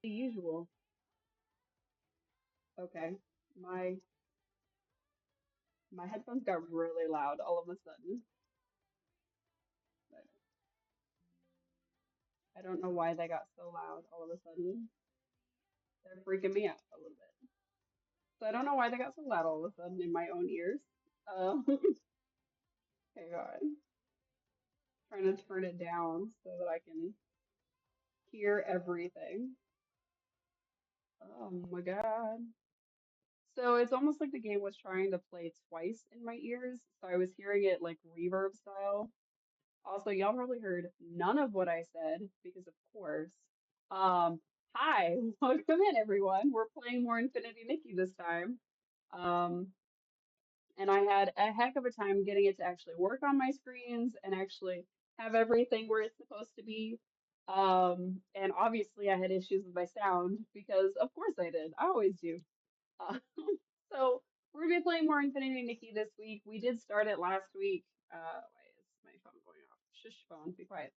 The usual. Okay. My my headphones got really loud all of a sudden. But I don't know why they got so loud all of a sudden. They're freaking me out a little bit. So I don't know why they got so loud all of a sudden in my own ears. Hang on. Trying to turn it down so that I can hear everything. Oh my God. So it's almost like the game was trying to play twice in my ears. So I was hearing it like reverb style. Also, y'all probably heard none of what I said because, of course. Um, Hi, welcome in everyone. We're playing more Infinity Nikki this time. Um, and I had a heck of a time getting it to actually work on my screens and actually have everything where it's supposed to be. And obviously I had issues with my sound because of course I did. I always do. Uh, so we're gonna be playing more Infinity Nikki this week. We did start it last week. Why is my phone going off? Shush phone, be quiet.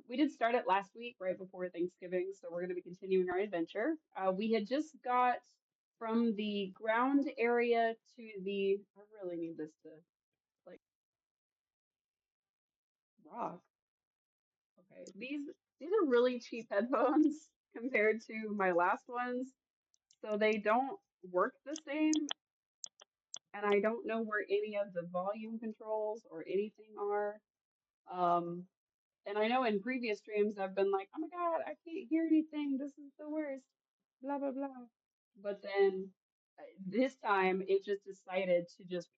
We did start it last week, right before Thanksgiving, so we're going to be continuing our adventure. We had just got from the ground area to the. I really need this to like rock. Okay, these are really cheap headphones compared to my last ones, so they don't work the same, and I don't know where any of the volume controls or anything are. Um, And I know in previous streams I've been like, oh my God, I can't hear anything. This is the worst. Blah, blah, blah. But then this time it just decided to just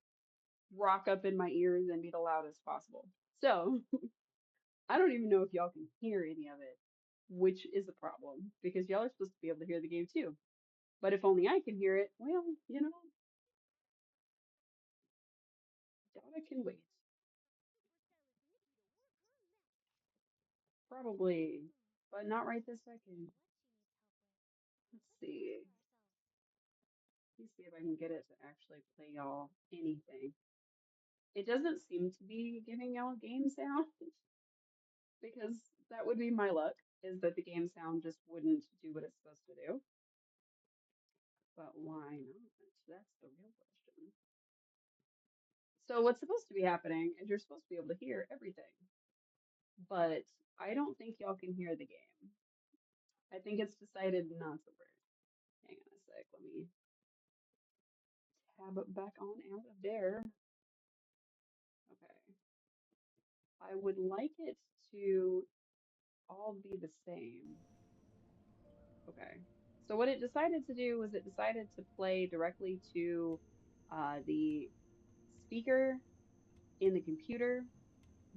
rock up in my ears and be the loudest possible. So I don't even know if y'all can hear any of it, which is a problem because y'all are supposed to be able to hear the game too. But if only I can hear it, well, Donna can wait. Probably, but not right this second. Let's see. Let's see if I can get it to actually play y'all anything. It doesn't seem to be giving y'all game sound because that would be my luck, is that the game sound just wouldn't do what it's supposed to do. But why not? That's the real question. So what's supposed to be happening is you're supposed to be able to hear everything, but I don't think y'all can hear the game. I think it's decided not to work. Hang on a sec, let me tab it back on out of there. Okay. I would like it to all be the same. Okay. So what it decided to do was it decided to play directly to the speaker in the computer,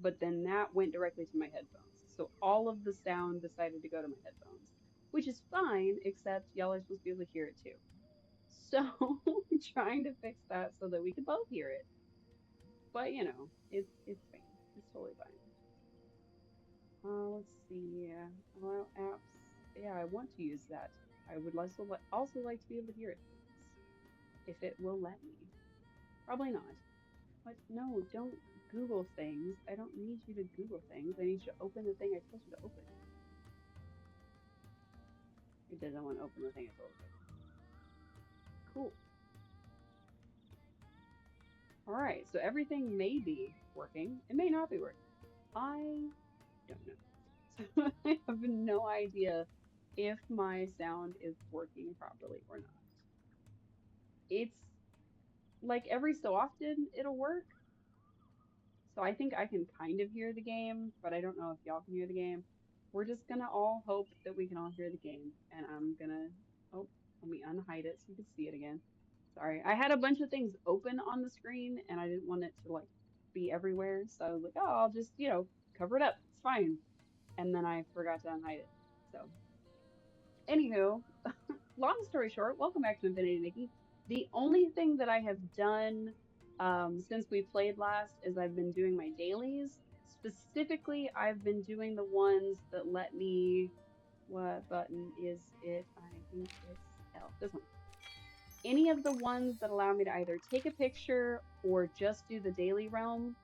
but then that went directly to my headphones. So all of the sound decided to go to my headphones, which is fine, except y'all are supposed to be able to hear it too. So I'm trying to fix that so that we can both hear it. But it's fine. It's totally fine. Let's see. Allow apps. Yeah, I want to use that. I would also like to be able to hear it if it will let me. Probably not. But no, don't Google things. I don't need you to Google things. I need you to open the thing I told you to open. It doesn't want to open the thing I told it to open. Cool. All right, so everything may be working. It may not be working. I don't know. I have no idea if my sound is working properly or not. It's like every so often it'll work. So I think I can kind of hear the game, but I don't know if y'all can hear the game. We're just gonna all hope that we can all hear the game. And I'm gonna, oh, let me unhide it so you can see it again. Sorry. I had a bunch of things open on the screen and I didn't want it to like be everywhere. So I was like, oh, I'll just, cover it up. It's fine. And then I forgot to unhide it. So, anywho, long story short, welcome back to Infinity Nikki. The only thing that I have done since we played last is I've been doing my dailies. Specifically, I've been doing the ones that let me. What button is it? I think it's L. This one. Any of the ones that allow me to either take a picture or just do the daily realm,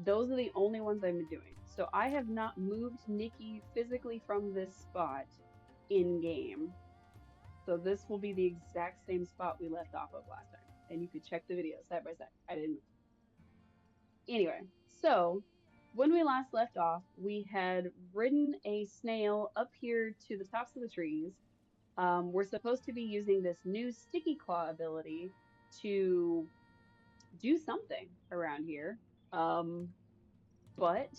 those are the only ones I've been doing. So I have not moved Nikki physically from this spot in game. So this will be the exact same spot we left off of last time. And you could check the video side by side. I didn't. Anyway, so when we last left off, we had ridden a snail up here to the tops of the trees. We're supposed to be using this new sticky claw ability to do something around here. Um, but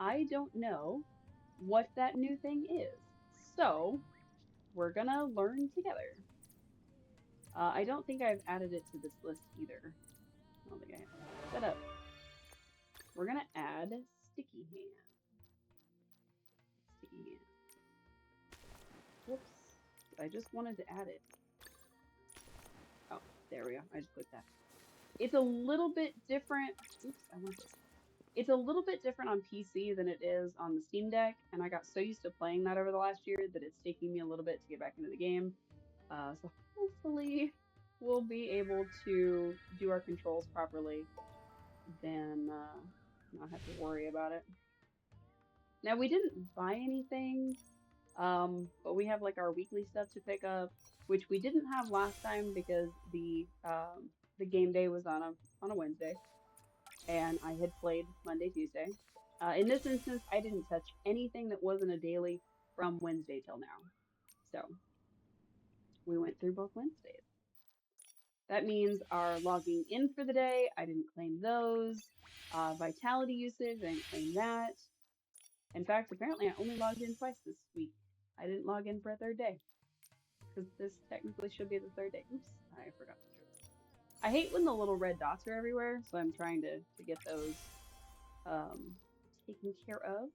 I don't know what that new thing is. So we're gonna learn together. I don't think I've added it to this list either. I don't think I have. Set up. We're gonna add sticky hand. Sticky hand. Whoops. I just wanted to add it. Oh, there we go. I just clicked that. It's a little bit different. Oops, I want this. It's a little bit different on PC than it is on the Steam Deck, and I got so used to playing that over the last year that it's taking me a little bit to get back into the game. So hopefully we'll be able to do our controls properly, then not have to worry about it. Now, we didn't buy anything, but we have like our weekly stuff to pick up, which we didn't have last time because the game day was on a Wednesday, and I had played Monday, Tuesday. In this instance, I didn't touch anything that wasn't a daily from Wednesday till now. So we went through both Wednesdays. That means our logging in for the day, I didn't claim those. Vitality usage, I didn't claim that. In fact, apparently I only logged in twice this week. I didn't log in for a third day because this technically should be the third day. Oops, I forgot to choose. I hate when the little red dots are everywhere, so I'm trying to get those taken care of.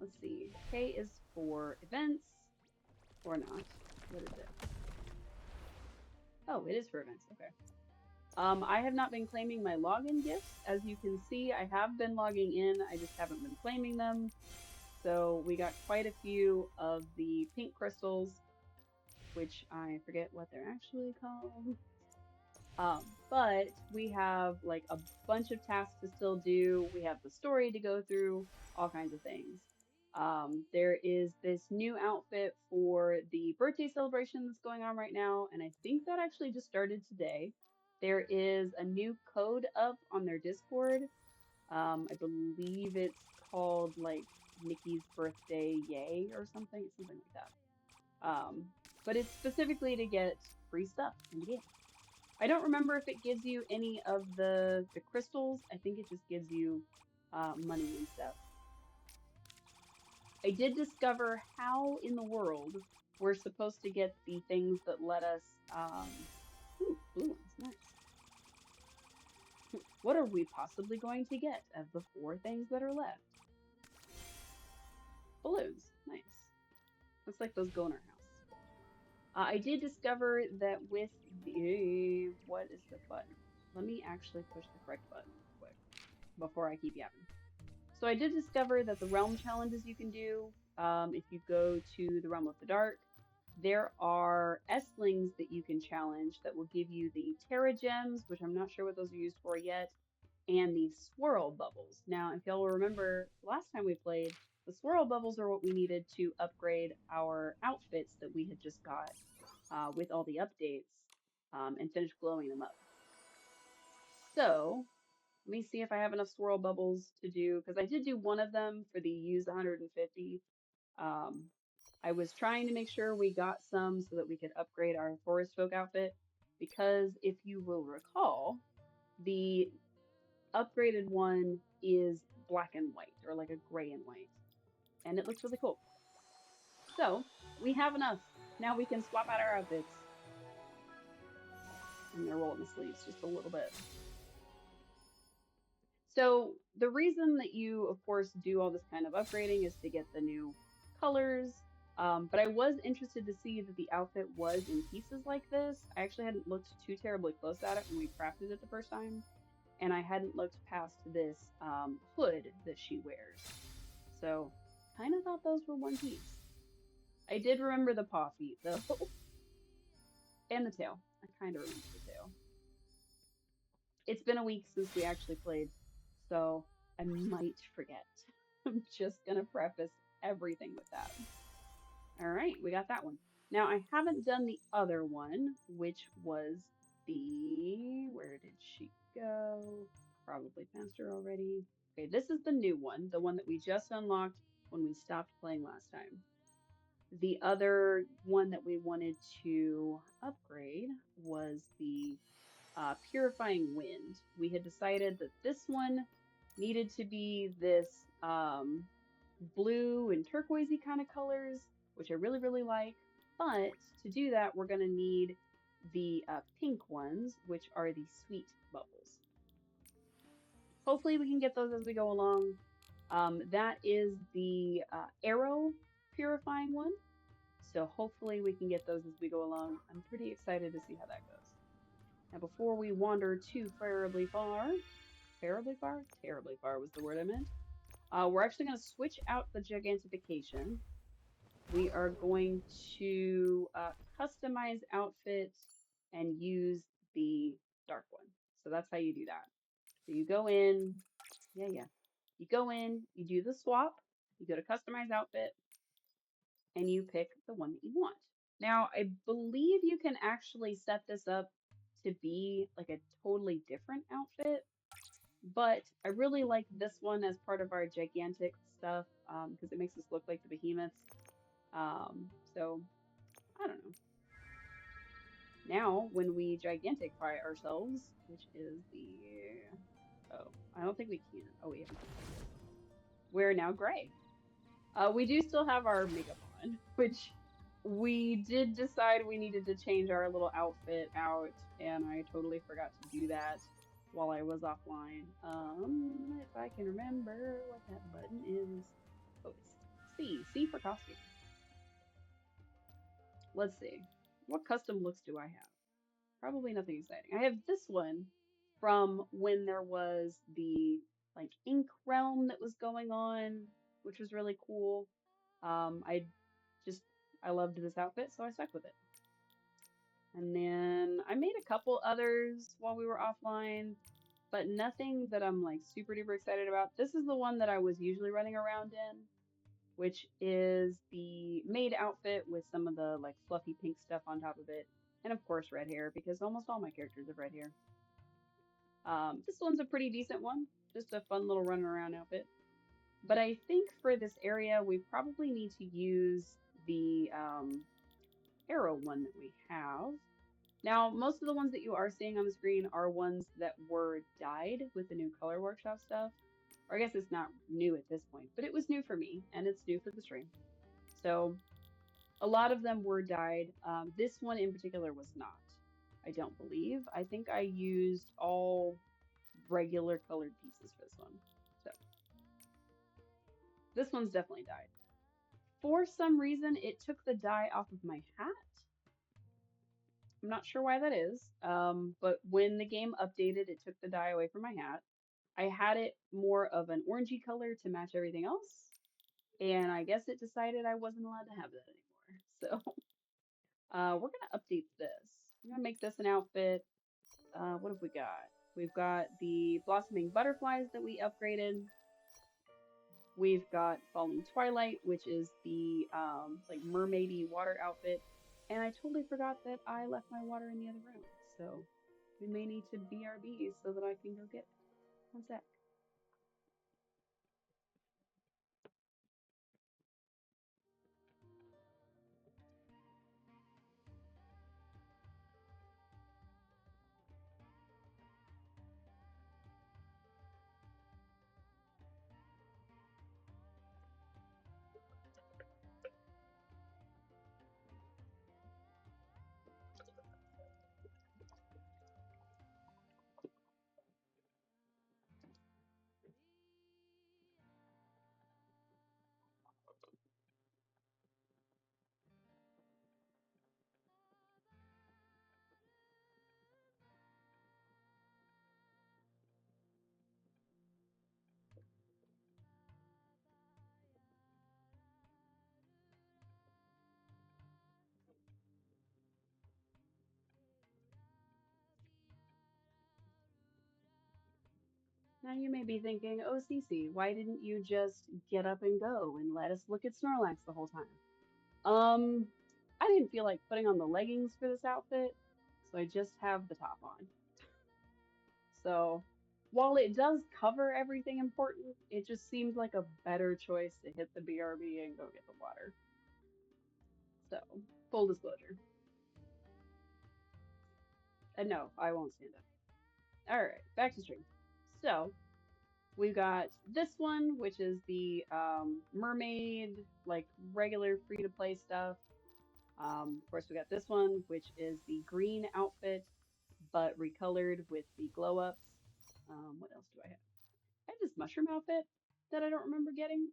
Let's see. K is for events or not. What is it? Oh, it is for events. Okay. I have not been claiming my login gifts. As you can see, I have been logging in. I just haven't been claiming them. So we got quite a few of the pink crystals, which I forget what they're actually called. But we have like a bunch of tasks to still do. We have the story to go through, all kinds of things. There is this new outfit for the birthday celebration that's going on right now, and I think that actually just started today. There is a new code up on their Discord. I believe it's called like Nikki's birthday yay or something like that. But it's specifically to get free stuff in the game. I don't remember if it gives you any of the crystals. I think it just gives you money and stuff. I did discover how in the world we're supposed to get the things that let us. Ooh, blue ones, nice. What are we possibly going to get of the 4 things that are left? Balloons, nice. Looks like those go in our house. I did discover that with the what is the button? Let me actually push the correct button real quick before I keep yapping. So I did discover that the realm challenges you can do, if you go to the Realm of the Dark, there are S-lings that you can challenge that will give you the Terra Gems, which I'm not sure what those are used for yet, and the Swirl Bubbles. Now, if y'all will remember, last time we played, the Swirl Bubbles are what we needed to upgrade our outfits that we had just got with all the updates and finish glowing them up. So let me see if I have enough swirl bubbles to do, because I did do one of them for the use 150. I was trying to make sure we got some so that we could upgrade our forest folk outfit, because if you will recall, the upgraded one is black and white, or like a gray and white, and it looks really cool. So we have enough. Now we can swap out our outfits. I'm gonna roll up my sleeves just a little bit. So the reason that you, of course, do all this kind of upgrading is to get the new colors. But I was interested to see that the outfit was in pieces like this. I actually hadn't looked too terribly close at it when we crafted it the first time. And I hadn't looked past this hood that she wears. So kind of thought those were one piece. I did remember the paw feet, though. And the tail. I kind of remember the tail. It's been a week since we actually played, so I might forget. I'm just gonna preface everything with that. All right, we got that one. Now I haven't done the other one, which was where did she go? Probably past her already. Okay, this is the new one, the one that we just unlocked when we stopped playing last time. The other one that we wanted to upgrade was the purifying wind. We had decided that this one needed to be this blue and turquoisey kind of colors, which I really, really like. But to do that, we're going to need the pink ones, which are the sweet bubbles. Hopefully we can get those as we go along. That is the arrow purifying one. So hopefully we can get those as we go along. I'm pretty excited to see how that goes. Now before we wander too terribly far? Terribly far was the word I meant. We're actually going to switch out the gigantification. We are going to customize outfits and use the dark one. So that's how you do that. So you go in, yeah. You go in, you do the swap, you go to customize outfit, and you pick the one that you want. Now, I believe you can actually set this up to be like a totally different outfit, but I really like this one as part of our gigantic stuff because it makes us look like the behemoths. So I don't know. Now, when we gigantify ourselves, which is oh, I don't think we can. Oh, we have we're now gray. We do still have our makeup on, which we did decide we needed to change our little outfit out, and I totally forgot to do that while I was offline. If I can remember what that button is. Oh, it's C. C for costume. Let's see. What custom looks do I have? Probably nothing exciting. I have this one from when there was the like ink realm that was going on, which was really cool. I just I loved this outfit, so I stuck with it. And then I made a couple others while we were offline, but nothing that I'm like super duper excited about. This is the one that I was usually running around in, which is the maid outfit with some of the like fluffy pink stuff on top of it. And of course red hair because almost all my characters have red hair. This one's a pretty decent one, just a fun little run around outfit. But I think for this area, we probably need to use the arrow one that we have. Now, most of the ones that you are seeing on the screen are ones that were dyed with the new Color Workshop stuff. Or I guess it's not new at this point, but it was new for me, and it's new for the stream. So a lot of them were dyed. This one in particular was not. I don't believe. I think I used all regular colored pieces for this one. So this one's definitely dyed. For some reason, it took the dye off of my hat. I'm not sure why that is, but when the game updated, it took the dye away from my hat. I had it more of an orangey color to match everything else, and I guess it decided I wasn't allowed to have that anymore. So we're gonna update this. I'm gonna make this an outfit. What have we got? We've got the blossoming butterflies that we upgraded. We've got Falling Twilight, which is the like mermaidy water outfit. And I totally forgot that I left my water in the other room. So we may need to BRB so that I can go get it. One sec. Now you may be thinking, oh, Cece, why didn't you just get up and go and let us look at Snorlax the whole time? Um, I didn't feel like putting on the leggings for this outfit, so I just have the top on. So while it does cover everything important, it just seemed like a better choice to hit the BRB and go get the water. So full disclosure. And no, I won't stand up. All right, back to stream. So we've got this one, which is the mermaid, like regular free to play stuff. Of course, we got this one, which is the green outfit, but recolored with the glow ups. What else do I have? I have this mushroom outfit that I don't remember getting.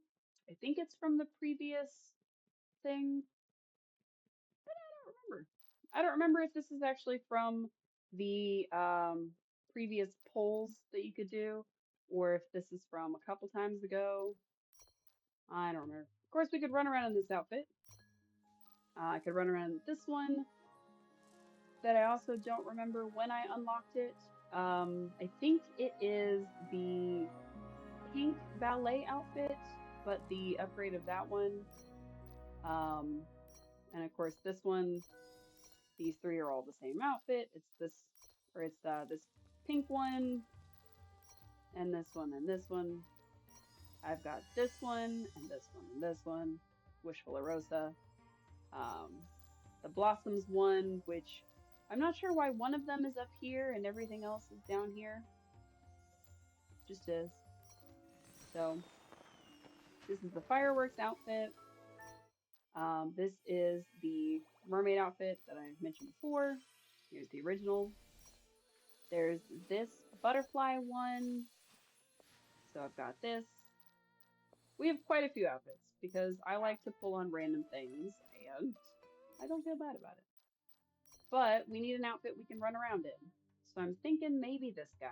I think it's from the previous thing. I don't remember. I don't remember if this is actually from the previous polls that you could do, or if this is from a couple times ago. I don't remember. Of course, we could run around in this outfit. I could run around in this one that I also don't remember when I unlocked it. I think it is the pink ballet outfit, but the upgrade of that one. Um, and of course, this one, these three are all the same outfit. It's this, or it's this pink one, and this one, and this one. I've got this one, and this one, and this one. Wishful Rosa. Um, the Blossoms one, which I'm not sure why one of them is up here and everything else is down here. Just is. So this is the fireworks outfit. This is the mermaid outfit that I mentioned before. Here's the original. There's this butterfly one. So I've got this. We have quite a few outfits because I like to pull on random things and I don't feel bad about it. But we need an outfit we can run around in. So I'm thinking maybe this guy.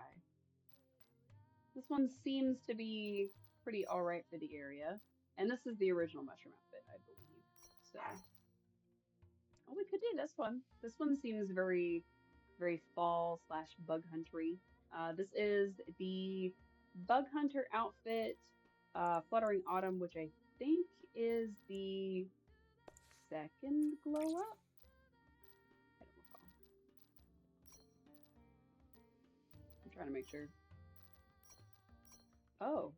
This one seems to be pretty alright for the area. And this is the original mushroom outfit, I believe. So, oh, we could do this one. This one seems very, very fall slash bug huntery. This is the bug hunter outfit, Fluttering Autumn, which I think is the second glow up. I don't recall. I'm trying to make sure. Oh,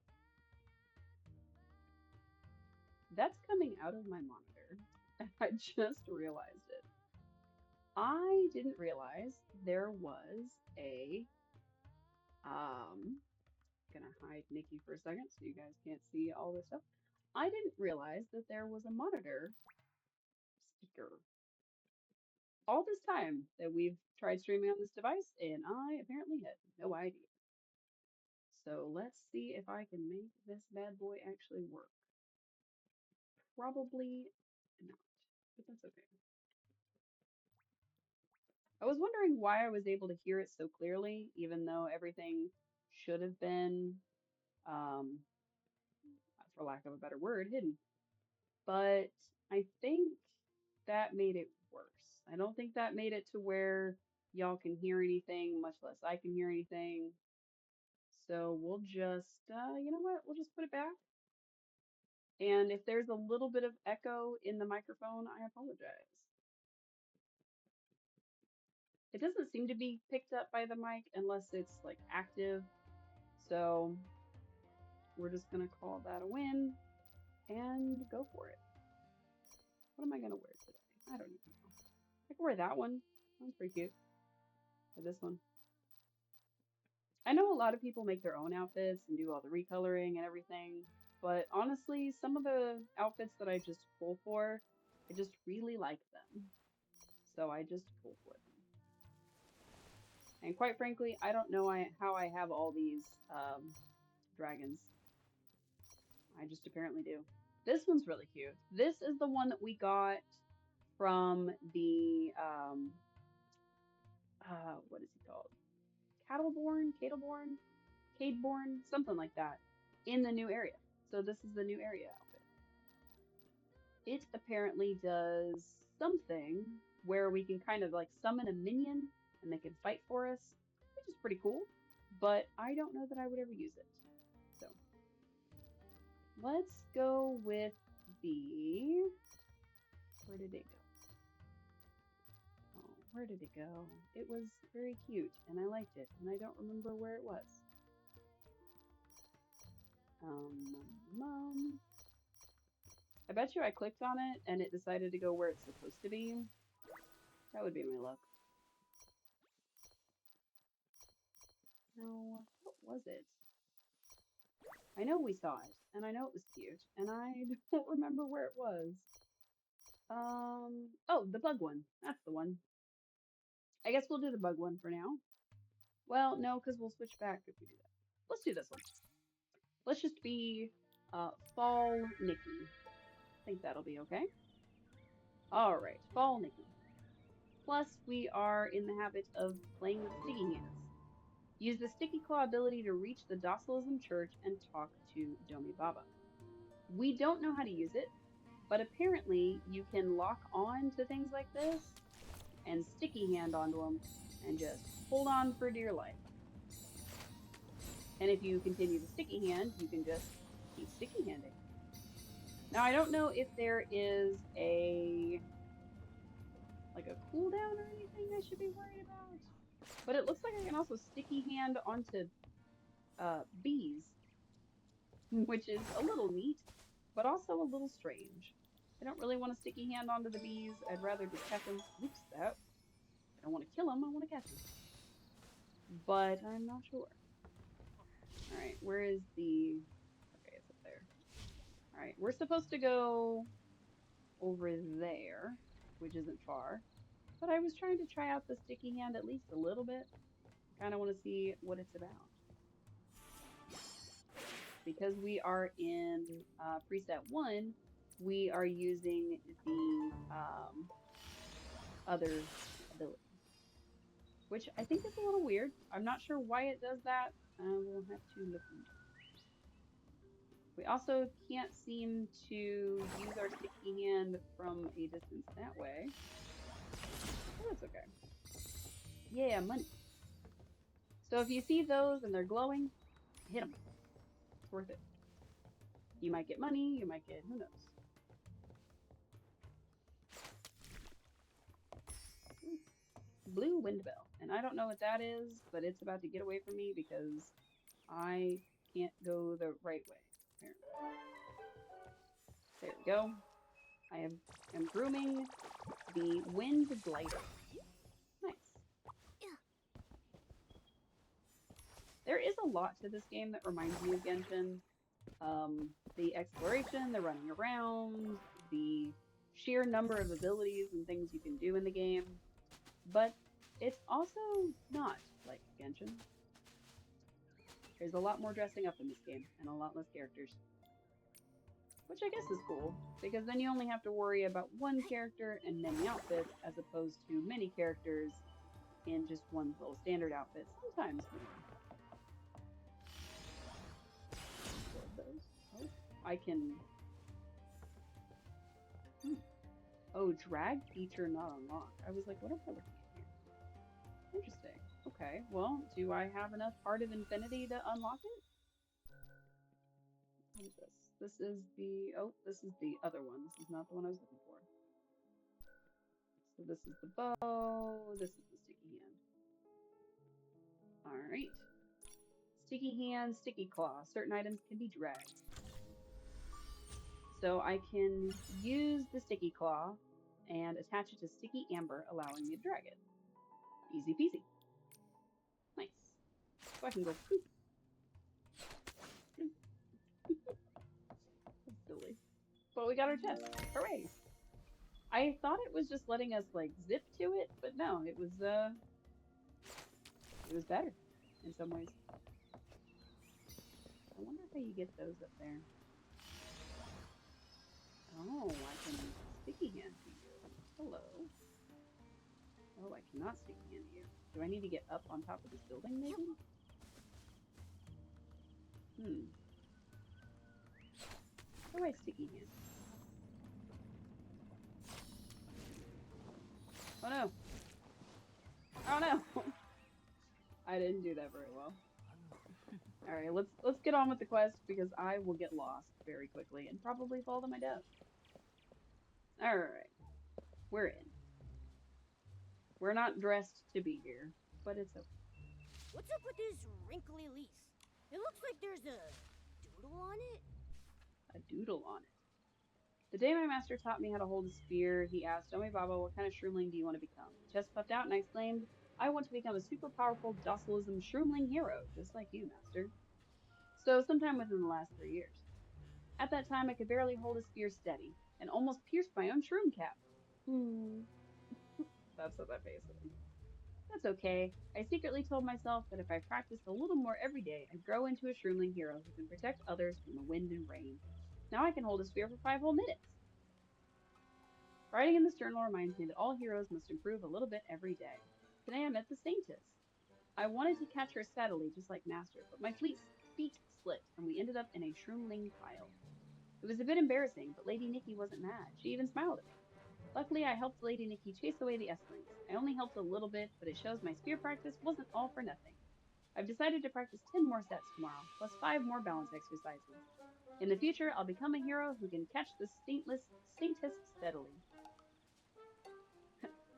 that's coming out of my monitor. I just realized it. I didn't realize there was a gonna hide Nikki for a second so you guys can't see all this stuff. I didn't realize that there was a monitor speaker all this time that we've tried streaming on this device, and I apparently had no idea. So let's see if I can make this bad boy actually work. Probably not, but that's okay. I was wondering why I was able to hear it so clearly, even though everything should have been, um, for lack of a better word, hidden. But I think that made it worse. I don't think that made it to where y'all can hear anything, much less I can hear anything. So we'll just, you know what? We'll just put it back. And if there's a little bit of echo in the microphone, I apologize. It doesn't seem to be picked up by the mic unless it's like active. So we're just gonna call that a win and go for it. What am I gonna wear today? I don't even know. I can wear that one. That's pretty cute. Or this one. I know a lot of people make their own outfits and do all the recoloring and everything, but honestly, some of the outfits that I just pull for, I just really like them. So I just pull for them. And quite frankly, I don't know how I have all these dragons. I just apparently do. This one's really cute. This is the one that we got from the what is he called? Cadeborn, something like that, in the new area. So this is the new area outfit. It apparently does something where we can kind of like summon a minion and they can fight for us, which is pretty cool. But I don't know that I would ever use it. So let's go with the Where did it go? Oh, where did it go? It was very cute, and I liked it, and I don't remember where it was. Um, I bet you I clicked on it, and it decided to go where it's supposed to be. That would be my luck. No, what was it? I know we saw it, and I know it was cute, and I don't remember where it was. Oh, the bug one. That's the one. I guess we'll do the bug one for now. Well, no, because we'll switch back if we do that. Let's do this one. Let's just be Fall Nikki. I think that'll be okay. All right, Fall Nikki. Plus, we are in the habit of playing with sticky hands. Use the sticky claw ability to reach the Docilism Church and talk to Domi Baba. We don't know how to use it, but apparently you can lock on to things like this and sticky hand onto them and just hold on for dear life. And if you continue to sticky hand, you can just keep sticky handing. Now, I don't know if there is like a cooldown or anything I should be worried about, but it looks like I can also sticky hand onto bees, which is a little neat, but also a little strange. I don't really want to sticky hand onto the bees. I'd rather just catch them. Oops, that. I don't want to kill them. I want to catch them. But I'm not sure. All right, where is the... Okay, it's up there. All right, we're supposed to go over there, which isn't far. But I was trying to try out the sticky hand at least a little bit. Kind of want to see what it's about. Because we are in preset 1, we are using the other ability, which I think is a little weird. I'm not sure why it does that. We'll have to look into it. We also can't seem to use our sticky hand from a distance that way. But that's okay. Yeah, money. So if you see those and they're glowing, hit them. It's worth it. You might get money, you might get, who knows. Blue wind bell. And I don't know what that is, but it's about to get away from me because I can't go the right way, apparently. There we go. I am grooming the wind glider. Nice. There is a lot to this game that reminds me of Genshin. The exploration, the running around, the sheer number of abilities and things you can do in the game. But it's also not like Genshin. There's a lot more dressing up in this game and a lot less characters. Which I guess is cool, because then you only have to worry about one character and many outfits as opposed to many characters in just one little standard outfit. Sometimes more. Oh, I can... Oh, drag feature not unlocked. I was like, what am I looking at here? Interesting. Okay, well, do I have enough Heart of Infinity to unlock it? What is this? This is the... Oh, this is the other one. This is not the one I was looking for. So this is the bow. This is the sticky hand. Alright. Sticky hand, sticky claw. Certain items can be dragged. So I can use the sticky claw and attach it to sticky amber, allowing me to drag it. Easy peasy. Nice. So I can go poop. That's silly. But we got our chest. Hooray! I thought it was just letting us like zip to it, but no, it was better in some ways. I wonder how you get those up there. Oh, I can sticky hand to you. Hello. Oh, I cannot sticky hand you. Do I need to get up on top of this building, maybe? How do I sticky hand? Oh no! Oh no! I didn't do that very well. Alright, let's get on with the quest because I will get lost very quickly and probably fall to my death. Alright. We're in. We're not dressed to be here, but it's okay. What's up with this wrinkly leaf? It looks like there's a doodle on it. A doodle on it. The day my master taught me how to hold a spear, he asked, "Oh, my Baba, what kind of shroomling do you want to become?" My chest puffed out and I exclaimed, "I want to become a super powerful docilism shroomling hero, just like you, master." So, sometime within the last 3 years. At that time, I could barely hold a spear steady and almost pierced my own shroom cap. That's what that face is. That's okay. I secretly told myself that if I practiced a little more every day, I'd grow into a shroomling hero who can protect others from the wind and rain. Now I can hold a spear for 5 whole minutes. Writing in this journal reminds me that all heroes must improve a little bit every day. Today I met the Saintess. I wanted to catch her steadily, just like Master, but my feet slipped, and we ended up in a shroomling pile. It was a bit embarrassing, but Lady Nikki wasn't mad. She even smiled at me. Luckily, I helped Lady Nikki chase away the Esslings. I only helped a little bit, but it shows my spear practice wasn't all for nothing. I've decided to practice 10 more sets tomorrow, plus 5 more balance exercises. In the future, I'll become a hero who can catch the Saintess steadily.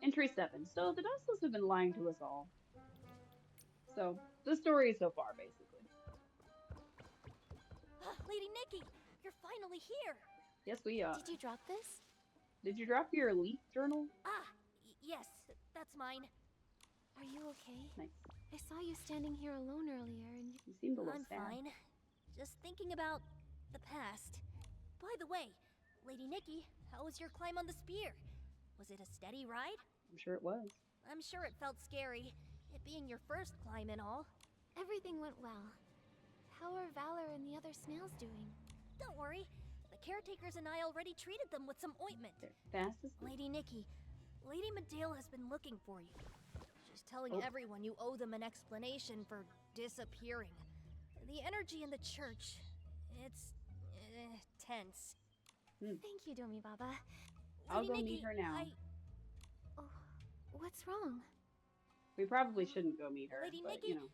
Entry 7. So the Dustles have been lying to us all. So, the story so far, basically. Lady Nikki, you're finally here. Yes, we are. Did you drop this? Did you drop your leaf journal? Yes, that's mine. Are you okay? Nice. I saw you standing here alone earlier and You seemed a little I'm sad. fine. Just thinking about the past. By the way, Lady Nikki, how was your climb on the spear? Was it a steady ride? I'm sure it was. I'm sure it felt scary, it being your first climb and all. everything went well. How are Valor and the other snails doing? Don't worry, the caretakers and I already treated them with some ointment. They're fast as Lady Nikki, Lady Medale has been looking for you. She's telling everyone you owe them an explanation for disappearing. The energy in the church, it's tense. Thank you, Domi Baba. I'll Lady go Nikki, meet her now. Oh, what's wrong? We probably shouldn't go meet her, Lady but Nikki, you know.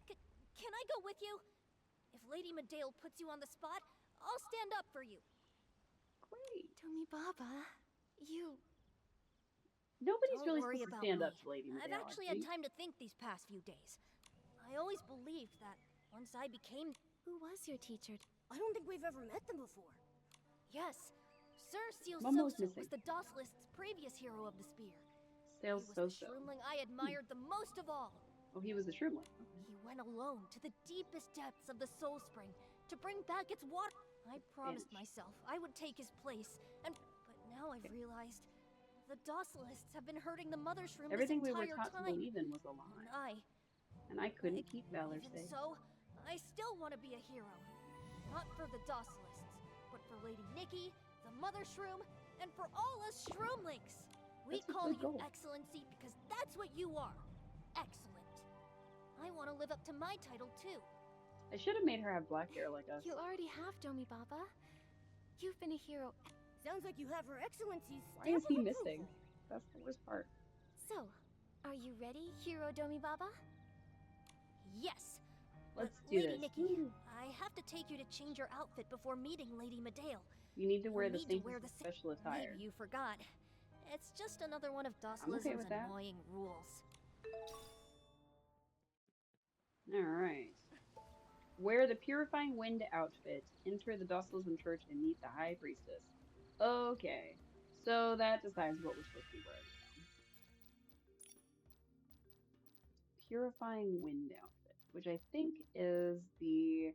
can I go with you? If Lady Medale puts you on the spot, I'll stand up for you. Great. Domi Baba, you... Nobody's Don't really worry supposed to about stand me. up to Lady Medale. I've actually had time to think these past few days. I always believed that once I became... Who was your teacher? I don't think we've ever met them before. Yes, Sir Seal Momo's Soso missing. was the Doslist's previous hero of the spear. Sales He was so. the shroomling I admired the most of all. Oh, he was the shroomling. Okay. He went alone to the deepest depths of the Soul Spring to bring back its water. I promised myself I would take his place, but now I've realized the Dosalists have been hurting the Mother Shroom Everything this we were entire taught to time. believe in was a lie. And I couldn't keep Valor even safe. so, I still want to be a hero. Not for the Dosalists, but for Lady Nikki, the Mother Shroom, and for all us Shroomlings. We That's a call good you goal. Excellency because that's what you are. Excellent. I want to live up to my title too. I should have made her have black hair like us. You already have, Domi Baba. You've been a hero. Sounds like you have Her Excellency's Why is stamp he of missing? approval. That's the worst part. So, are you ready, Hero Domi Baba? Yes. Let's do Lady this. Nikki, I have to take you to change your outfit before meeting Lady Medale. You need to wear the You'll need to same wear the special attire. Maybe you forgot. It's just another one of I'm okay with Dosalism's that. annoying rules. Alright. Wear the Purifying Wind outfit. Enter the Dosalism Church and meet the High Priestess. Okay. So that decides what we're supposed to be wearing now. Purifying Wind outfit, which I think is the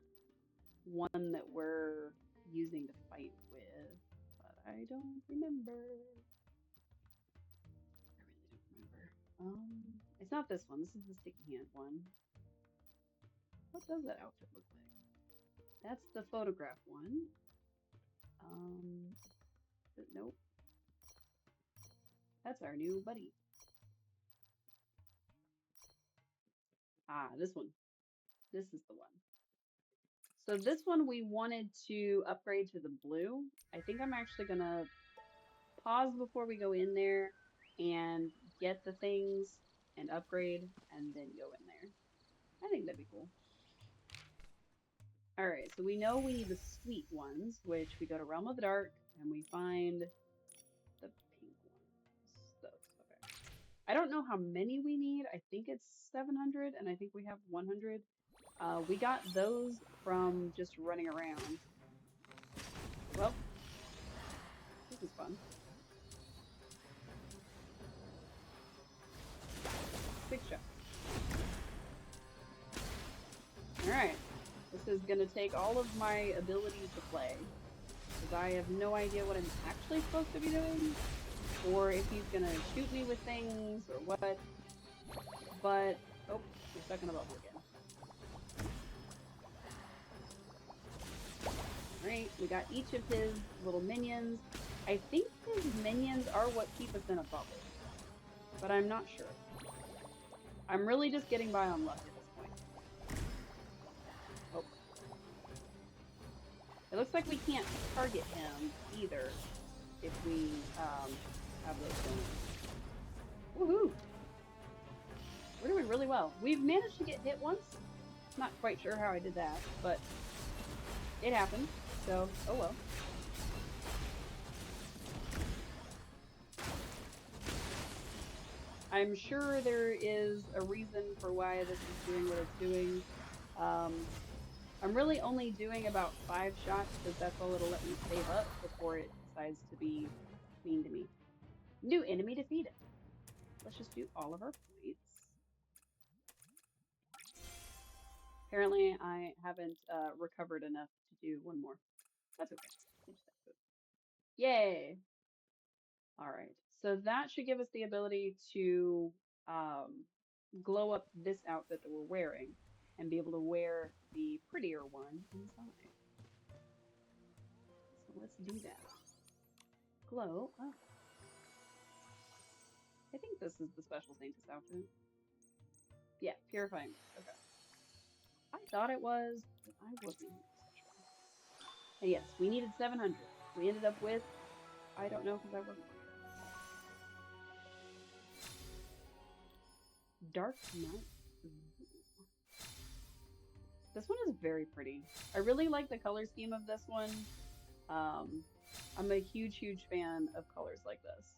one that we're using to fight with, but I don't remember. I really don't remember. It's not this one. This is the sticky hand one. What does that outfit look like? That's the photograph one. Nope. That's our new buddy. Ah, this one. This is the one. So this one we wanted to upgrade to the blue. I think I'm actually gonna pause before we go in there and get the things and upgrade and then go in there. I think that'd be cool. Alright, so we know we need the sweet ones, which we go to Realm of the Dark and we find the pink ones. So I don't know how many we need. I think it's 700, and I think we have 100. We got those from just running around. Well, this is fun. 6 shots. All right. This is going to take all of my ability to play, because I have no idea what I'm actually supposed to be doing, or if he's going to shoot me with things, or what. But, oh, we're stuck in a bubble again. Alright, we got each of his little minions. I think his minions are what keep us in a bubble, but I'm not sure. I'm really just getting by on luck at this point. Oh. It looks like we can't target him either if we have those things. Woohoo! We're doing really well. We've managed to get hit once. Not quite sure how I did that, but it happened. So, oh well. I'm sure there is a reason for why this is doing what it's doing. I'm really only doing about 5 shots because that's all it'll let me save up before it decides to be mean to me. New enemy defeated. Let's just do all of our points. Apparently, I haven't recovered enough to do one more. That's okay. Yay! All right, so that should give us the ability to glow up this outfit that we're wearing and be able to wear the prettier one inside. So let's do that. Glow up. I think this is the special Saintess outfit. Yeah, purifying. Okay. I thought it was, but I wasn't so sure. And yes, we needed 700. We ended up with, I don't know because I wasn't looking. Dark Knight. This one is very pretty. I really like the color scheme of this one. I'm a huge fan of colors like this.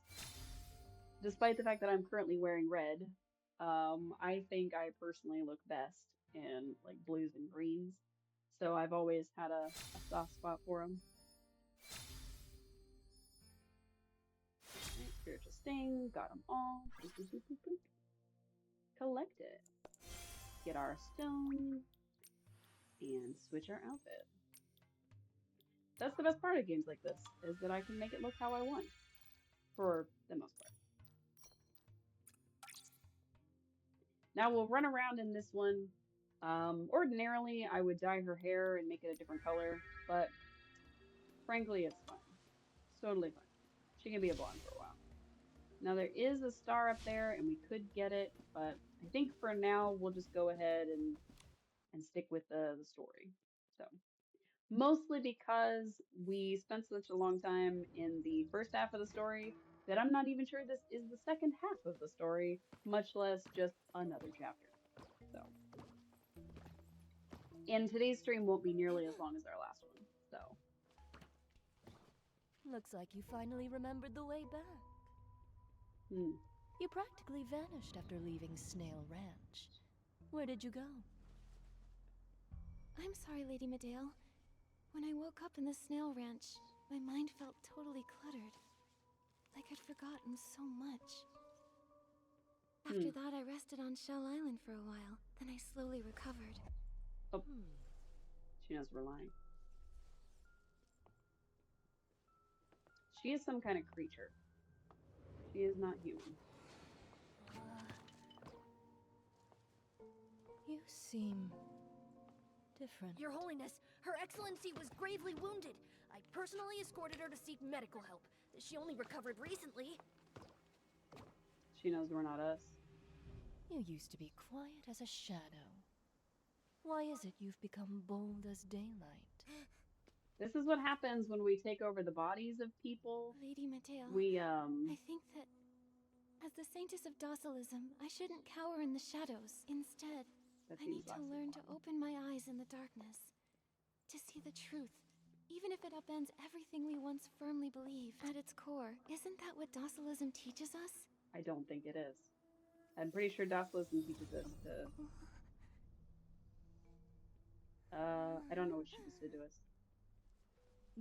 Despite the fact that I'm currently wearing red, I think I personally look best in like blues and greens. So I've always had a soft spot for them. Right, spiritual sting, got them all. Boop, boop, boop, boop, boop. Collect it. Get our stone and switch our outfit. That's the best part of games like this, is that I can make it look how I want, for the most part. Now we'll run around in this one. Ordinarily, I would dye her hair and make it a different color, but frankly, it's fine. It's totally fine. She can be a blonde for a while. Now there is a star up there, and we could get it, but I think for now we'll just go ahead and stick with the story. So mostly because we spent such a long time in the first half of the story that I'm not even sure this is the second half of the story, much less just another chapter. So, and today's stream won't be nearly as long as our last one. So, Looks like you finally remembered the way back. You practically vanished after leaving Snail Ranch. Where did you go? I'm sorry, Lady Medale. When I woke up in the snail ranch, my mind felt totally cluttered. Like I'd forgotten so much. After that, I rested on Shell Island for a while. Then I slowly recovered. Oh, she knows we're lying. She is some kind of creature. She is not human. You seem different. Your Holiness, Her Excellency was gravely wounded. I personally escorted her to seek medical help. She only recovered recently. She knows we're not us. You used to be quiet as a shadow. Why is it you've become bold as daylight? This is what happens when we take over the bodies of people. Lady Medale, I think that as the Saintess of Docilism, I shouldn't cower in the shadows. Instead, I need to learn to open my eyes in the darkness. To see the truth, even if it upends everything we once firmly believed. At its core, isn't that what Docilism teaches us? I don't think it is. I'm pretty sure Daslosin teaches us to. I don't know what she said to us.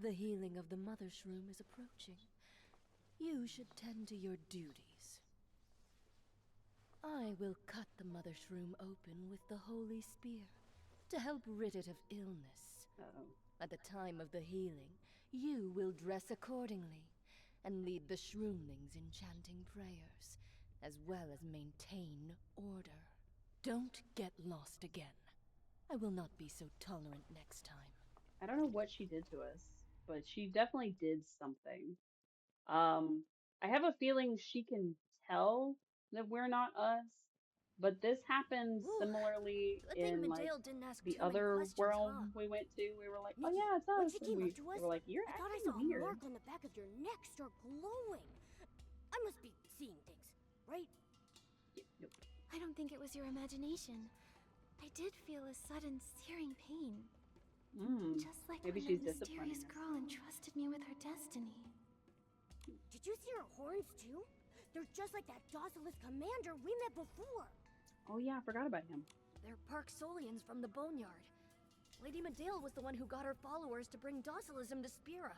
The healing of the mother shroom is approaching. You should tend to your duties. I will cut the mother shroom open with the holy spear to help rid it of illness. Uh-oh. At the time of the healing, you will dress accordingly and lead the shroomlings in chanting prayers, as well as maintain order. Don't get lost again. I will not be so tolerant next time. I don't know what she did to us, but she definitely did something. Um, I have a feeling she can tell that we're not us, but this happened Ooh, similarly good thing in like Medale didn't ask the too many other questions, huh? realm we went to. We were like, oh Nikki, yeah, it's when us, she and came up to we us, were like, you're I thought I acting saw a weird. mark on the back of your neck start glowing. I must be seeing things, right? Nope. I don't think it was your imagination. I did feel a sudden searing pain. Just like Maybe when she's that disciplining mysterious us. girl entrusted me with her destiny. Did you see her horns too? They're just like that Docilis commander we met before. Oh yeah, I forgot about him. They're Parksolians from the Boneyard. Lady Medale was the one who got her followers to bring Docilism to Spira.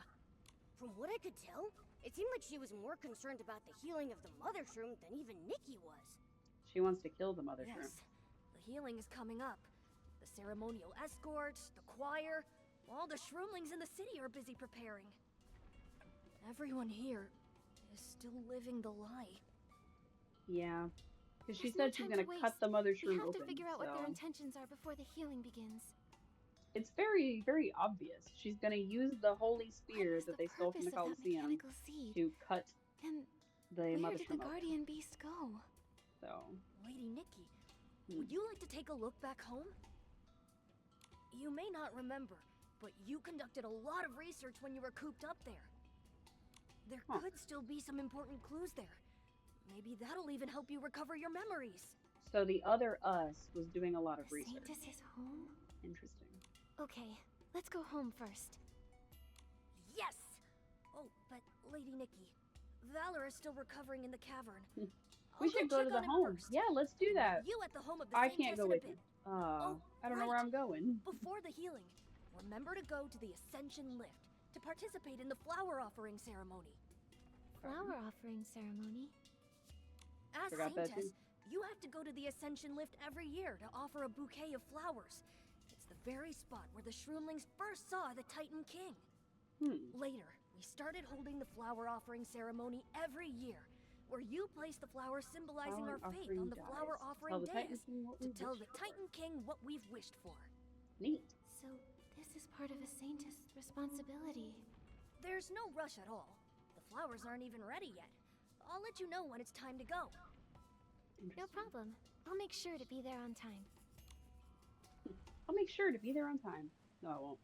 From what I could tell, it seemed like she was more concerned about the healing of the Mother Shroom than even Nikki was. She wants to kill the mother shroom. Yes, the healing is coming up. The ceremonial escort, the choir, all the shroomlings in the city are busy preparing. Everyone here is still living the lie. Yeah, because she There's no said she's time gonna to cut waste. the mother We shroom have open. to figure out what their So intentions are before the healing begins. it's very, very obvious. She's gonna use the holy What spear was that the they stole from purpose the of that Colosseum mechanical seed? to cut And the where mother did the shroom open. guardian beast go? So Lady Nikki, would you like to take a look back home? You may not remember, but you conducted a lot of research when you were cooped up there. There could still be some important clues there. Maybe that'll even help you recover your memories. So the other us was doing a lot of The research. Saintess is home? Interesting. Okay, let's go home first. Yes! Oh, but Lady Nikki, Valor is still recovering in the cavern. We I'll should go to check the on him home. first. Yeah, let's do And that. meet you at the home of the I Saintess can't go in a with you. bit. Oh, I don't know where right. I'm going. Before the healing, remember to go to the Ascension Lift to participate in the flower offering ceremony. Flower offering ceremony? As Forgot that Saintess, too. you have to go to the Ascension Lift every year to offer a bouquet of flowers. It's the very spot where the Shroomlings first saw the Titan King. Later, we started holding the flower offering ceremony every year, where you place the flowers symbolizing our faith on the flower offering dais to tell the Titan King what we've wished for. Neat. So, this is part of a Saintess' responsibility. There's no rush at all. The flowers aren't even ready yet. I'll let you know when it's time to go. No problem. I'll make sure to be there on time. I'll make sure to be there on time. No, I won't.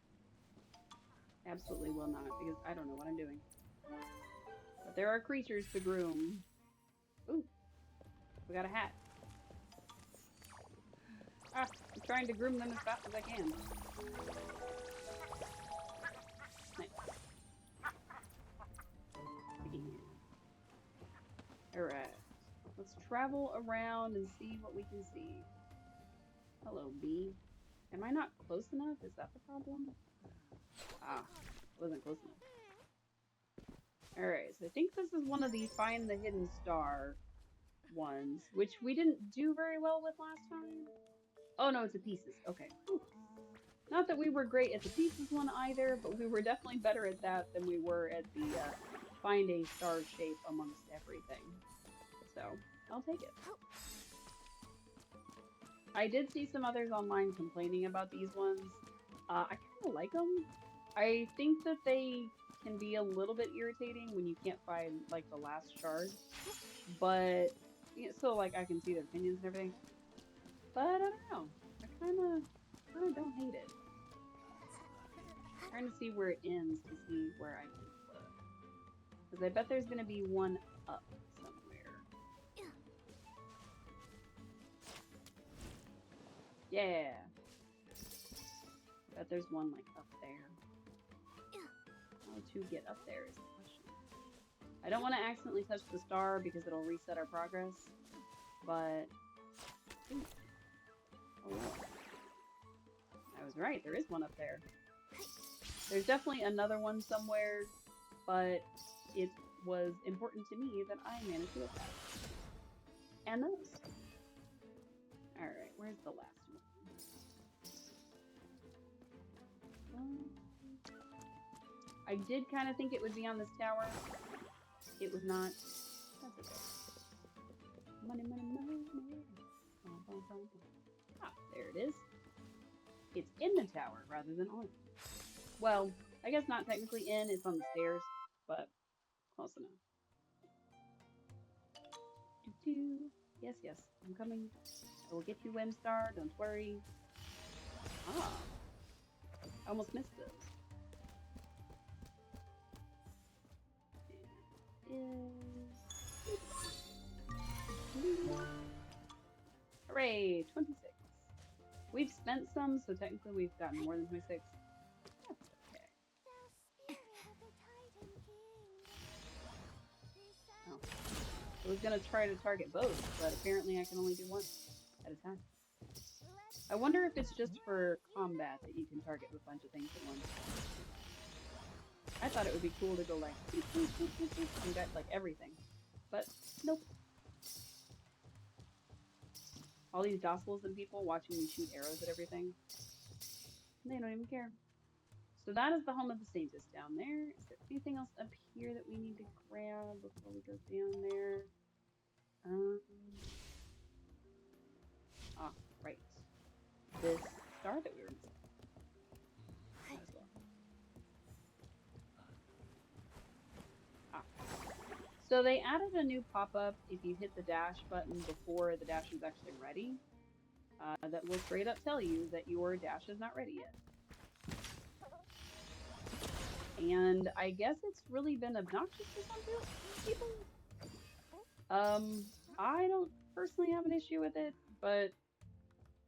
Absolutely will not, because I don't know what I'm doing. But there are creatures to groom. Ooh, we got a hat. Ah, I'm trying to groom them as fast as I can. Nice. Alright. Let's travel around and see what we can see. Hello, bee. Am I not close enough? Is that the problem? Ah, wasn't close enough. Alright, so I think this is one of the Find the Hidden Star ones, which we didn't do very well with last time. Oh no, it's a pieces. Okay. Whew. Not that we were great at the pieces one either, but we were definitely better at that than we were at the find a star shape amongst everything. So, I'll take it. I did see some others online complaining about these ones. I kind of like them. I think that they can be a little bit irritating when you can't find, like, the last shard. But, still, like, I can see their opinions and everything. But, I don't know. I kind of don't hate it. I'm trying to see where it ends to see where I can look. Because I bet there's going to be one up somewhere. Yeah. Bet there's one, like, up there. How to get up there is the question. I don't want to accidentally touch the star because it'll reset our progress. but ooh, oh, well. I was right, there is one up there. There's definitely another one somewhere, but it was important to me that I managed to get that. And those. Alright, where's the last one? I did kind of think it would be on this tower. It was not. That's okay. Money, money, money, money. Ah, there it is. It's in the tower rather than on it. Well, I guess not technically in, it's on the stairs, but close enough. Doo-doo. Yes, yes, I'm coming. I will get you, Wimstar, don't worry. Ah, I almost missed those. Hooray, 26. We've spent some, so technically we've gotten more than 26. That's okay. Oh. I was gonna try to target both, but apparently I can only do one at a time. I wonder if it's just for combat that you can target a bunch of things at once. I thought it would be cool to go like and get like everything, but nope. All these docils and people watching me shoot arrows at everything, they don't even care. So that is the home of the Saintess down there. Is there anything else up here that we need to grab before we go down there? Ah, right. This star that we were missing. Might as well. Ah. So they added a new pop-up if you hit the dash button before the dash is actually ready. That will straight up tell you that your dash is not ready yet. And I guess it's really been obnoxious to some people. I don't personally have an issue with it, but...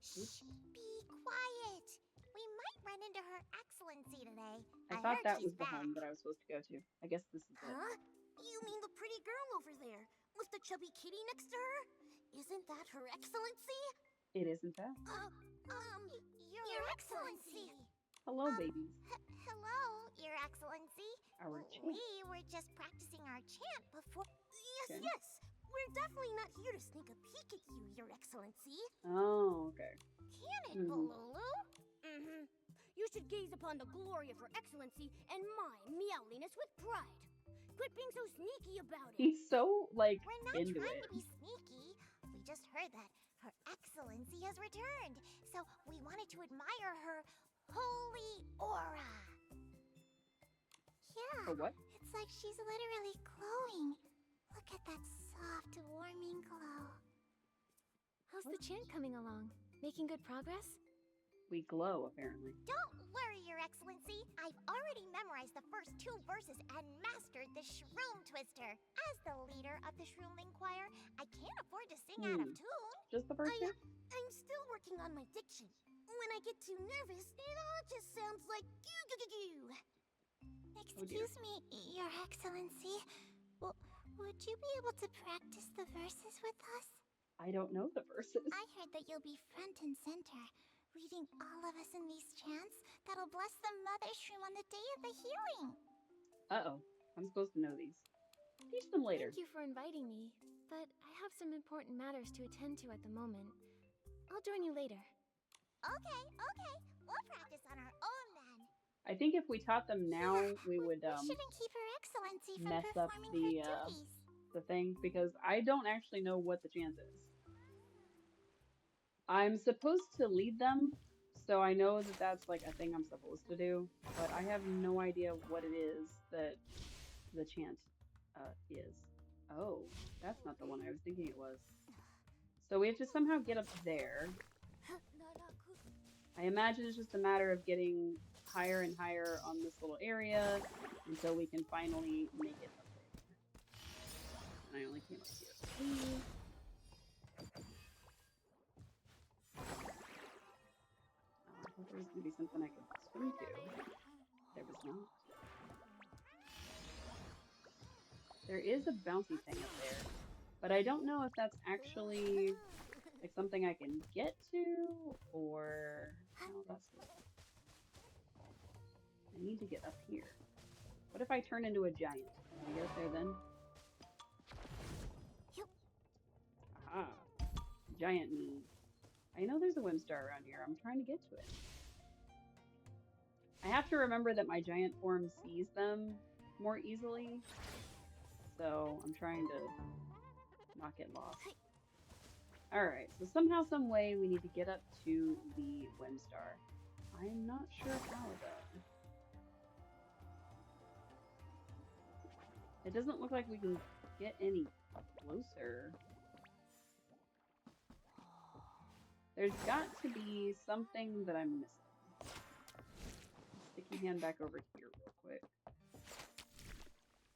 Shh, be quiet. We might run into Her Excellency today. I thought heard that she's was the back. home that I was supposed to go to. I guess this is it. Huh? You mean the pretty girl over there, with the chubby kitty next to her? Isn't that Her Excellency? It is, in fact. Your Excellency. Hello, babies. Hello, Your Excellency. Our chant. We were just practicing our chant before... Yes, Okay. yes. We're definitely not here to sneak a peek at you, Your Excellency. Oh, okay. Can it, Bolulu? Mm-hmm. You should gaze upon the glory of Her Excellency and my meowliness with pride. Quit being so sneaky about it. He's so, like, We're not into trying it. to be sneaky. We just heard that Her Excellency has returned, so we wanted to admire her holy aura. Yeah, For what? it's like she's literally glowing. Look at that soft, warming glow. How's the chant coming along? Making good progress? We glow, apparently. Don't worry, Your Excellency. I've already memorized the first 2 verses and mastered the Shroom Twister. As the leader of the Shroomling Choir, I can't afford to sing out of tune. Just the first two? I'm still working on my diction. When I get too nervous, it all just sounds like goo-goo-goo-goo. Excuse me, Your Excellency. Would you be able to practice the verses with us? I don't know the verses. I heard that you'll be front and center, reading all of us in these chants that'll bless the Mother Shroom on the day of the healing. Uh-oh. I'm supposed to know these. Teach them later. Thank you for inviting me, but I have some important matters to attend to at the moment. I'll join you later. Okay. We'll practice on our own then. I think if we taught them now, we would We shouldn't keep Her Excellency from mess up performing her duties. the thing, because I don't actually know what the chant is. I'm supposed to lead them, so I know that that's like a thing I'm supposed to do, but I have no idea what it is that the chant is. Oh, that's not the one I was thinking it was. So we have to somehow get up there. I imagine it's just a matter of getting higher and higher on this little area until we can finally make it up there. And I only came up here. I thought there was going to be something I could swim to. There was not. There is a bouncy thing up there. But I don't know if that's actually like something I can get to or no, that's not. I need to get up here. What if I turn into a giant? Can I get up there then? Aha! Giant me. I know there's a Whimstar around here. I'm trying to get to it. I have to remember that my giant form sees them more easily. So I'm trying to not get lost. Alright, so somehow, some way, we need to get up to the Whimstar. I'm not sure how though. It doesn't look like we can get any closer. There's got to be something that I'm missing. Sticky hand back over here real quick.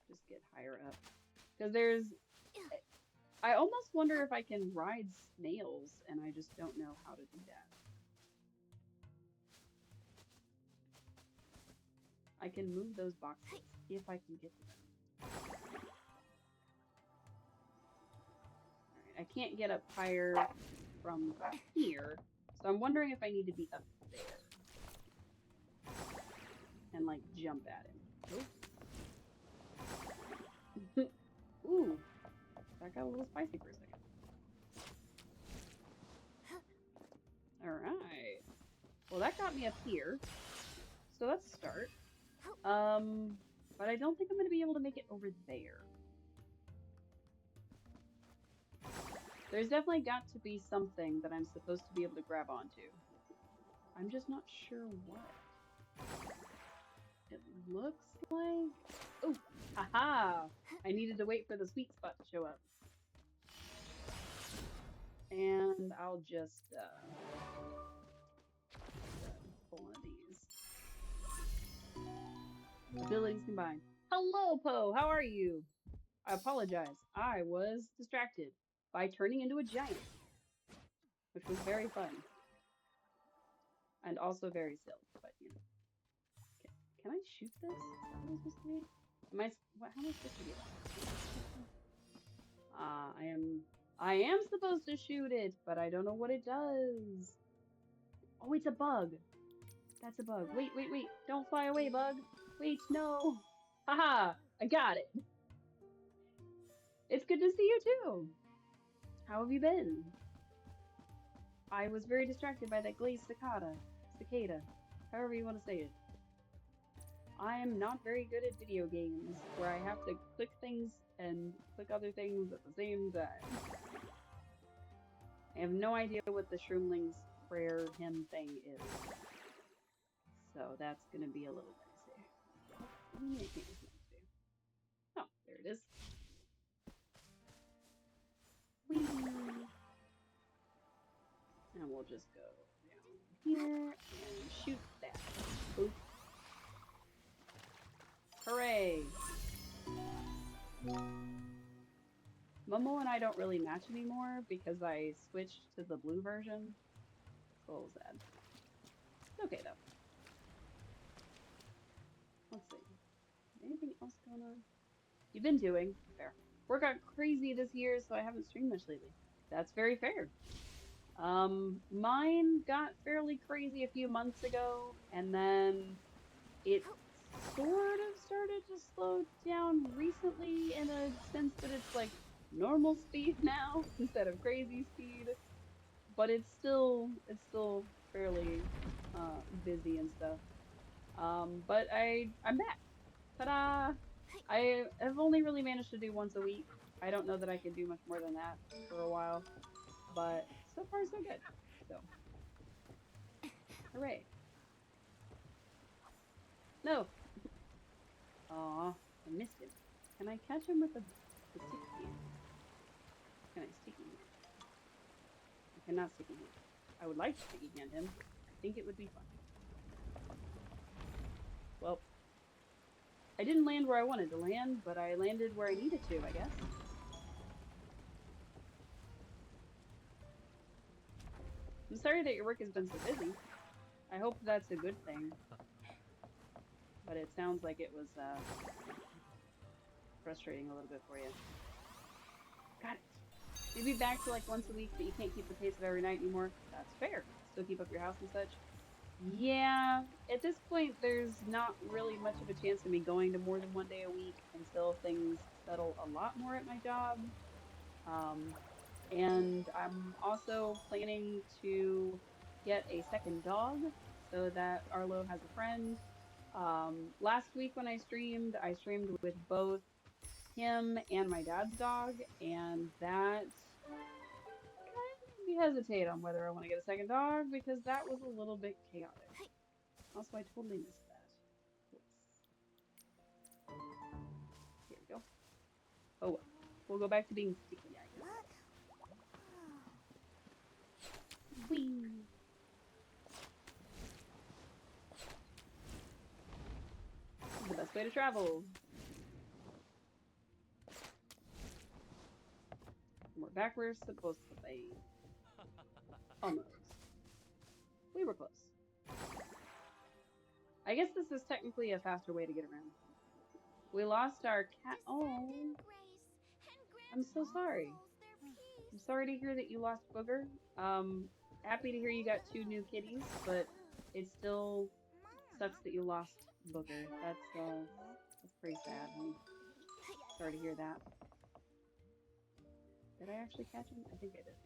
Just get higher up. Because there's... I almost wonder if I can ride snails, and I just don't know how to do that. I can move those boxes if I can get to them. Alright, I can't get up higher from here, so I'm wondering if I need to be up there. And, like, jump at him. Oh. Ooh. That got a little spicy for a second. Alright. Well, that got me up here. So that's a start. But I don't think I'm going to be able to make it over there. There's definitely got to be something that I'm supposed to be able to grab onto. I'm just not sure what. It looks like... Oh! Haha! I needed to wait for the sweet spot to show up. And I'll just pull one of these. Abilities combined. Hello, Poe! How are you? I apologize. I was distracted by turning into a giant, which was very fun. And also very silly, but you know. Can I shoot this? Is that what I'm supposed to do? How am I supposed to do that? I am supposed to shoot it, but I don't know what it does. Oh, it's a bug. That's a bug. Wait. Don't fly away, bug. Wait, no. Haha, I got it. It's good to see you too. How have you been? I was very distracted by that glazed cicada, however you want to say it. I am not very good at video games where I have to click things and click other things at the same time. I have no idea what the Shroomling's prayer hymn thing is. So that's gonna be a little dicey. Oh, there it is. Whee! And we'll just go down here and shoot that. Boop. Hooray! Momo and I don't really match anymore because I switched to the blue version. It's a little sad. It's okay though. Let's see. Anything else going on? You've been doing fair. Work got crazy this year, so I haven't streamed much lately. That's very fair. Mine got fairly crazy a few months ago, and then it sort of started to slow down recently in a sense that it's like normal speed now instead of crazy speed. But it's still fairly busy and stuff. But I'm back. Ta-da! I have only really managed to do once a week. I don't know that I can do much more than that for a while, but so far so good. So, hooray! No. Aw, I missed him. Can I catch him with the sticky hand? Can I sticky hand? I cannot sticky hand. I would like to sticky hand him. I think it would be fun. Well, I didn't land where I wanted to land, but I landed where I needed to, I guess. I'm sorry that your work has been so busy. I hope that's a good thing. But it sounds like it was frustrating a little bit for you. Got it. Maybe back to like once a week, but you can't keep the pace of every night anymore. That's fair. Still keep up your house and such. Yeah, at this point, there's not really much of a chance of me going to more than one day a week until things settle a lot more at my job. Um, and I'm also planning to get a second dog so that Arlo has a friend. Last week when I streamed with both him and my dad's dog, and that kind of made me hesitate on whether I want to get a second dog because that was a little bit chaotic. Also, I totally missed that. Whoops. Here we go. Oh well. We'll go back to being sticky, I guess. Whee! The best way to travel. We're back where we're supposed to be. Almost. We were close. I guess this is technically a faster way to get around. We lost our cat. Oh, I'm so sorry. I'm sorry to hear that you lost Booger. Happy to hear you got 2 new kitties, but it still sucks that you lost Booger. That's pretty sad. I'm sorry to hear that. Did I actually catch him? I think I did.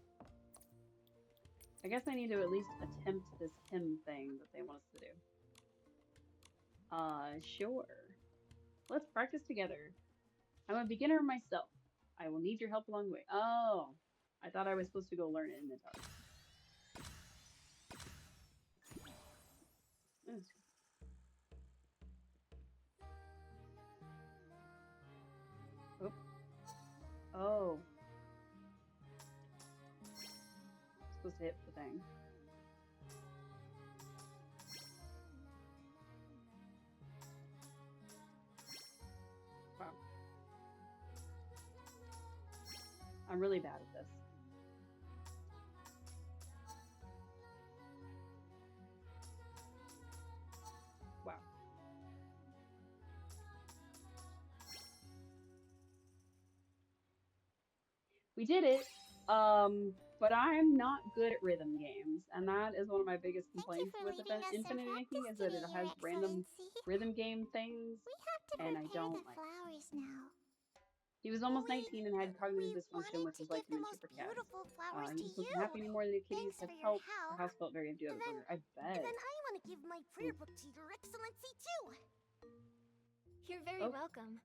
I guess I need to at least attempt this hymn thing that they want us to do. Sure. Let's practice together. I'm a beginner myself. I will need your help along the way. Oh, I thought I was supposed to go learn it in the dark. Oh. Oh. Supposed to hit the thing. Wow. I'm really bad at this. Wow. We did it. But I'm not good at rhythm games, and that is one of my biggest complaints with Infinite Inking is that it has random rhythm game things, and I don't like it. He was almost 19 and had cognitive dysfunction, which is like dementia for cats. He just wasn't happy anymore. The kitties had help. The house felt very empty without Booger. I bet. And then I want to give my prayer book to your excellency too. You're very welcome.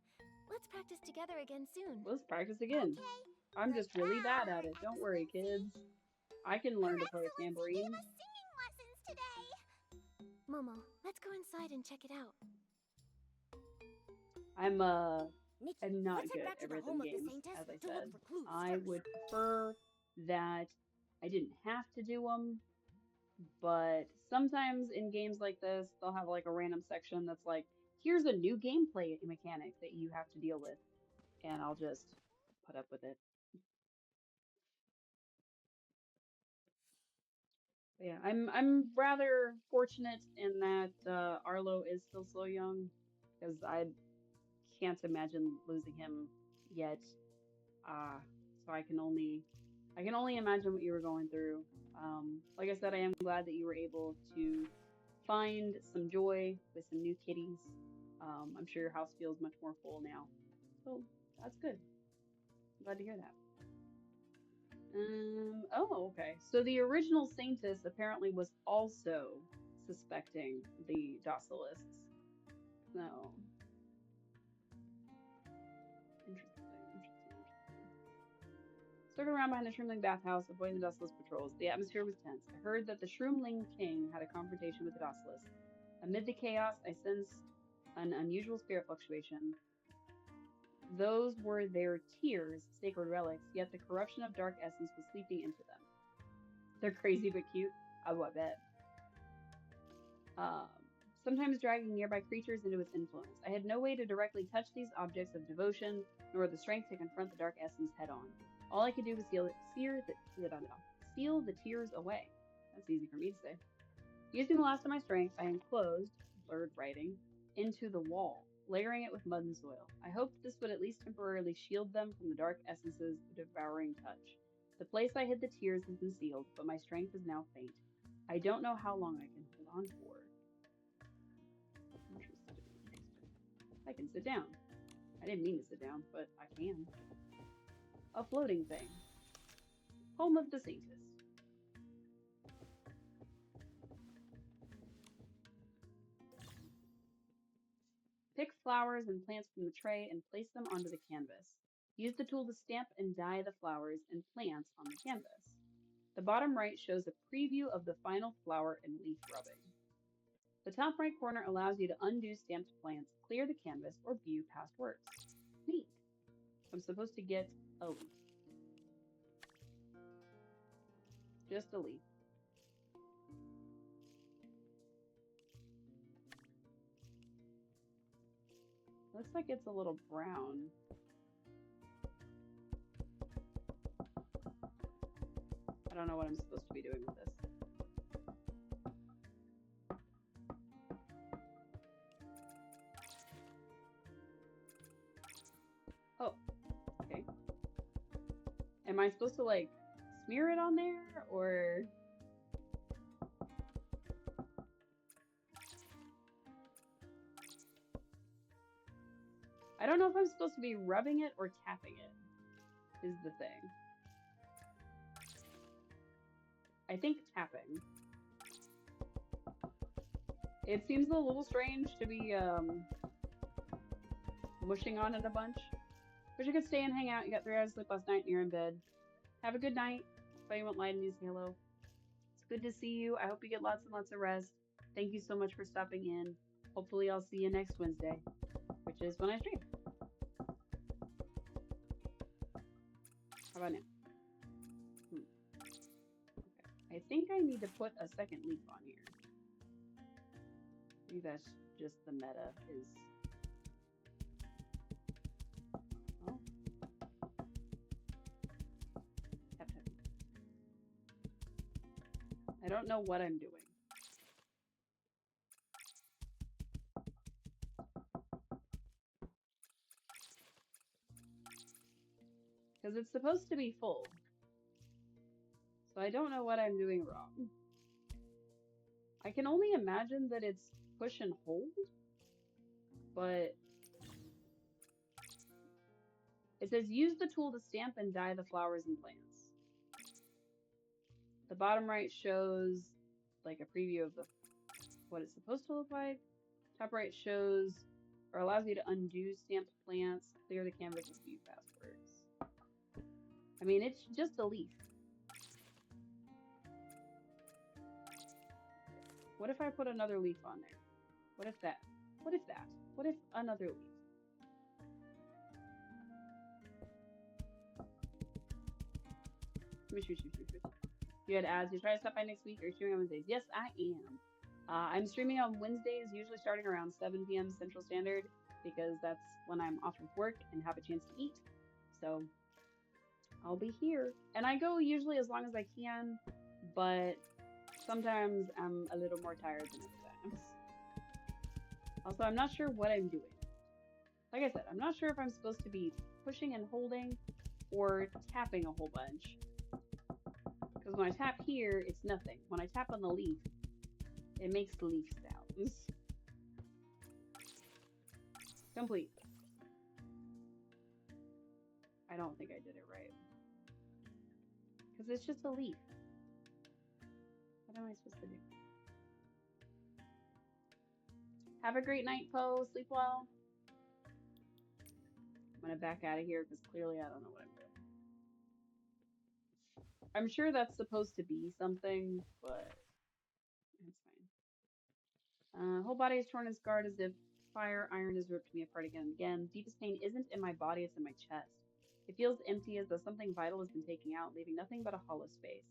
Let's practice together again soon. Let's practice again. Okay. I'm just really bad at it. Don't worry, kids. I can learn to play a tambourine. Gave us singing lessons today. Momo, let's go inside and check it out. I'm not good at rhythm games, as I said. I would prefer that I didn't have to do them, but sometimes in games like this, they'll have like a random section that's like, here's a new gameplay mechanic that you have to deal with, and I'll just put up with it. But yeah, I'm rather fortunate in that Arlo is still so young, because I can't imagine losing him yet. So I can only imagine what you were going through. Like I said, I am glad that you were able to find some joy with some new kitties. I'm sure your house feels much more full now. So that's good. I'm glad to hear that. Oh, okay. So the original Saintess apparently was also suspecting the Docilists. No. Interesting. Circling around behind the Shroomling bathhouse, avoiding the Docilist patrols. The atmosphere was tense. I heard that the Shroomling King had a confrontation with the Docilist. Amid the chaos, I sensed an unusual spirit fluctuation. Those were their tears, sacred relics, yet the corruption of dark essence was seeping into them. They're crazy but cute. Oh, I bet. Sometimes dragging nearby creatures into its influence. I had no way to directly touch these objects of devotion, nor the strength to confront the dark essence head-on. All I could do was seal the tears away. That's easy for me to say. Using the last of my strength, I enclosed, blurred writing, into the wall, layering it with mud and soil. I hoped this would at least temporarily shield them from the dark essence's devouring touch. The place I hid the tears has been sealed, but my strength is now faint. I don't know how long I can hold on for. Interesting. I can sit down. I didn't mean to sit down, but I can. A floating thing. Home of the Saintess. Pick flowers and plants from the tray and place them onto the canvas. Use the tool to stamp and dye the flowers and plants on the canvas. The bottom right shows a preview of the final flower and leaf rubbing. The top right corner allows you to undo stamped plants, clear the canvas, or view past works. Neat. I'm supposed to get a leaf. Just a leaf. Looks like it's a little brown. I don't know what I'm supposed to be doing with this. Oh, okay. Am I supposed to like smear it on there or? I don't know if I'm supposed to be rubbing it or tapping it, is the thing. I think tapping. It seems a little strange to be mushing on it a bunch. Wish you could stay and hang out. You got 3 hours of sleep last night and you're in bed. Have a good night. If anyone won't lie to me, say hello. It's good to see you. I hope you get lots and lots of rest. Thank you so much for stopping in. Hopefully I'll see you next Wednesday, which is when I stream. How about now? Okay. I think I need to put a second leaf on here. Maybe that's just the meta is. Oh. Tap, tap. I don't know what I'm doing. Because it's supposed to be full. So I don't know what I'm doing wrong. I can only imagine that it's push and hold, but it says use the tool to stamp and dye the flowers and plants. The bottom right shows like a preview of what it's supposed to look like. Top right shows or allows you to undo stamped plants, clear the canvas, and view passwords. I mean, it's just a leaf. What if I put another leaf on there? What if that? What if that? What if another leaf? You had ads. You try to stop by next week or streaming on Wednesdays? Yes, I am. I'm streaming on Wednesdays, usually starting around 7 p.m. Central Standard, because that's when I'm off of work and have a chance to eat. So I'll be here. And I go usually as long as I can, but sometimes I'm a little more tired than other times. Also, I'm not sure what I'm doing. Like I said, I'm not sure if I'm supposed to be pushing and holding or tapping a whole bunch. Because when I tap here, it's nothing. When I tap on the leaf, it makes leaf sounds. Complete. I don't think I did it right. Because it's just a leaf. What am I supposed to do? Have a great night, Poe. Sleep well. I'm going to back out of here because clearly I don't know what I'm doing. I'm sure that's supposed to be something, but it's fine. Whole body is torn and scarred as if fire iron has ripped me apart again and again. Deepest pain isn't in my body, it's in my chest. It feels empty as though something vital has been taken out, leaving nothing but a hollow space.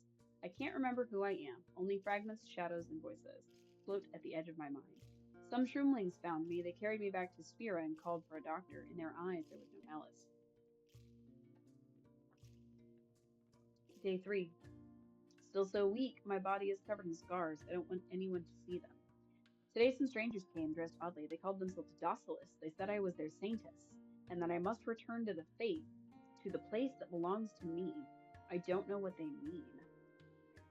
I can't remember who I am. Only fragments, shadows, and voices float at the edge of my mind. Some shroomlings found me. They carried me back to Sphera and called for a doctor. In their eyes, there was no malice. Day 3. Still so weak, my body is covered in scars. I don't want anyone to see them. Today some strangers came, dressed oddly. They called themselves Docilis. They said I was their saintess, and that I must return to the faith, to the place that belongs to me. I don't know what they mean.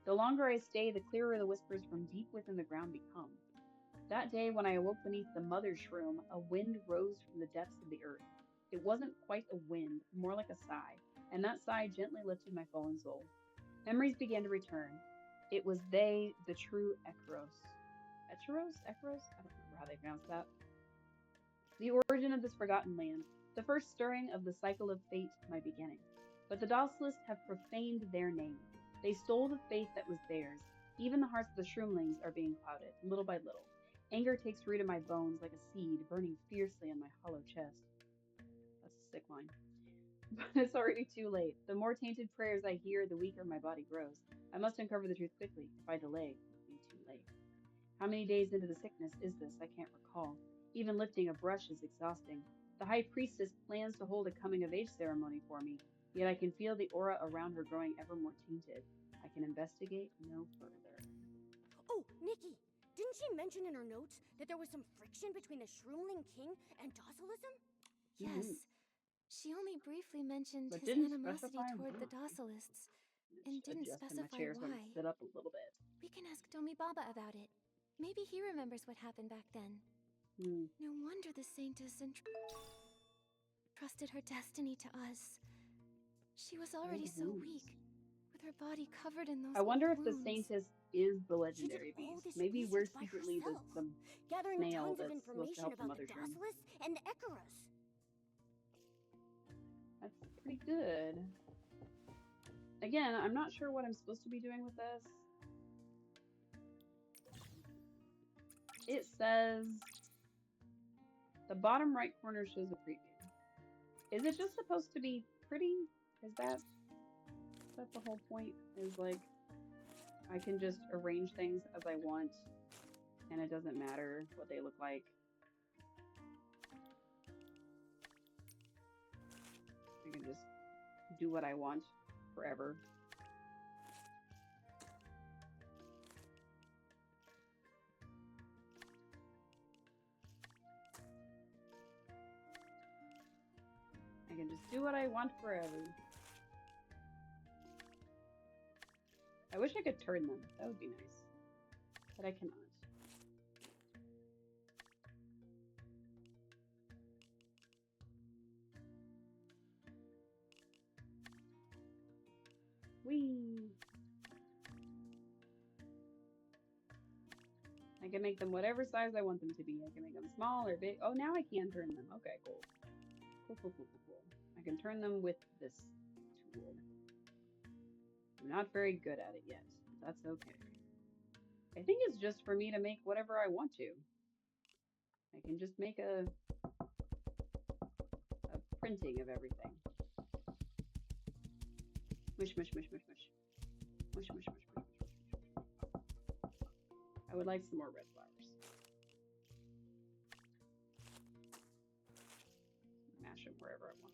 The longer I stay, the clearer the whispers from deep within the ground become. That day, when I awoke beneath the mother shroom, a wind rose from the depths of the earth. It wasn't quite a wind, more like a sigh, and that sigh gently lifted my fallen soul. Memories began to return. It was they, the true Echoros. Echoros? Echoros? I don't remember how they pronounce that. The origin of this forgotten land, the first stirring of the cycle of fate, my beginning. But the Docilists have profaned their name. They stole the faith that was theirs. Even the hearts of the Shroomlings are being clouded, little by little. Anger takes root in my bones like a seed, burning fiercely in my hollow chest. That's a sick line. But it's already too late. The more tainted prayers I hear, the weaker my body grows. I must uncover the truth quickly. If I delay, it will be too late. How many days into the sickness is this? I can't recall. Even lifting a brush is exhausting. The High Priestess plans to hold a coming-of-age ceremony for me, yet I can feel the aura around her growing ever more tainted. I can investigate no further. Oh, Nikki! Didn't she mention in her notes that there was some friction between the Shroomling King and Docilism? Yes. She only briefly mentioned But his didn't animosity specify toward the why. Docilists, and didn't Adjusting my specify chair so I why. can sit up a little bit. We can ask Domi Baba about it. Maybe he remembers what happened back then. No wonder the Saintess entrusted her destiny to us. She was already so weak, with her body covered in those I wonder if the wounds. Saintess is the She did legendary all beast. this Maybe we're research by secretly the herself, gathering snail tons of that's supposed to information help the about the Mother Shroom. Docilists and the Echoros. That's pretty good. Again, I'm not sure what I'm supposed to be doing with this. It says the bottom right corner shows a preview. Is it just supposed to be pretty? Is that the whole point? Is like I can just arrange things as I want and it doesn't matter what they look like. I can just do what I want forever. I can just do what I want forever. I wish I could turn them. That would be nice. But I cannot. Whee! I can make them whatever size I want them to be. I can make them small or big. Oh, now I can turn them. Okay, cool. Cool. I can turn them with this tool. I'm not very good at it yet. That's okay. I think it's just for me to make whatever I want to. I can just make a printing of everything. Mush. I would like some more red flowers. Mash them wherever I want.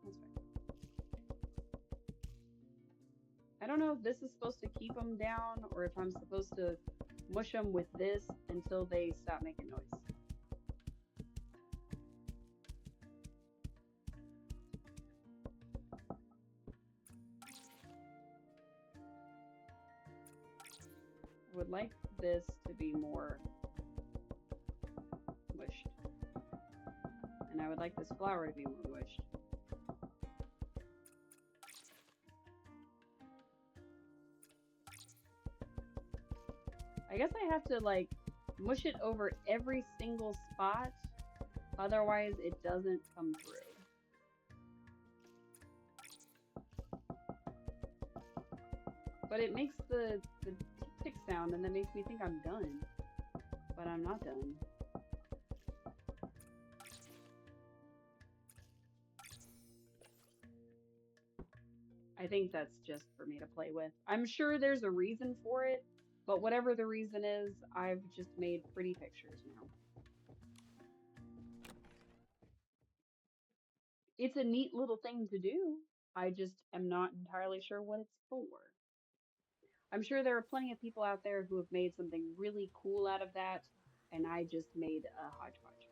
Yep, that's right. I don't know if this is supposed to keep them down or if I'm supposed to mush them with this until they stop making noise. I would like this to be more mushed. And I would like this flower to be more mushed. I guess I have to like mush it over every single spot, otherwise it doesn't come through. But it makes the tick sound and that makes me think I'm done, but I'm not done. I think that's just for me to play with. I'm sure there's a reason for it, but whatever the reason is, I've just made pretty pictures now. It's a neat little thing to do. I just am not entirely sure what it's for. I'm sure there are plenty of people out there who have made something really cool out of that, and I just made a hodgepodge.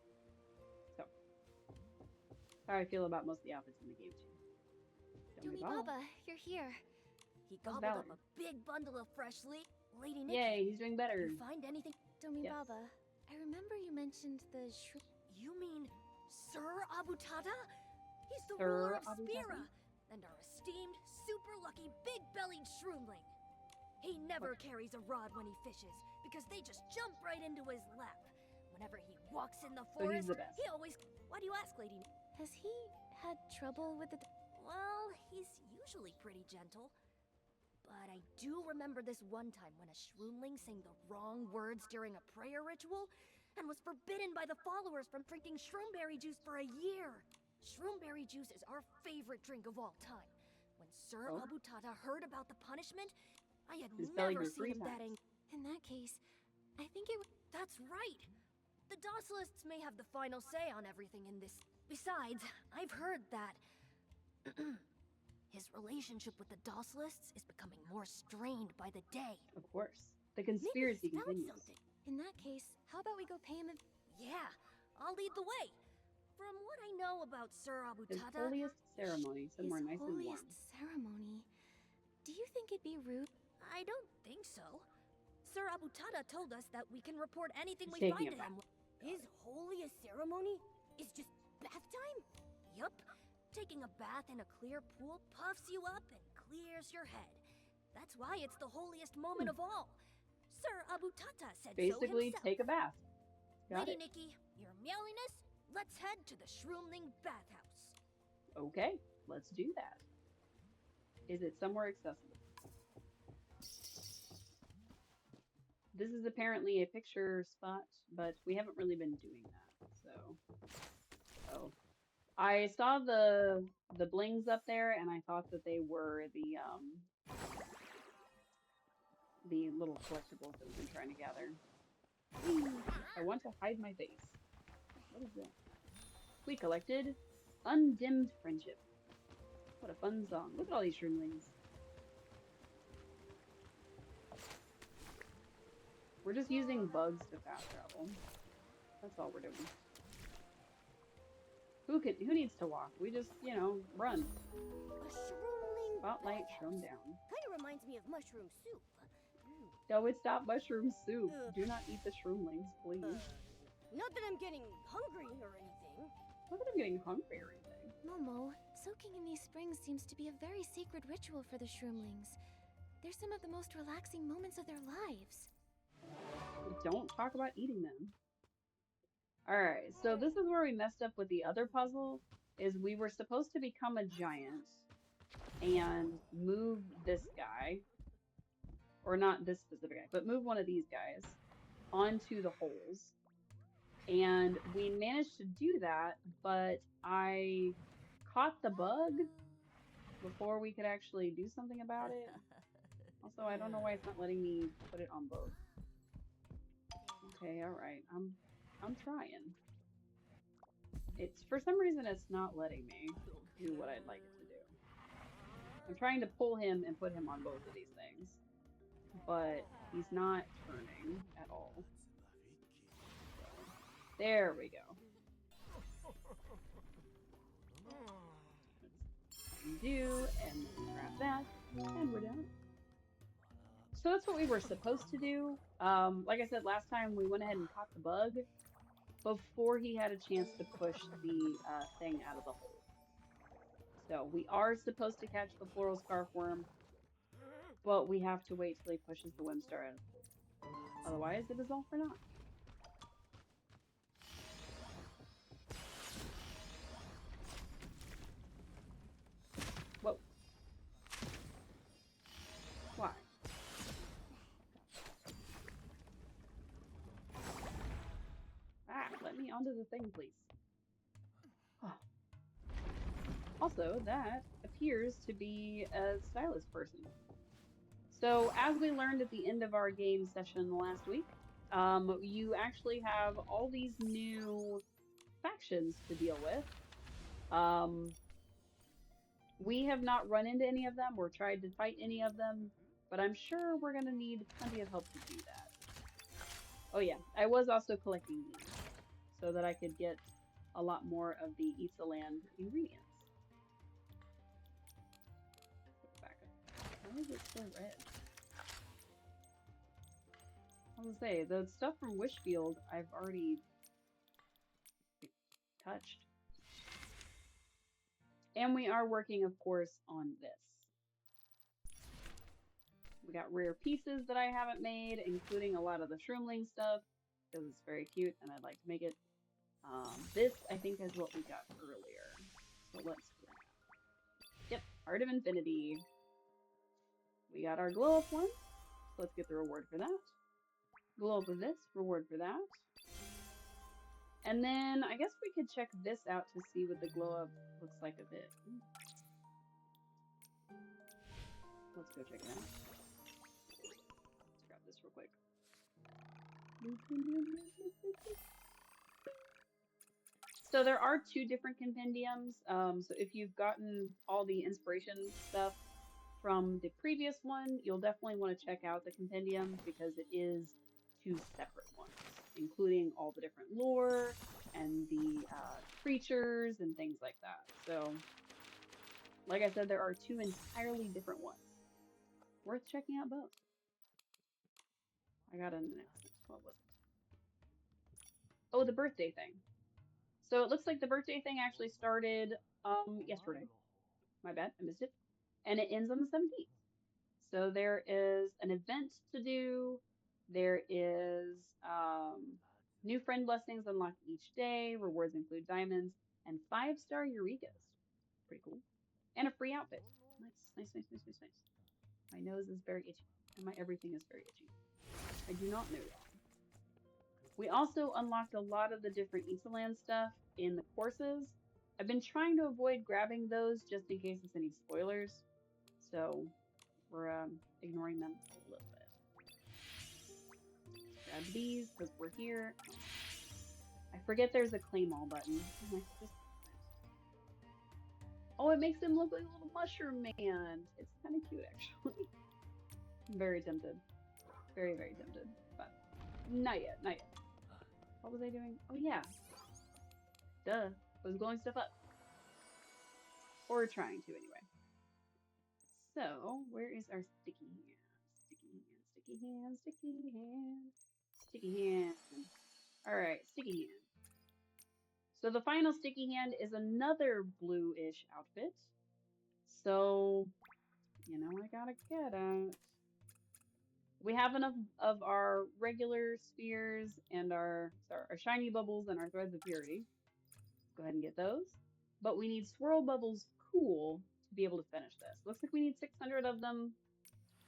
So, How I feel about most of the outfits in the game too. Domi Baba, you're here. He How's gobbled up Valerie? a big bundle of fresh leaf. Lady Nikki, Yay, he's doing better. you find anything? Domi Yes. Baba, I remember you mentioned the You mean Sir Abutada? He's the Sir ruler of Abutada? Spira, and our esteemed, super lucky, big-bellied shroomling. He never carries a rod when he fishes, because they just jump right into his lap. Whenever he walks in the So forest, he's the best. he always... Why do you ask, Lady Nikki? Has he had trouble with the... Well, he's usually pretty gentle. But I do remember this one time when a shroomling sang the wrong words during a prayer ritual and was forbidden by the followers from drinking shroomberry juice for a year. Shroomberry juice is our favorite drink of all time. When Sir Abutada heard about the punishment, I had His belly never grew seen 3 him that times. angry. In that case, I think it would... That's right. The Docilists may have the final say on everything in this. Besides, I've heard that his relationship with the Docilists is becoming more strained by the day. Of course. The Maybe conspiracy he's found continues. something. In that case, how about we go pay him a... Yeah, I'll lead the way. From what I know about Sir His Abutada, holiest ceremony, somewhere His nice and warm. holiest ceremony. Do you think it'd be rude? I don't think so. Sir Abutada told us that we can report anything He's we taking find a to him. His holiest ceremony is just bath time? Yup. Taking a bath in a clear pool puffs you up and clears your head. That's why it's the holiest moment of all. Sir Abutada said Basically, so himself. take a bath. Got Lady it. Nikki, your meowliness, let's head to the Shroomling bathhouse. Okay, let's do that. Is it somewhere accessible? This is apparently a picture spot, but we haven't really been doing that, so... Oh. I saw the blings up there, and I thought that they were the little collectibles that we've been trying to gather. I want to hide my face. What is that? We collected Undimmed Friendship. What a fun song. Look at all these shroomlings. We're just using bugs to fast travel. That's all we're doing. Who needs to walk? We just, you know, run. A Shroomling Spotlight bathhouse. shroom down. Kind of reminds me of mushroom soup. No, it's not mushroom soup. Do not eat the shroomlings, please. Not that I'm getting hungry or anything. Look at them getting hungry or anything. Momo, soaking in these springs seems to be a very sacred ritual for the Shroomlings. They're some of the most relaxing moments of their lives. Don't talk about eating them. Alright, so this is where we messed up with the other puzzle, is we were supposed to become a giant and move this guy, or not this specific guy, but move one of these guys onto the holes. And we managed to do that, but I caught the bug before we could actually do something about it. Also, I don't know why it's not letting me put it on both. Okay, alright, I'm trying. It's, for some reason, it's not letting me do what I'd like it to do. I'm trying to pull him and put him on both of these things, but he's not turning at all. So, there we go. Undo, and then grab that, and we're done. So that's what we were supposed to do. Like I said, last time we went ahead and caught the bug before he had a chance to push the thing out of the hole. So we are supposed to catch the floral scarf worm, but we have to wait till he pushes the Wimstar out of the hole. Otherwise, it is all for naught. Whoa. Why? Ah, let me onto the thing, please. Oh. Also, that appears to be a stylus person. So, as we learned at the end of our game session last week, you actually have all these new factions to deal with. We have not run into any of them or tried to fight any of them, but I'm sure we're going to need plenty of help to do that. Oh yeah, I was also collecting these so that I could get a lot more of the Land ingredients. Back up. Why is it still red? I was gonna say, the stuff from Wishfield I've already touched. And we are working, of course, on this. We got rare pieces that I haven't made, including a lot of the shroomling stuff, because it's very cute and I'd like to make it. This, I think, is what we got earlier. So let's grab. Yep, Heart of Infinity. We got our glow up one. So let's get the reward for that. Glow up with this, reward for that. And then I guess we could check this out to see what the glow up looks like a bit. Let's go check it out. Let's grab this real quick. So there are 2 different compendiums. So if you've gotten all the inspiration stuff from the previous one, you'll definitely want to check out the compendium because it is 2 separate ones, including all the different lore and the creatures and things like that. So, like I said, there are 2 entirely different ones. Worth checking out both. I got an announcement. What was it? Oh, the birthday thing. So it looks like the birthday thing actually started yesterday. My bad, I missed it. And it ends on the 17th. So there is an event to do. There is new friend blessings unlocked each day. Rewards include diamonds and 5-star Eurekas. Pretty cool. And a free outfit. Nice. My nose is very itchy. And my everything is very itchy. I do not know that. We also unlocked a lot of the different Land stuff in the courses. I've been trying to avoid grabbing those just in case it's any spoilers. So we're ignoring them a little bit. Grab these because we're here. I forget there's a claim all button. I'm like, oh, it makes him look like a little mushroom man. It's kind of cute, actually. I'm very tempted. Very, very tempted. But not yet. What was I doing? Oh, yeah. Duh. I was blowing stuff up. Or trying to, anyway. So, where is our sticky hand? Sticky hand. Alright, sticky hand. So the final sticky hand is another blue-ish outfit. So, you know, I gotta get it. We have enough of our regular spheres and our shiny bubbles and our threads of purity. Let's go ahead and get those. But we need swirl bubbles cool to be able to finish this. Looks like we need 600 of them.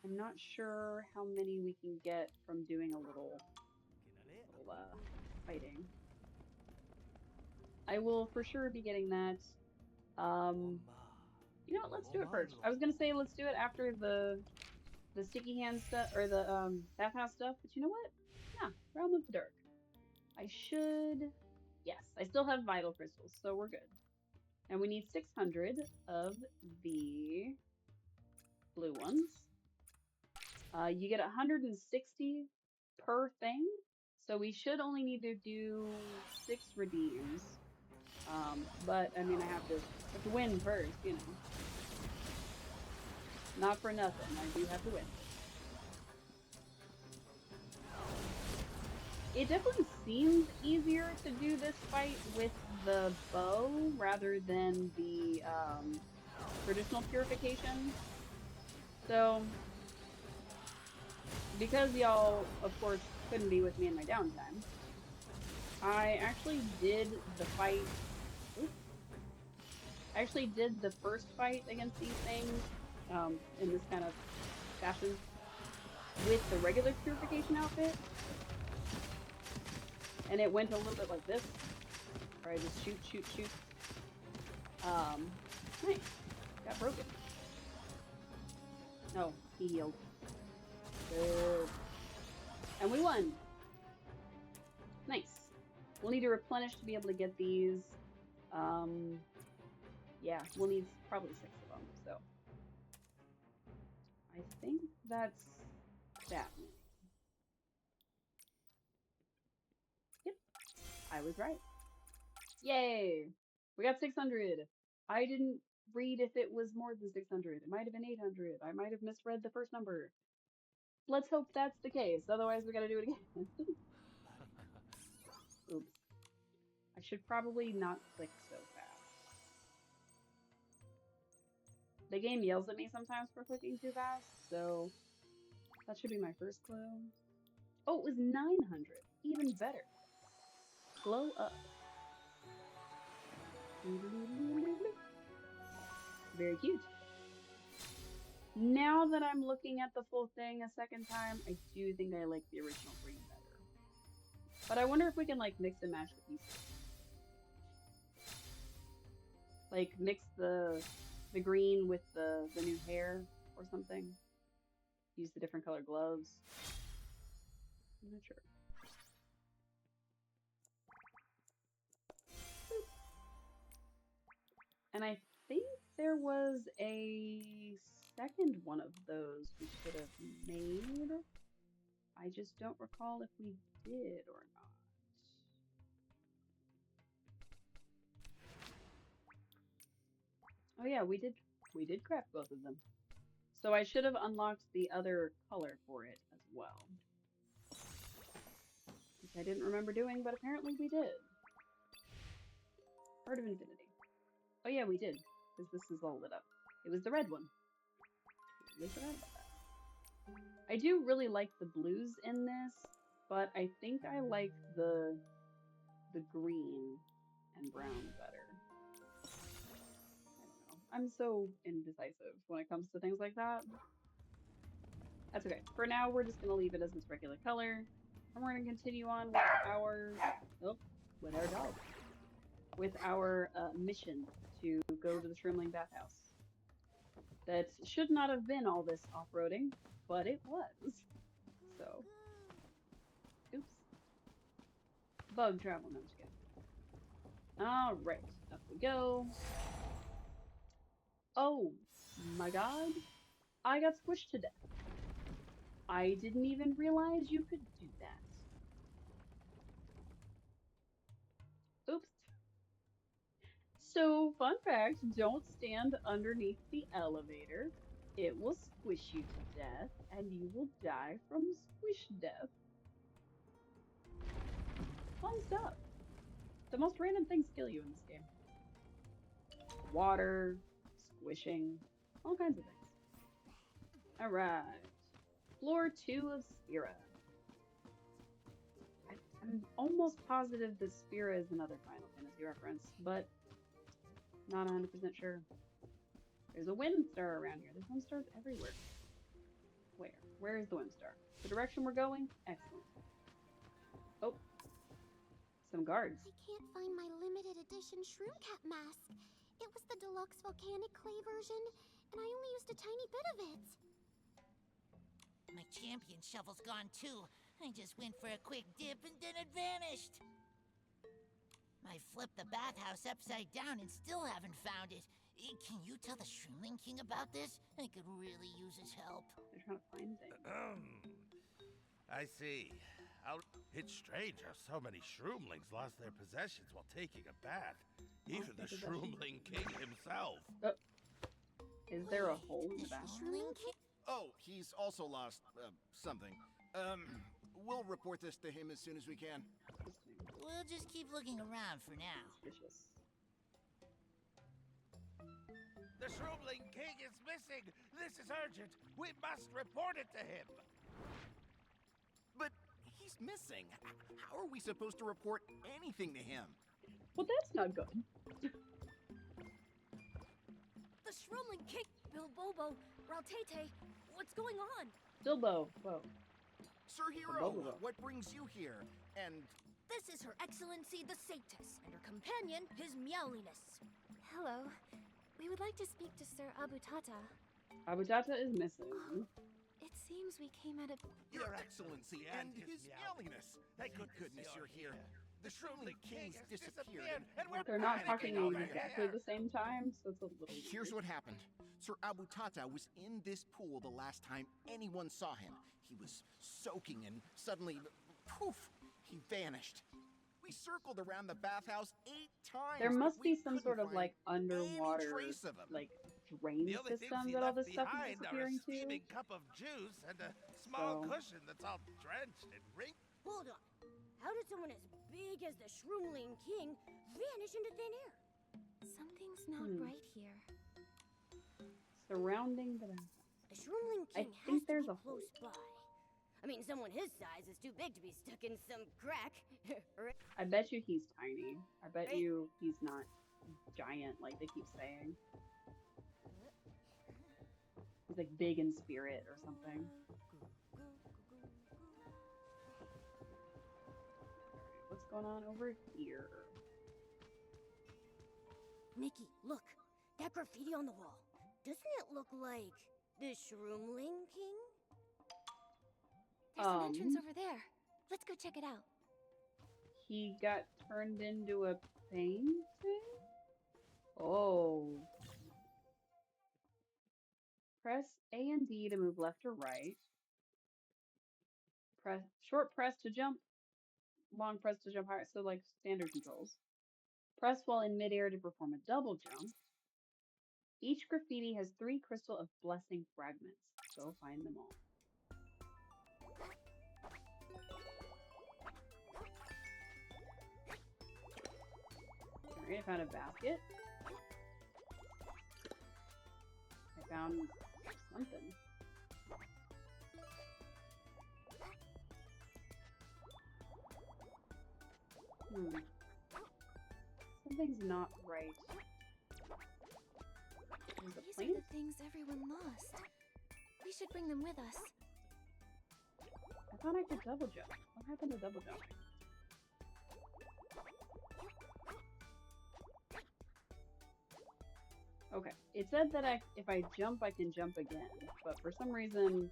I'm not sure how many we can get from doing a little fighting. I will for sure be getting that. You know what? Let's do it first. I was gonna say let's do it after the sticky hand stuff or the bathhouse stuff, but you know what? Yeah, Realm of the Dark. I should. Yes, I still have vital crystals, so we're good. And we need 600 of the blue ones. You get 160 per thing, so we should only need to do 6 redeems. But I mean, I have to win first, you know. Not for nothing, I do have to win. It definitely seems easier to do this fight with the bow rather than the traditional purification. So, because y'all, of course, couldn't be with me in my downtime, I actually did the fight. Oops, I actually did the first fight against these things in this kind of fashion with the regular purification outfit. And it went a little bit like this. Where I just shoot. Nice. Got broken. Oh, he healed. Good. And we won. Nice. We'll need to replenish to be able to get these. Yeah, we'll need probably 6 of them, so. I think that's that many. Yep, I was right. Yay! We got 600. I didn't read if it was more than 600. It might have been 800. I might have misread the first number. Let's hope that's the case. Otherwise, we gotta do it again. Oops. I should probably not click so fast. The game yells at me sometimes for clicking too fast, so that should be my first clue. Oh, it was 900. Even better. Glow up. Very cute. Now that I'm looking at the full thing a second time, I do think I like the original green better. But I wonder if we can like mix and match the pieces. Like mix the green with the new hair or something. Use the different color gloves. I'm not sure. And I think there was a second one of those we should have made. I just don't recall if we did or not. Oh yeah, we did craft both of them. So I should have unlocked the other color for it as well. Which I didn't remember doing, but apparently we did. Heart of Infinity. Oh yeah, we did, because this is all lit up. It was the red one. Totally forgot about that. I do really like the blues in this, but I think I like the green and brown better. I don't know. I'm so indecisive when it comes to things like that. That's okay. For now, we're just gonna leave it as its regular color, and we're gonna continue on with our with our dog, with our mission to go to the Shroomling Bathhouse. That should not have been all this off-roading, but it was. So, oops. Bug travel, no, just kidding. All right, up we go. Oh my god, I got squished to death. I didn't even realize you could do that. Oops. So, fun fact, don't stand underneath the elevator. It will squish you to death, and you will die from squish death. Fun stuff. The most random things kill you in this game. Water, squishing, all kinds of things. Alright. Floor 2 of Spira. I'm almost positive that Spira is another Final Fantasy reference, but not 100% sure. There's a wind star around here. There's wind stars everywhere. Where? Where is the wind star? The direction we're going? Excellent. Oh. Some guards. I can't find my limited edition Shroom Cat mask. It was the deluxe volcanic clay version, and I only used a tiny bit of it. My champion shovel's gone too. I just went for a quick dip and then it vanished. I flipped the bathhouse upside down and still haven't found it. Can you tell the Shroomling King about this? I could really use his help. They're trying to find things. I see. It's strange how so many Shroomlings lost their possessions while taking a bath. Even the Shroomling King himself. Is there a hole in the bathroom? Oh, he's also lost, something. We'll report this to him as soon as we can. We'll just keep looking around for now. Suspicious. The Shroomling King is missing! This is urgent! We must report it to him! But he's missing. How are we supposed to report anything to him? Well, that's not good. The Shroomling King, Bilbobo, Raltete, what's going on? Bilbo, whoa. Sir Hero, what brings you here? And This is Her Excellency the Sanctus, and her companion, His Meowliness. Hello. We would like to speak to Sir Abutata. Abutata is missing. It seems we came at a... Your Excellency and His Meowliness. Thank goodness you're here. The Shroomling King's disappeared, and we're They're not talking panicking over exactly here. the same time, so it's a little Here's weird. what happened. Sir Abutata was in this pool the last time anyone saw him. He was soaking and suddenly, poof, he vanished. We circled around the bathhouse 8 times. There but must we be some couldn't sort of find like any underwater trace of him. like drain The only things system he that all left this stuff is behind are a disappearing to. steaming cup of juice and a small So cushion that's all drenched in ring. Hold on. How did someone as big as the Shroomling King vanish into thin air? Something's not right here. surrounding the bathhouse. The Shroomling I King has think to there's be a hole. close by. I mean, someone his size is too big to be stuck in some crack. Right? I bet you he's tiny. I bet Right. you he's not giant like they keep saying. He's like big in spirit or something. Alright, what's going on over here? Nikki, look. That graffiti on the wall. Doesn't it look like the Shroomling King? There's an entrance over there. Let's go check it out. He got turned into a painting? Oh. Press A and D to move left or right. Short press to jump, long press to jump higher. So like standard controls. Press while in midair to perform a double jump. Each graffiti has 3 crystal of blessing fragments. Go find them all. Alright, I found a basket. I found something. Something's not right. There's a These plant? are the things everyone lost. We should bring them with us. I thought I could double jump. What happened to double jump? Okay, it said that if I jump, I can jump again, but for some reason,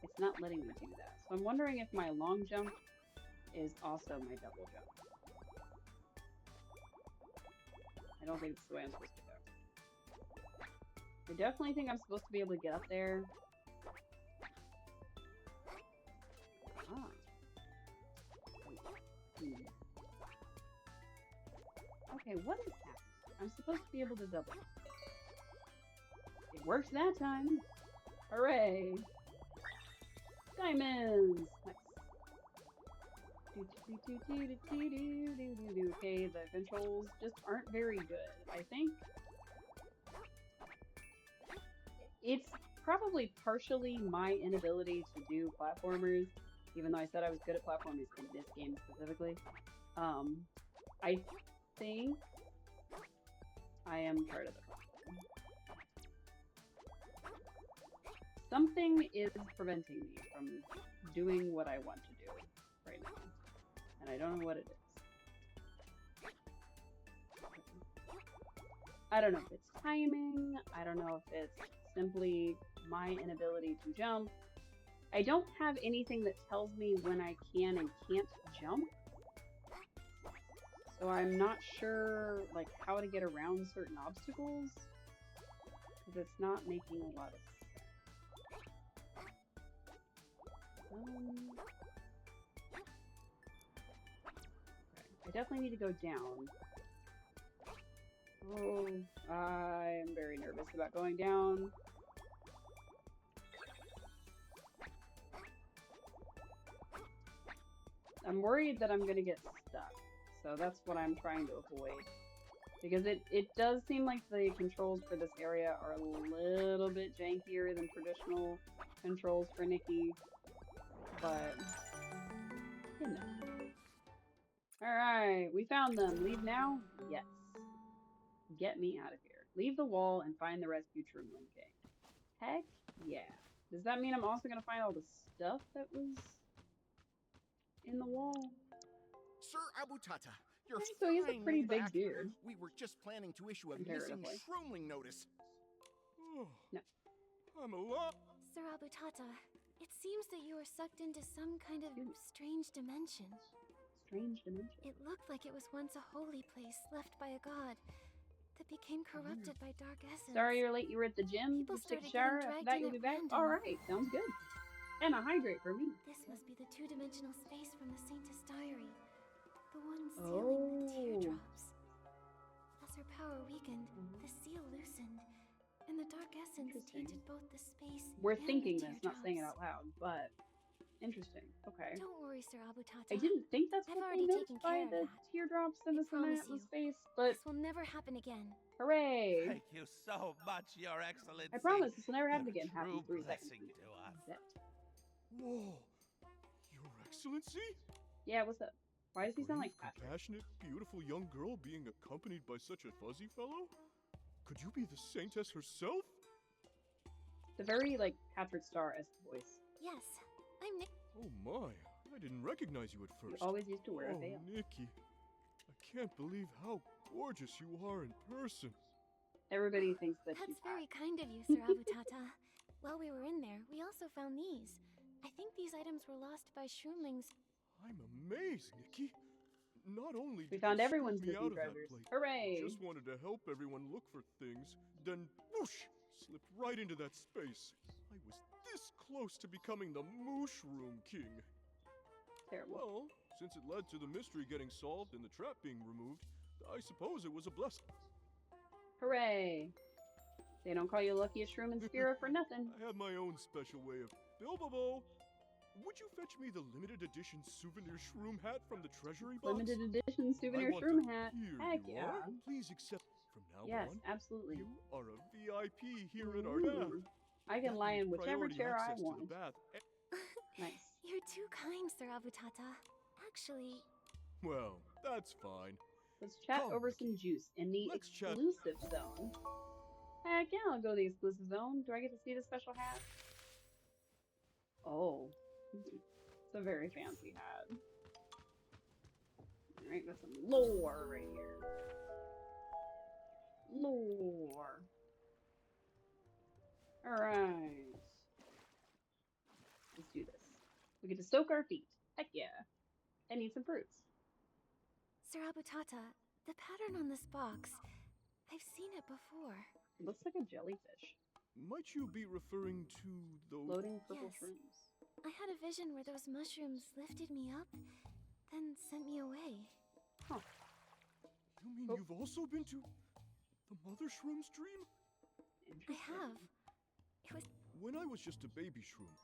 it's not letting me do that. So I'm wondering if my long jump is also my double jump. I don't think it's the way I'm supposed to go. I definitely think I'm supposed to be able to get up there. Ah. Okay, what is happening? I'm supposed to be able to double jump. It worked that time. Hooray! Diamonds! Nice. Okay, the controls just aren't very good. I think it's probably partially my inability to do platformers, even though I said I was good at platformers in this game specifically. I think I am part of the problem. Something is preventing me from doing what I want to do right now, and I don't know what it is. I don't know if it's timing, I don't know if it's simply my inability to jump. I don't have anything that tells me when I can and can't jump, so I'm not sure like how to get around certain obstacles, because it's not making a lot of sense. I definitely need to go down. Oh, I am very nervous about going down. I'm worried that I'm going to get stuck, so that's what I'm trying to avoid. Because it does seem like the controls for this area are a little bit jankier than traditional controls for Nikki. But, you know. Alright, we found them. Leave now? Yes. Get me out of here. Leave the wall and find the rescued Shroomling King. Heck yeah. Does that mean I'm also going to find all the stuff that was in the wall? Sir Abutata, you're Okay, so he's a pretty finally big back. dude. We were just planning to issue a missing Comparatively. Shroomling notice. No. I'm alive. Sir Abutata, it seems that you were sucked into some kind of strange dimension. Strange dimension. It looked like it was once a holy place left by a god that became corrupted by dark essence. Sorry you're late. You were at the gym. People Just take a started shower. getting After dragged that, in you'll be at back. random. Alright, sounds good. And a hydrate for me. This must be the 2-dimensional space from the Saintess Diary. The one sealing the teardrops. essence tainted both the space We're and thinking the this, not saying it teardrops. out loud, but interesting. Okay. Don't worry, Sir Abutata. I didn't think that's I've what they already meant taken by care of the that. teardrops and I this and that promise in you, space, but this will never happen again. hooray! Thank you so much, Your Excellency. I promise this will never happen You're again. a true Happens 3 seconds blessing from to now. us. Bet. Whoa! Your Excellency? Yeah, what's up? Why does he sound Brave, like Patrick? compassionate, beautiful young girl being accompanied by such a fuzzy fellow? Could you be the saintess herself? The very, like, Patrick Star-esque voice. Yes, I'm Nick. Oh my, I didn't recognize you at He first. always used to wear a veil. Nikki, I can't believe how gorgeous you are in person. Everybody thinks that That's she's very hot. kind of you, Sir Abutata. While we were in there, we also found these. I think these items were lost by shroomlings. I'm amazed, Nikki. Not only We did found you everyone's scoop me Disney out of that treasures. place, Hooray! just wanted to help everyone look for things, then whoosh, slipped right into that space. I was this close to becoming the Mushroom King. Terrible. Well, since it led to the mystery getting solved and the trap being removed, I suppose it was a blessing. Hooray! They don't call you luckiest shroom in Spira for nothing. I have my own special way of... Bilbobo! Would you fetch me the limited edition souvenir shroom hat from the treasury box? Limited edition souvenir I want shroom it. hat. Here Heck you yeah. are. Please accept from now Yes, on. absolutely. You are a VIP here at our bath. Ooh. I can That lie in means whichever priority chair I access to want. the bath. Nice. You're too kind, Sir Abutata. Actually, Well, that's fine. Let's chat Come, over Nikki. some juice in the Let's chat. exclusive zone. Heck yeah, I'll go to the exclusive zone. Do I get to see the special hat? Oh. It's a very fancy hat. Alright, got some lore right here. Lore. Alright. Let's do this. We get to soak our feet. Heck yeah. And eat some fruits. Sir Abutata, the pattern on this box, I've seen it before. It looks like a jellyfish. Might you be referring to those... Floating purple Yes. shrooms. I had a vision where those mushrooms lifted me up, then sent me away. Huh. You mean Oh. you've also been to the Mother Shroom's dream? I Interesting. have. It was When I was just a baby shroom,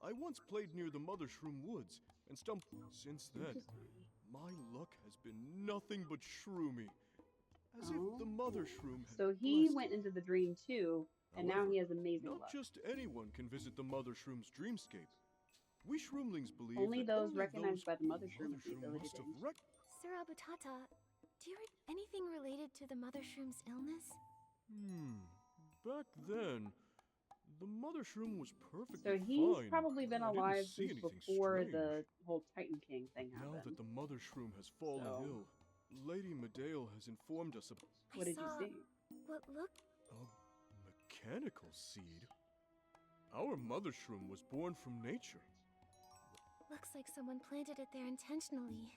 I once played near the Mother Shroom woods and stumped. Since then, Interesting. my luck has been nothing but shroomy. As if the Oh. Mother Shroom had So he blessed went into the dream too, and now However, he has amazing Not luck. just anyone can visit the Mother Shroom's dreamscape. We Shroomlings believe Only that those only recognized those by the Mother who Shroom have the ability must to have enter. Sir Abutata. Do you read anything related to the Mother Shroom's illness? Back then, the Mother Shroom was perfectly So he's fine. probably been I didn't alive see since anything before strange. the whole Titan King thing Now that happened. the Mother Shroom has fallen So- ill, Lady Medale has informed us about What did I saw you see? what looked a mechanical seed. Our Mother Shroom was born from nature. looks like someone planted it there intentionally.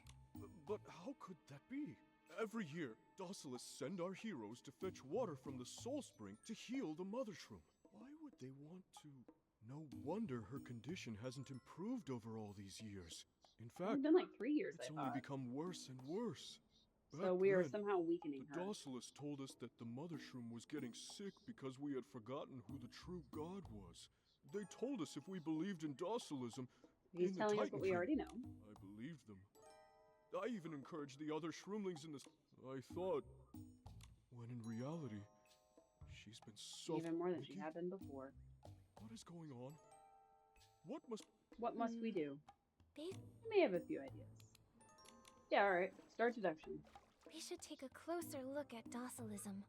But how could that be? Every year, Docilists send our heroes to fetch water from the Soul Spring to heal the Mother Shroom. Why would they want to? No wonder her condition hasn't improved over all these years. In It's fact, been like 3 years, it's I only thought. become worse and worse. So Back we are then, somehow weakening the her. Docilists told us that the Mother Shroom was getting sick because we had forgotten who the true god was. They told us if we believed in Docilism, He's in the telling us Titan what we Dream. already know. I believed them. I even encouraged the other Shroomlings in this. I thought, when in reality, she's been suffering. Even more than she had been before. What is going on? What must? What must we do? They I may have a few ideas. Yeah, alright. Start deduction. they should take a closer look at docilism.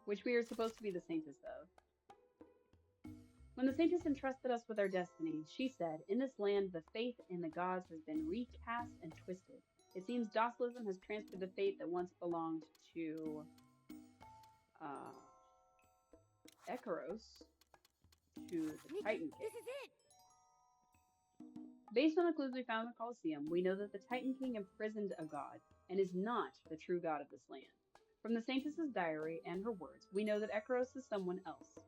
Which we are supposed to be the saintess of. When the saintess entrusted us with our destiny, she said, "In this land, the faith in the gods has been recast and twisted. It seems docilism has transferred the faith that once belonged to Ekaros to the Titan King. This is it! Based on the clues we found in the Colosseum, we know that the Titan King imprisoned a god and is not the true god of this land. From the Saintess's diary and her words, we know that Ekaros is someone else.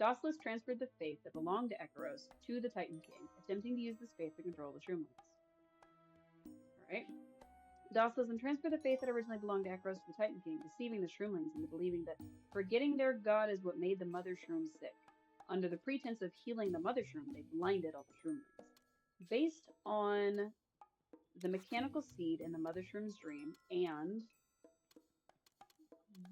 Docilis transferred the faith that belonged to Ekaros to the Titan King, attempting to use this faith to control the Shroomlings. Alright. Dawsalism transferred the faith that originally belonged to Akros to the Titan King, deceiving the Shroomlings into believing that forgetting their god is what made the Mother Shroom sick. Under the pretense of healing the Mother Shroom, they blinded all the Shroomlings. Based on the mechanical seed in the Mother Shroom's dream and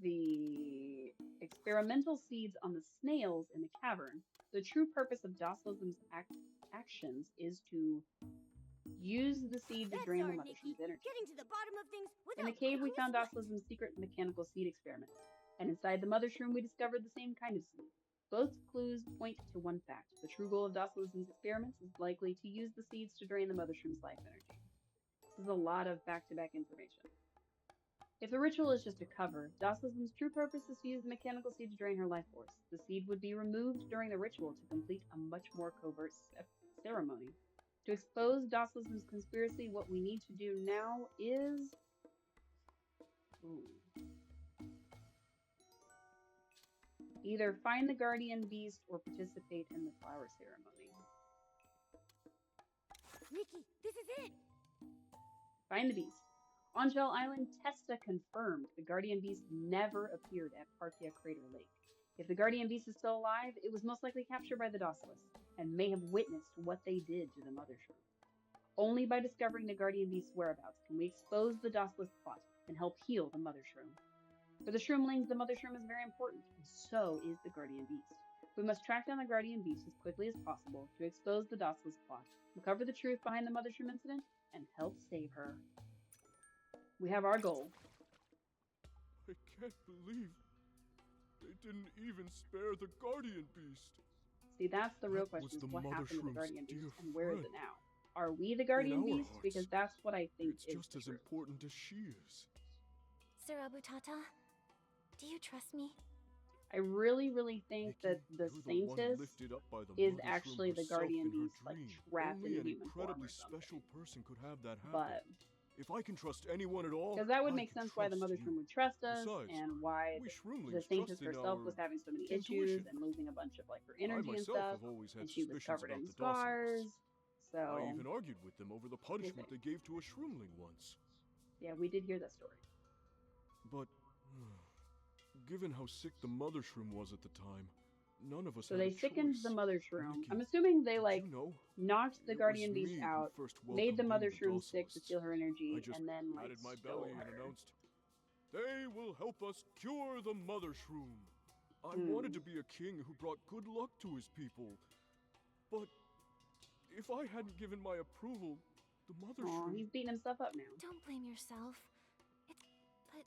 the experimental seeds on the snails in the cavern, the true purpose of Dawsalism's actions is to use the seed to drain the Mother Shroom's energy. Getting to the bottom of things In the cave, we found Dawsalism's secret mechanical seed experiment, and inside the Mother Shroom, we discovered the same kind of seed. Both clues point to one fact. The true goal of Dawsalism's experiments is likely to use the seeds to drain the Mother Shroom's life energy. This is a lot of back-to-back information. If the ritual is just a cover, Dawsalism's true purpose is to use the mechanical seed to drain her life force. The seed would be removed during the ritual to complete a much more covert ceremony. To expose Dawsalism's conspiracy, what we need to do now is... either find the guardian beast or participate in the flower ceremony. Nikki, this is it! Find the beast. On Shell Island, Testa confirmed the guardian beast never appeared at Parthia Crater Lake. If the guardian beast is still alive, it was most likely captured by the Dawsalists and may have witnessed what they did to the Mother Shroom. Only by discovering the guardian beast's whereabouts can we expose the Dawsalist plot and help heal the Mother Shroom. For the Shroomlings, the Mother Shroom is very important, and so is the guardian beast. We must track down the guardian beast as quickly as possible to expose the Dawsalist plot, uncover the truth behind the Mother Shroom incident, and help save her. We have our goal. I can't believe they didn't even spare the guardian beast. See, that's the real question, is what happened to the guardian beast, and where is it now? Are we the guardian beast? Hearts, because that's what I think it's is just as important as she is. Sir Abutata, do you trust me? I really, really think Nikki, that the Saintess is actually the guardian beast, like trapped in human form or something. Special person could have that happen. But if I can trust anyone at all, because that would make sense why the Mother Shroom would trust us, and why the Saintess herself was having so many issues and losing a bunch of like her energy and stuff, and she was covered in scars. So I even argued with them over the punishment they gave to a Shroomling once. Yeah, we did hear that story. But given how sick the Mother Shroom was at the time, none of us So had they a sickened choice. the Mother Shroom. Nikki, I'm assuming they like knocked the it guardian was beast me who out, first made the welcomed Mother in the Shroom sick to Dawsalists. steal her energy, I just and then like patted my stole belly her. and announced, "They will help us cure the Mother Shroom." I wanted to be a king who brought good luck to his people. But if I hadn't given my approval, the Mother Shroom... he's beating himself up now. Don't blame yourself. But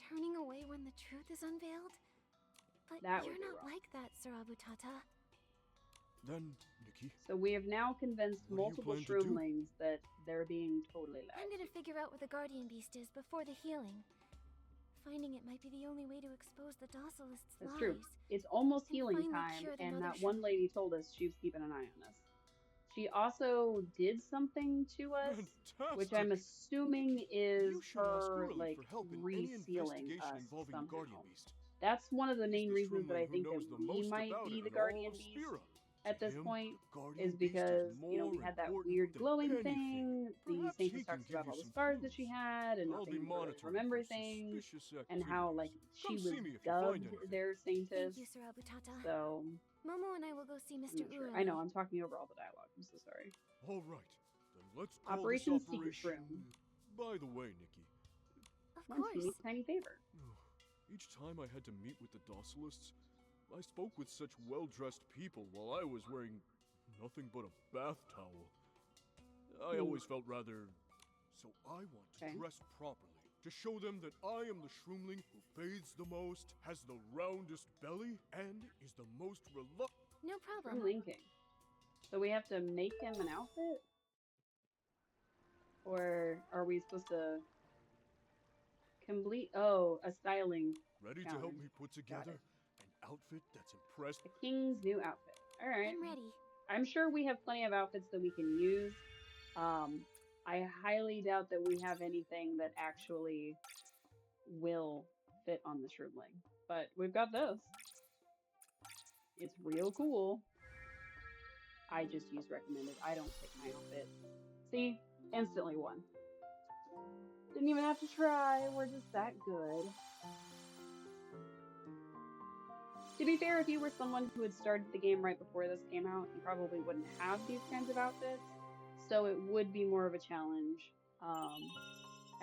turning away when the truth is unveiled? But That would you're be not wrong. like that, Sir Abutata. Then, Nikki, So we have now convinced What do you multiple plan to do? Shroomlings that they're being totally lied. I'm gonna figure out what the guardian beast is before the healing. Finding it might be the only way to expose the Dawsalist's That's lies. true. It's almost And healing finally time, cure the and Mother that one Shroom. lady told us she was keeping an eye on us. She also did something to us, fantastic! which I'm assuming is You should ask her Hurley like for help in any resealing investigation us involving somehow. the Guardian Beast. That's one of the He's main the reasons that I Shroomling who think that knows the we most might about be it the in guardian all of beast Spira. at To this him, point, the Guardian is Beast because more we had that important weird than glowing anything. thing. The Perhaps Saintess he can talks give about you all the some scars that she clues. had and not I'll be being able to monitoring remember for things, suspicious and how like activities. she Come was see me if you find dubbed anything. their Saintess. Thank you, Sir Abutata. So Momo and I will go see I'm Mr. not sure. Ueno. I know I'm talking over all the dialogue. I'm so sorry. All right, then let's call Operation this Secret operation. Shroom. By the way, Nikki, Of Once you course. need a tiny favor. each time I had to meet with the Dawsalists, I spoke with such well-dressed people while I was wearing nothing but a bath towel. I always felt rather... So I want to dress properly, to show them that I am the Shroomling who bathes the most, has the roundest belly, and is the most reluctant... No problem. Shroomling King. So we have to make him an outfit? Or are we supposed to complete... Oh, a styling Ready to help me put together an outfit that's impressed... The king's new outfit. Alright. I'm ready. I'm sure we have plenty of outfits that we can use. I highly doubt that we have anything that actually will fit on the Shroomling. But we've got this. It's real cool. I just use recommended. I don't pick my outfit. See? Instantly won. Didn't even have to try. We're just that good. To be fair, if you were someone who had started the game right before this came out, you probably wouldn't have these kinds of outfits, so it would be more of a challenge.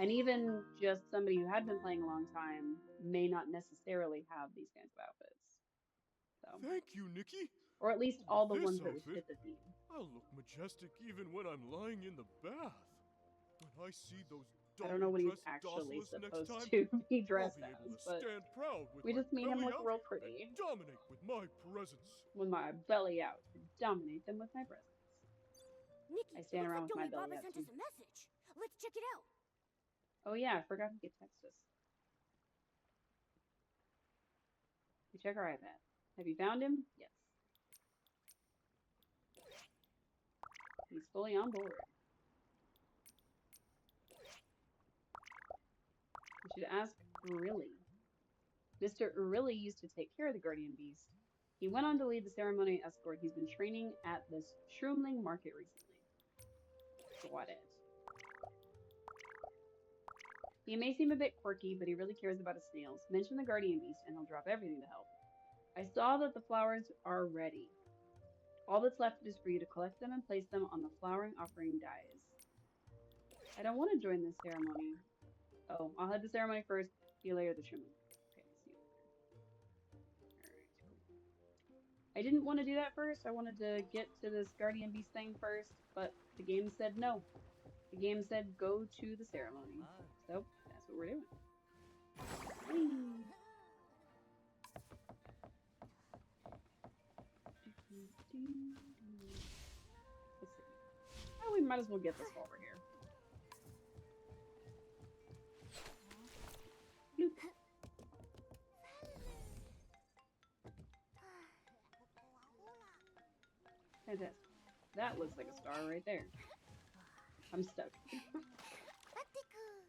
And even just somebody who had been playing a long time may not necessarily have these kinds of outfits. So. Thank you, Nikki. Or at least all the ones that would fit the theme. I'll look majestic even when I'm lying in the bath. When I see those I don't know what he's actually supposed to be dressed as, but we just made him look real pretty. Dominate with my presence. With my belly out, and dominate them with my presence. Nikki, I stand around with my belly Baba out sent too. us a message. Let's check it out. Oh yeah, I forgot he could text us. We check our iPad. Have you found him? Yes. He's fully on board. We should ask Urilli. Mr. Urilli used to take care of the guardian beast. He went on to lead the ceremony escort. He's been training at this Shroomling market recently. Got it. He may seem a bit quirky, but he really cares about his snails. Mention the guardian beast and he'll drop everything to help. I saw that the flowers are ready. All that's left is for you to collect them and place them on the flowering offering dies. I don't want to join this ceremony. Oh, I'll head the ceremony first. See you later, the Shroomling. Okay, see you later. Alright, cool. I didn't want to do that first. I wanted to get to this guardian beast thing first, but the game said no. The game said go to the ceremony. So, that's what we're doing. Whee! Let's see. Oh, we might as well get this while we're here. Bloop. Fantastic. That looks like a star right there. I'm stuck.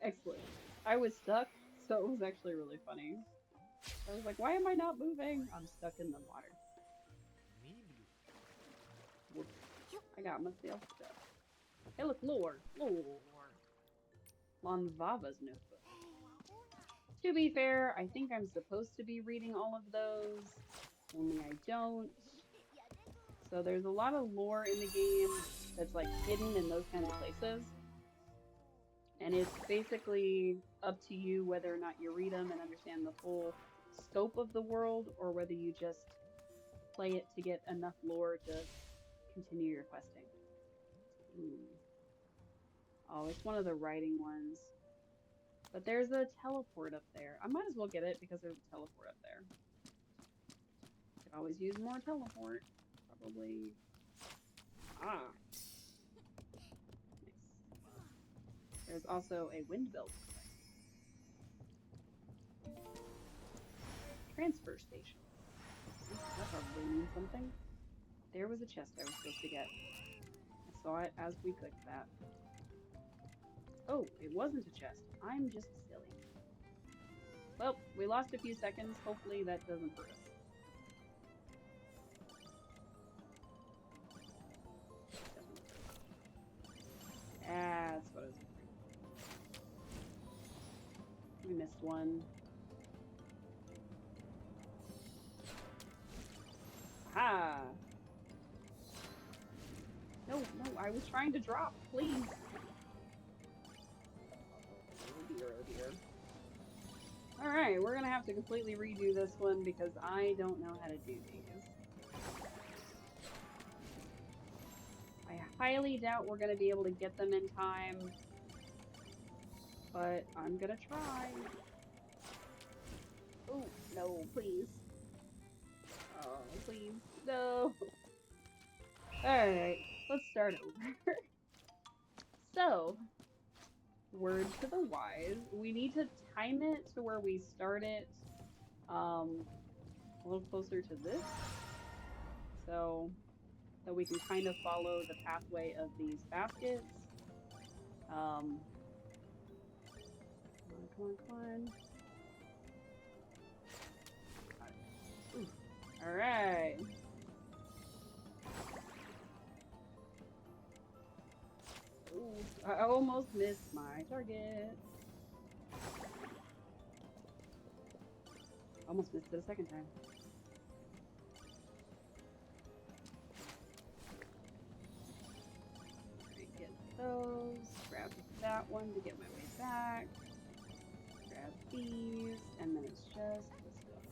Excellent. I was stuck, so it was actually really funny. I was like, why am I not moving? I'm stuck in the water. Whoops. I got myself stuck. Hey, look, lore. Lore. Lonvava's notebook. To be fair, I think I'm supposed to be reading all of those, only I don't. So there's a lot of lore in the game that's like hidden in those kinds of places. And it's basically up to you whether or not you read them and understand the full scope of the world, or whether you just play it to get enough lore to continue your questing. Ooh. Oh, it's one of the writing ones. But there's a teleport up there. I might as well get it because there's a teleport up there. Could always use more teleport. Probably. Ah. Nice. There's also a wind belt. Transfer station. That probably means something. There was a chest I was supposed to get. I saw it as we clicked that. Oh, it wasn't a chest. I'm just silly. Well, we lost a few seconds. Hopefully that doesn't hurt us. That's what I was wondering. We missed one. Ah! No, no, I was trying to drop, please. Oh dear, oh dear. Alright, we're gonna have to completely redo this one because I don't know how to do these. I highly doubt we're gonna be able to get them in time, but I'm gonna try. Oh, no, please. Oh, please. No. Alright, let's start over. So, word to the wise, we need to time it to where we start it a little closer to this. So that we can kind of follow the pathway of these baskets. Come on. Alright. I almost missed my target. Almost missed it a second time. Alright, get those. Grab that one to get my way back. Grab these, and then it's just this one.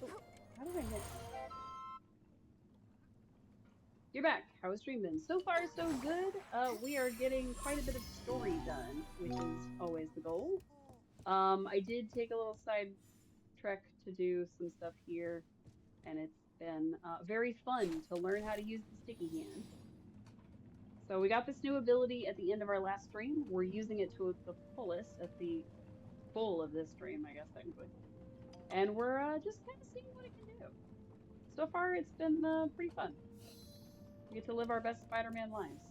Oh, how did I miss? You're back. How has stream been? So far, so good. We are getting quite a bit of story done, which is always the goal. I did take a little side trek to do some stuff here, and it's been very fun to learn how to use the sticky hand. So we got this new ability at the end of our last stream. We're using it to the fullest at the full of this stream, I guess, technically. And we're just kind of seeing what it can do. So far, it's been pretty fun. We get to live our best Spider-Man lives.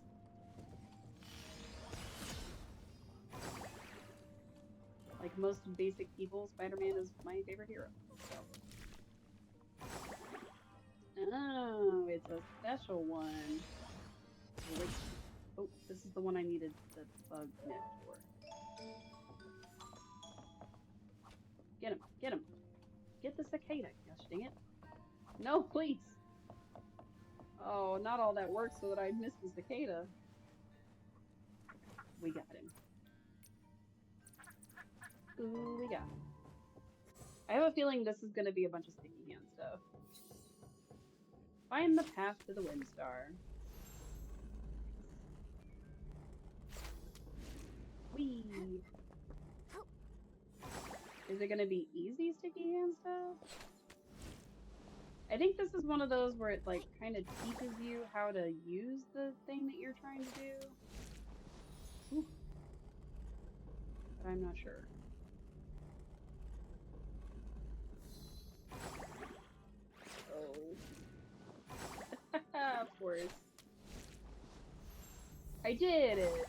Like most basic people, Spider-Man is my favorite hero. So. Oh, it's a special one. Wait. Oh, this is the one I needed the bug net for. Get him, get him. Get the cicada, gosh dang it. No, please. Oh, not all that work so that I missed the cicada. We got him. Ooh, we got him. I have a feeling this is going to be a bunch of sticky hand stuff. Find the path to the Windstar. Whee! Is it going to be easy sticky hand stuff? I think this is one of those where it like kind of teaches you how to use the thing that you're trying to do. Ooh. But I'm not sure. Oh. Of course. I did it!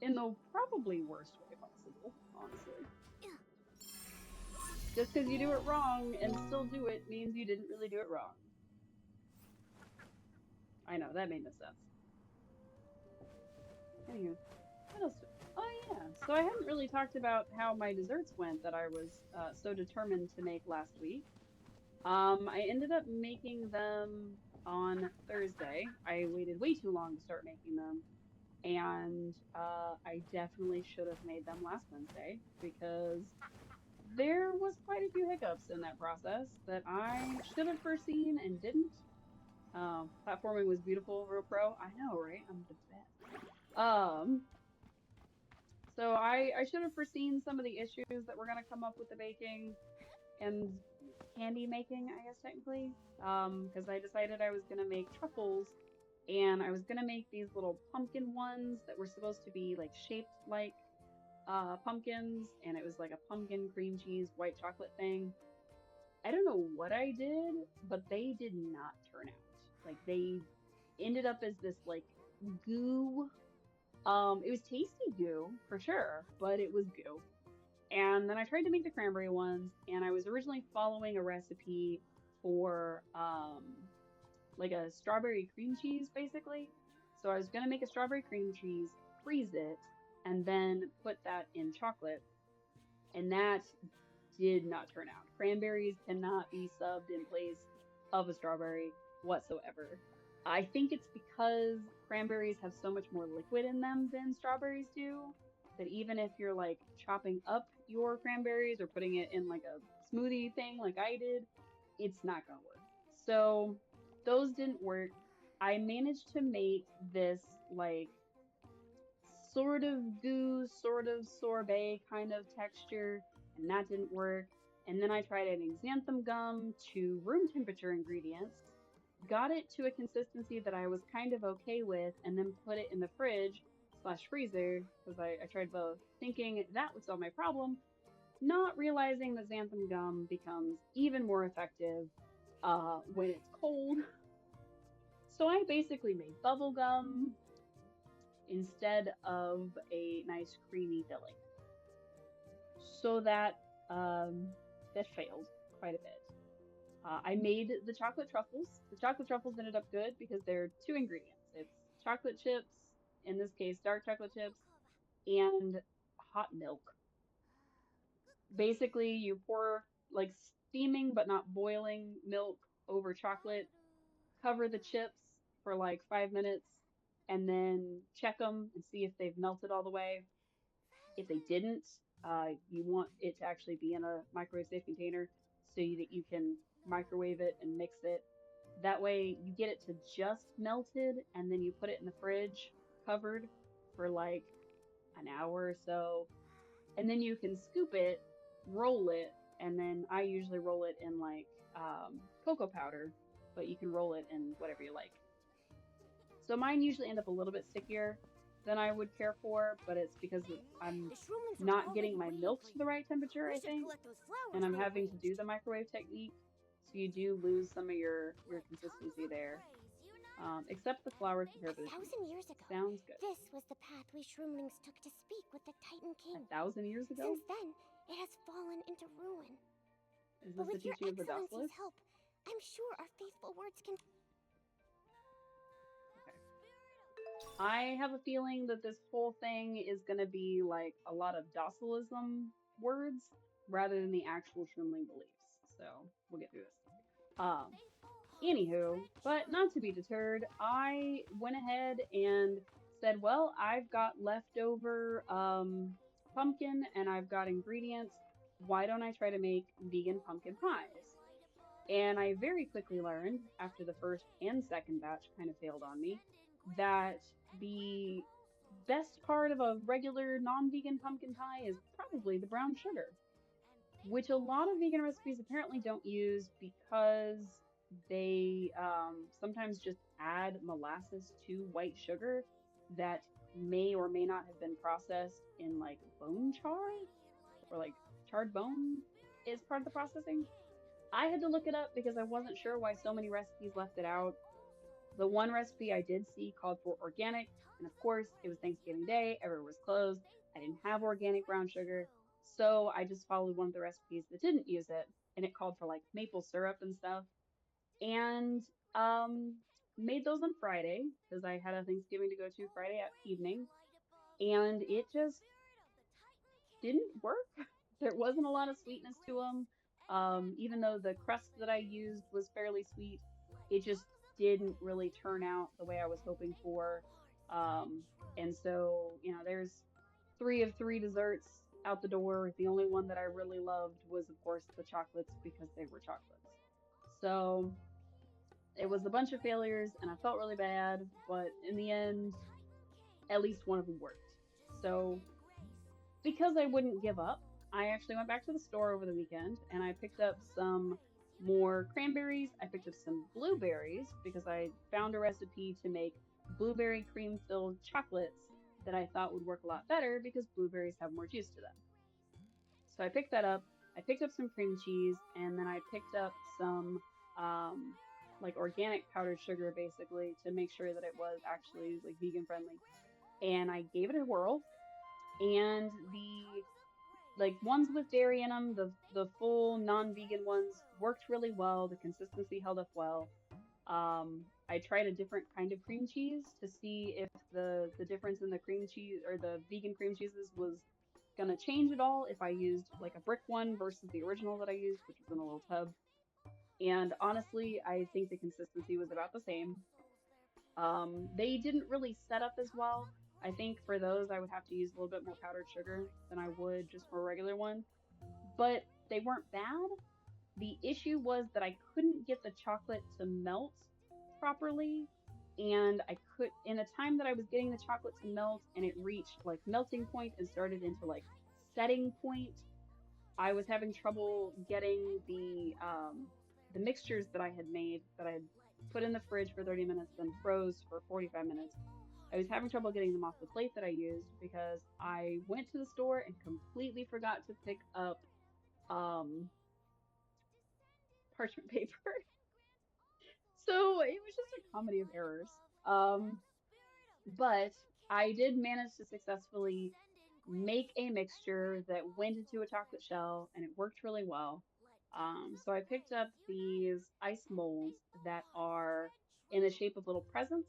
In the probably worst way possible, honestly. Just because you do it wrong and still do it means you didn't really do it wrong. I know, that made no sense. Anywho, what else? Oh yeah, so I haven't really talked about how my desserts went that I was so determined to make last week. I ended up making them on Thursday. I waited way too long to start making them, and I definitely should have made them last Wednesday because there was quite a few hiccups in that process that I should have foreseen and didn't. Platforming was beautiful, real pro. I know, right? I'm the best. So I should have foreseen some of the issues that were gonna come up with the baking and candy making, I guess technically. Because I decided I was gonna make truffles, and I was gonna make these little pumpkin ones that were supposed to be like shaped like pumpkins, and it was like a pumpkin cream cheese white chocolate thing. I don't know what I did, but they did not turn out. Like they ended up as this like goo. It was tasty goo for sure, but it was goo. And then I tried to make the cranberry ones, and I was originally following a recipe for like a strawberry cream cheese, basically. So I was gonna make a strawberry cream cheese, freeze it, and then put that in chocolate, and that did not turn out. Cranberries cannot be subbed in place of a strawberry whatsoever. I think it's because cranberries have so much more liquid in them than strawberries do, that even if you're like chopping up your cranberries or putting it in like a smoothie thing like I did, it's not gonna work. So those didn't work. I managed to make this like sort of goo, sort of sorbet kind of texture, and that didn't work. And then I tried adding xanthan gum to room temperature ingredients, got it to a consistency that I was kind of okay with, and then put it in the fridge slash freezer, because I tried both, thinking that would solve my problem, not realizing that xanthan gum becomes even more effective when it's cold. So I basically made bubble gum instead of a nice creamy filling. So that that failed quite a bit. I made the chocolate truffles. The chocolate truffles ended up good because they're two ingredients. It's chocolate chips, in this case dark chocolate chips, and hot milk. Basically, you pour like steaming but not boiling milk over chocolate, cover the chips for like 5 minutes, and then check them and see if they've melted all the way. If they didn't, you want it to actually be in a microwave safe container so that you can microwave it and mix it. That way you get it to just melted and then you put it in the fridge covered for like an hour or so. And then you can scoop it, roll it, and then I usually roll it in like cocoa powder, but you can roll it in whatever you like. So mine usually end up a little bit stickier than I would care for, but it's because I'm The Shroomlings are not getting already my waiting milk for to you. the right temperature, We I should think, collect those flowers and I'm we having to do arranged. the microwave technique, so you do lose some of your consistency there. Except the flour compared to the sugar. 1,000 years ago, Sounds good. this was the path we Shroomlings took to speak with the Titan King. 1,000 years ago? Since then, it has fallen into ruin. Is But this the with your teaching of the Excellency's Docilis? help, I'm sure our faithful words can... Okay. I have a feeling that this whole thing is going to be like a lot of docilism words rather than the actual Shroomling beliefs. So we'll get through this. Anywho, but not to be deterred, I went ahead and said, well, I've got leftover pumpkin and I've got ingredients. Why don't I try to make vegan pumpkin pies? And I very quickly learned, after the first and second batch kind of failed on me, that the best part of a regular non-vegan pumpkin pie is probably the brown sugar, which a lot of vegan recipes apparently don't use because they sometimes just add molasses to white sugar that may or may not have been processed in like bone char or like charred bone is part of the processing. I had to look it up because I wasn't sure why so many recipes left it out. The one recipe I did see called for organic, and of course, it was Thanksgiving Day, everywhere was closed. I didn't have organic brown sugar, so I just followed one of the recipes that didn't use it, and it called for like maple syrup and stuff. And um, made those on Friday because I had a Thanksgiving to go to Friday evening, and it just didn't work. There wasn't a lot of sweetness to them. Even though the crust that I used was fairly sweet, it just didn't really turn out the way I was hoping for. Um, and so, there's 3 of 3 desserts out the door. The only one that I really loved was, of course, the chocolates because they were chocolates. So it was a bunch of failures and I felt really bad, but in the end, at least one of them worked. So because I wouldn't give up, I actually went back to the store over the weekend and I picked up some more cranberries. I picked up some blueberries because I found a recipe to make blueberry cream filled chocolates that I thought would work a lot better because blueberries have more juice to them. So I picked that up. I picked up some cream cheese and then I picked up some like organic powdered sugar basically to make sure that it was actually like vegan friendly. And I gave it a whirl and the like ones with dairy in them, the full non-vegan ones worked really well. The consistency held up well. I tried a different kind of cream cheese to see if the difference in the cream cheese or the vegan cream cheeses was gonna change at all if I used like a brick one versus the original that I used, which was in a little tub. And honestly, I think the consistency was about the same. They didn't really set up as well. I think for those, I would have to use a little bit more powdered sugar than I would just for a regular one. But they weren't bad. The issue was that I couldn't get the chocolate to melt properly. And I could, in the time that I was getting the chocolate to melt and it reached like melting point and started into like setting point, I was having trouble getting the mixtures that I had made that I had put in the fridge for 30 minutes, then froze for 45 minutes. I was having trouble getting them off the plate that I used because I went to the store and completely forgot to pick up parchment paper. So it was just a comedy of errors. Um, but I did manage to successfully make a mixture that went into a chocolate shell and it worked really well. So I picked up these ice molds that are in the shape of little presents.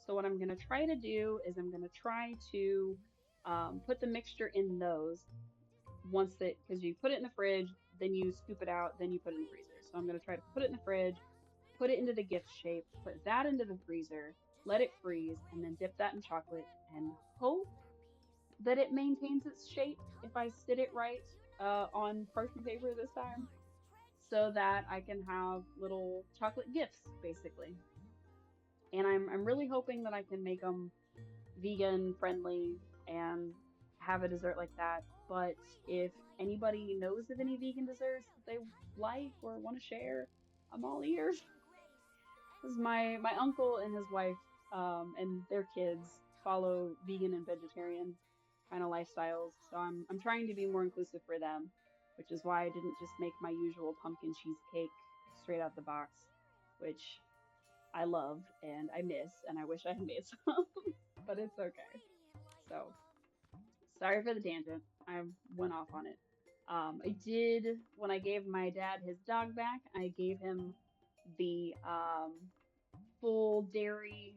So what I'm going to try to do is I'm going to try to Put the mixture in those once that, because you put it in the fridge, then you scoop it out, then you put it in the freezer. So I'm going to try to put it in the fridge, put it into the gift shape, put that into the freezer, let it freeze, and then dip that in chocolate and hope that it maintains its shape if I sit it right on parchment paper this time, so that I can have little chocolate gifts basically. And I'm really hoping that I can make them vegan friendly and have a dessert like that. But if anybody knows of any vegan desserts that they like or want to share, I'm all ears. Because my uncle and his wife and their kids follow vegan and vegetarian kind of lifestyles. So I'm trying to be more inclusive for them, which is why I didn't just make my usual pumpkin cheesecake straight out the box, which I love and I miss and I wish I had made some, but it's okay. So sorry for the tangent. I went off on it. I did, when I gave my dad his dog back, I gave him the full dairy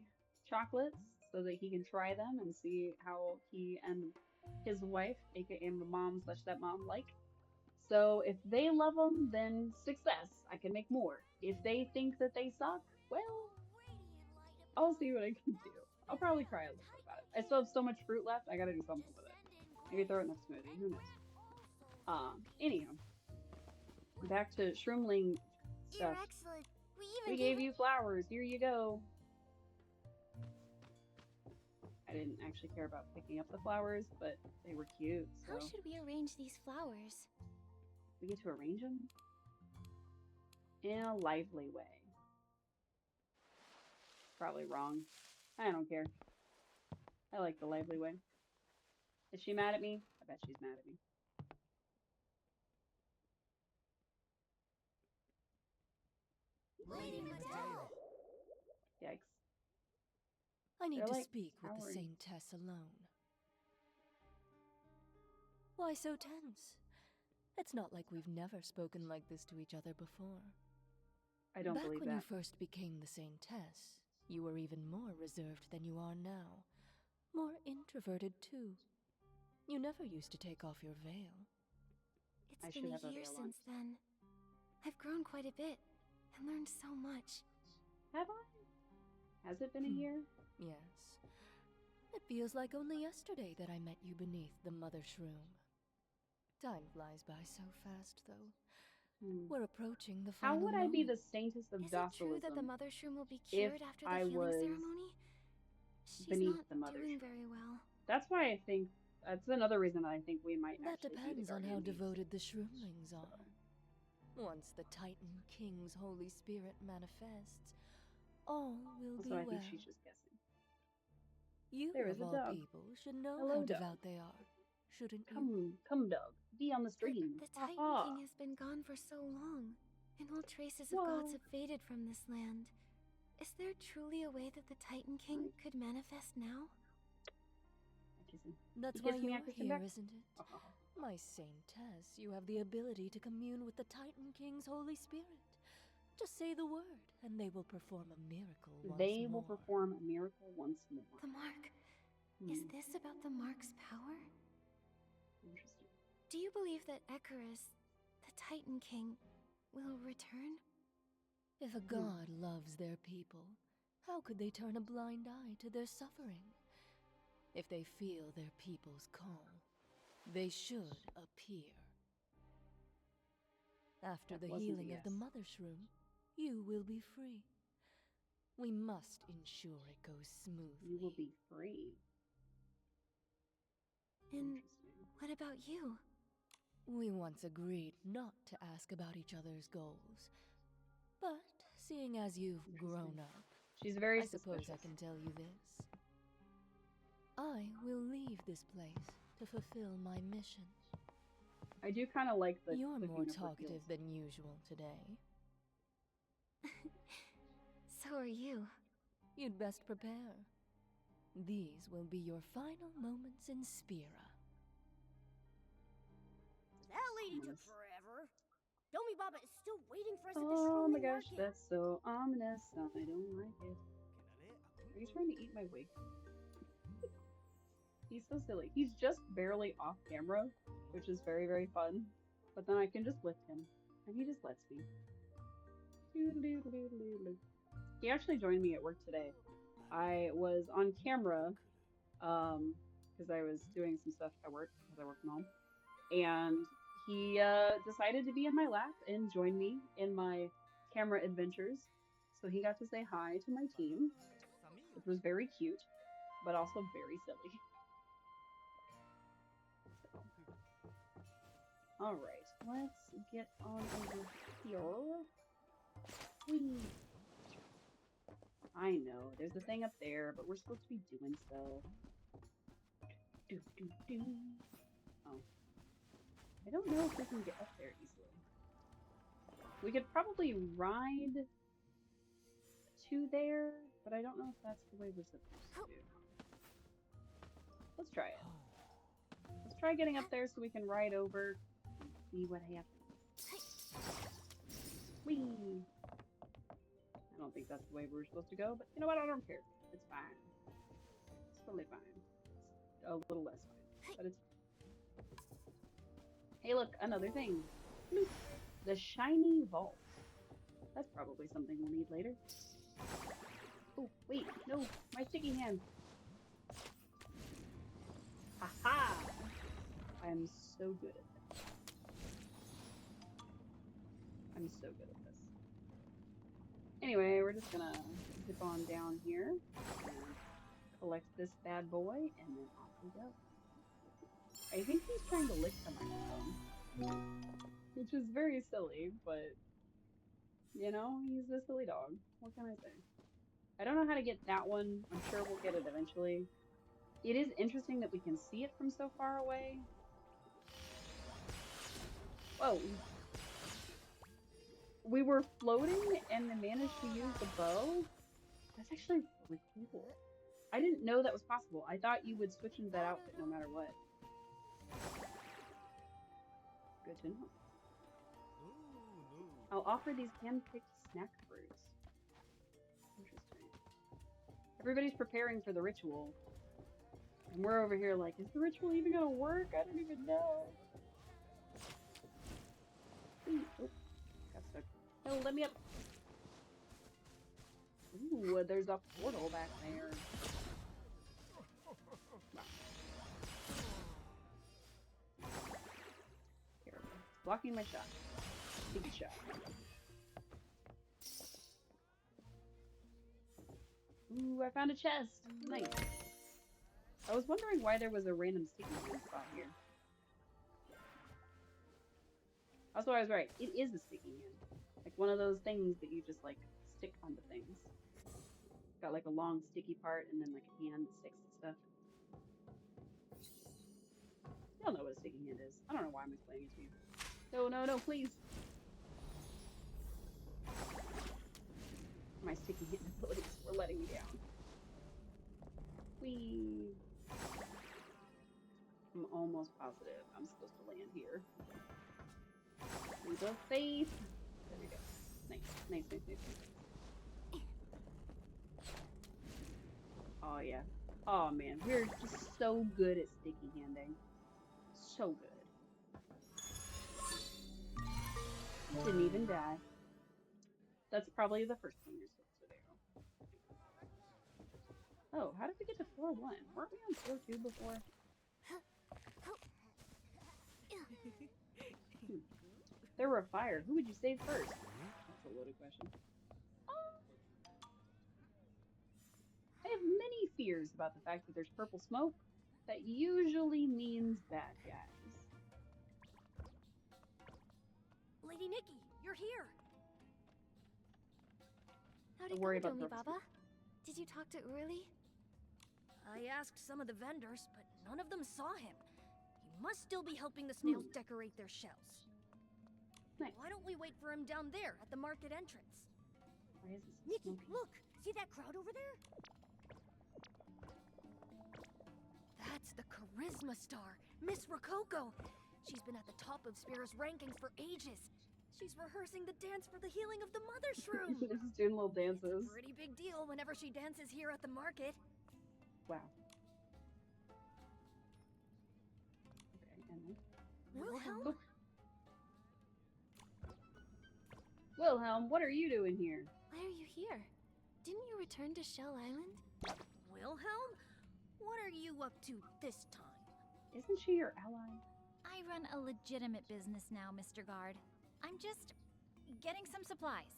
chocolates so that he can try them and see how he and his wife, aka the mom slash stepmom, like. So if they love them, then success. I can make more. If they think that they suck, well, I'll see what I can do. I'll probably cry a little bit about it. I still have so much fruit left. I gotta do something with it. Maybe throw it in a smoothie. Who knows? Anyhow, back to Shroomling Your stuff. Excellence, We gave you flowers. Here you go. I didn't actually care about picking up the flowers, but they were cute. So How should we arrange these flowers? we get to arrange them in a lively way. Probably wrong. I don't care. I like the lively way. Is she mad at me? I bet she's mad at me. Lady Medea! Yikes. I need They're to like speak with the towering. Saintess alone. Why so tense? It's not like we've never spoken like this to each other before. I don't Back believe when that. you first became the Saintess, you were even more reserved than you are now. More introverted, too. You never used to take off your veil. I It's should been have a a year veil on. since then. I've grown quite a bit and learned so much. Have I? Has it been a year? Yes. It feels like only yesterday that I met you beneath the Mother Shroom. Time flies by so fast, though. We're approaching the How final would I be moment. the saintess of Is it true that the docilism Mother Shroom will be if cured after I the healing was ceremony? She's beneath not the mother doing shroom? very well. That's why I think that's another reason that I think we might That actually be the depends on how guardian beast. devoted the Shroomlings are. Once the Titan King's Holy Spirit manifests, all will Also, be I well. think she's just guessing. You, There is of a all dog. people, should know Hello, how dog. devout they are, shouldn't you? Come, dog. Be on the stream. The Ha Titan ha. King has been gone for so long, and all traces of Whoa. gods have faded from this land. Is there truly a way that the Titan King could manifest now? That's He why gives me you're a kissing here, back. isn't it? My Saintess, you have the ability to commune with the Titan King's Holy Spirit. Just say the word, and they will perform a miracle once They more. will perform a miracle once more. The mark. Is this about the mark's power? Interesting. Do you believe that Icarus, the Titan King, will return? If a god loves their people, how could they turn a blind eye to their suffering? If they feel their people's call, they should appear. After the healing of the Mother Shroom, you will be free. We must ensure it goes smoothly. You will be free. And what about you? We once agreed not to ask about each other's goals. But seeing as you've grown up, she's very I suppose I can tell you this. I will leave this place to fulfill my mission. I do kind of like the You're more clicking of her talkative heels. than usual today. So are you. You'd best prepare. These will be your final moments in Spira. That lady took forever. Domi Baba is still waiting for us at the Oh my Shroomling gosh, Market. that's so ominous. I don't like it. Are you trying to eat my wig? He's so silly. He's just barely off camera, which is very, very fun. But then I can just lift him, and he just lets me. He actually joined me at work today. I was on camera, because I was doing some stuff at work, because I work from home. And he decided to be in my lap and join me in my camera adventures. So he got to say hi to my team, which was very cute, but also very silly. Alright, let's get on over here. Whee! I know, there's a thing up there, but we're supposed to be doing so. Oh. I don't know if we can get up there easily. We could probably ride to there, but I don't know if that's the way we're supposed to. Let's try it. Let's try getting up there so we can ride over and see what happens. Whee! I don't think that's the way we're supposed to go, but you know what? I don't care. It's fine. It's totally fine. It's a little less fine, but it's fine. Hey, look, another thing. Bloop. The shiny vault. That's probably something we'll need later. Oh, wait, no, my sticky hand. Haha! I am so good at this. I'm so good at this. Anyway, we're just gonna zip on down here and collect this bad boy, and then off we go. I think he's trying to lick the microphone, which is very silly, but you know, he's a silly dog. What can I say? I don't know how to get that one. I'm sure we'll get it eventually. It is interesting that we can see it from so far away. Whoa. We were floating and then managed to use the bow. That's actually really cool. I didn't know that was possible. I thought you would switch into that outfit no matter what. Good to know. I'll offer these hand-picked snack fruits. Interesting. Everybody's preparing for the ritual. And we're over here like, is the ritual even gonna work? I don't even know. Oh, got stuck. No, let me up. Ooh, there's a portal back there. Wow. Terrible. Blocking my shot. Big shot. Ooh, I found a chest. Nice. I was wondering why there was a random sticky hand spot here. Also, I was right. It is a sticky hand. Like one of those things that you just like stick onto things. It's got like a long sticky part and then like a hand that sticks to stuff. Y'all know what a sticky hand is. I don't know why I'm explaining it to you. No, no, no, please. My sticky hand abilities were letting me down. Whee! I'm almost positive I'm supposed to land here. We go safe. There we go. Nice, nice, nice, nice, nice. Oh yeah. Oh man, we're just so good at sticky handing. So good. Didn't even die. That's probably the first thing you're supposed to do. Oh, how did we get to floor 1? Weren't we on floor 2 before? There were a fire. Who would you save first? That's a loaded question. I have many fears about the fact that there's purple smoke. That usually means bad guys. Lady Nikki, you're here. How'd Don't it worry go, about Domi purple Baba? smoke. Did you talk to Urli? I asked some of the vendors, but none of them saw him. He must still be helping the snails decorate their shells. Nice. Why don't we wait for him down there at the market entrance? Why is this Nikki, smoky? look! See that crowd over there? That's the Charisma Star, Miss Rococo. She's been at the top of Spira's rankings for ages. She's rehearsing the dance for the healing of the Mother Shroom. Just doing little dances. It's a pretty big deal whenever she dances here at the market. Wow. Wilhelm? Wilhelm, what are you doing here? Why are you here? Didn't you return to Shell Island? Wilhelm? What are you up to this time? Isn't she your ally? I run a legitimate business now, Mr. Guard. I'm just getting some supplies.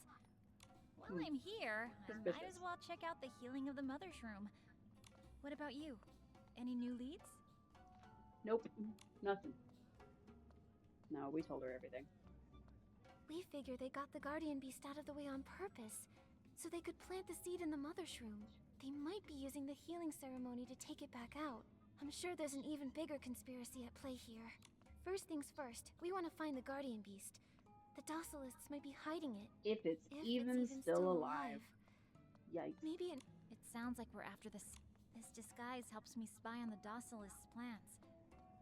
While I'm here, I might as well check out the healing of the Mother Shroom. What about you? Any new leads? Nope, nothing. No, we told her everything. We figure they got the Guardian Beast out of the way on purpose, so they could plant the seed in the Mother Shroom. They might be using the healing ceremony to take it back out. I'm sure there's an even bigger conspiracy at play here. First things first, we want to find the Guardian Beast. The Docilists might be hiding it. If it's even still alive. Yikes. Maybe it... It sounds like we're after this. This disguise helps me spy on the Docilist's plans.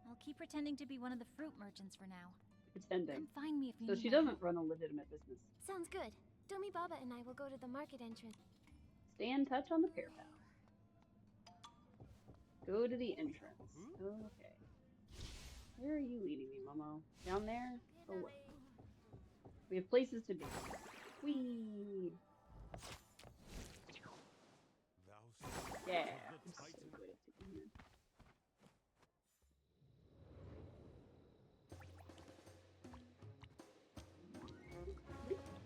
I'll keep pretending to be one of the fruit merchants for now. Pretending. Come find me if you So need she my doesn't help. run a legitimate business. Sounds good. Domi Baba and I will go to the market entrance. Stay in touch on the pair path. Go to the entrance. Okay. Where are you leading me, Momo? Down there? Or what? We have places to be. Whee! Yeah. I'm so good at taking it.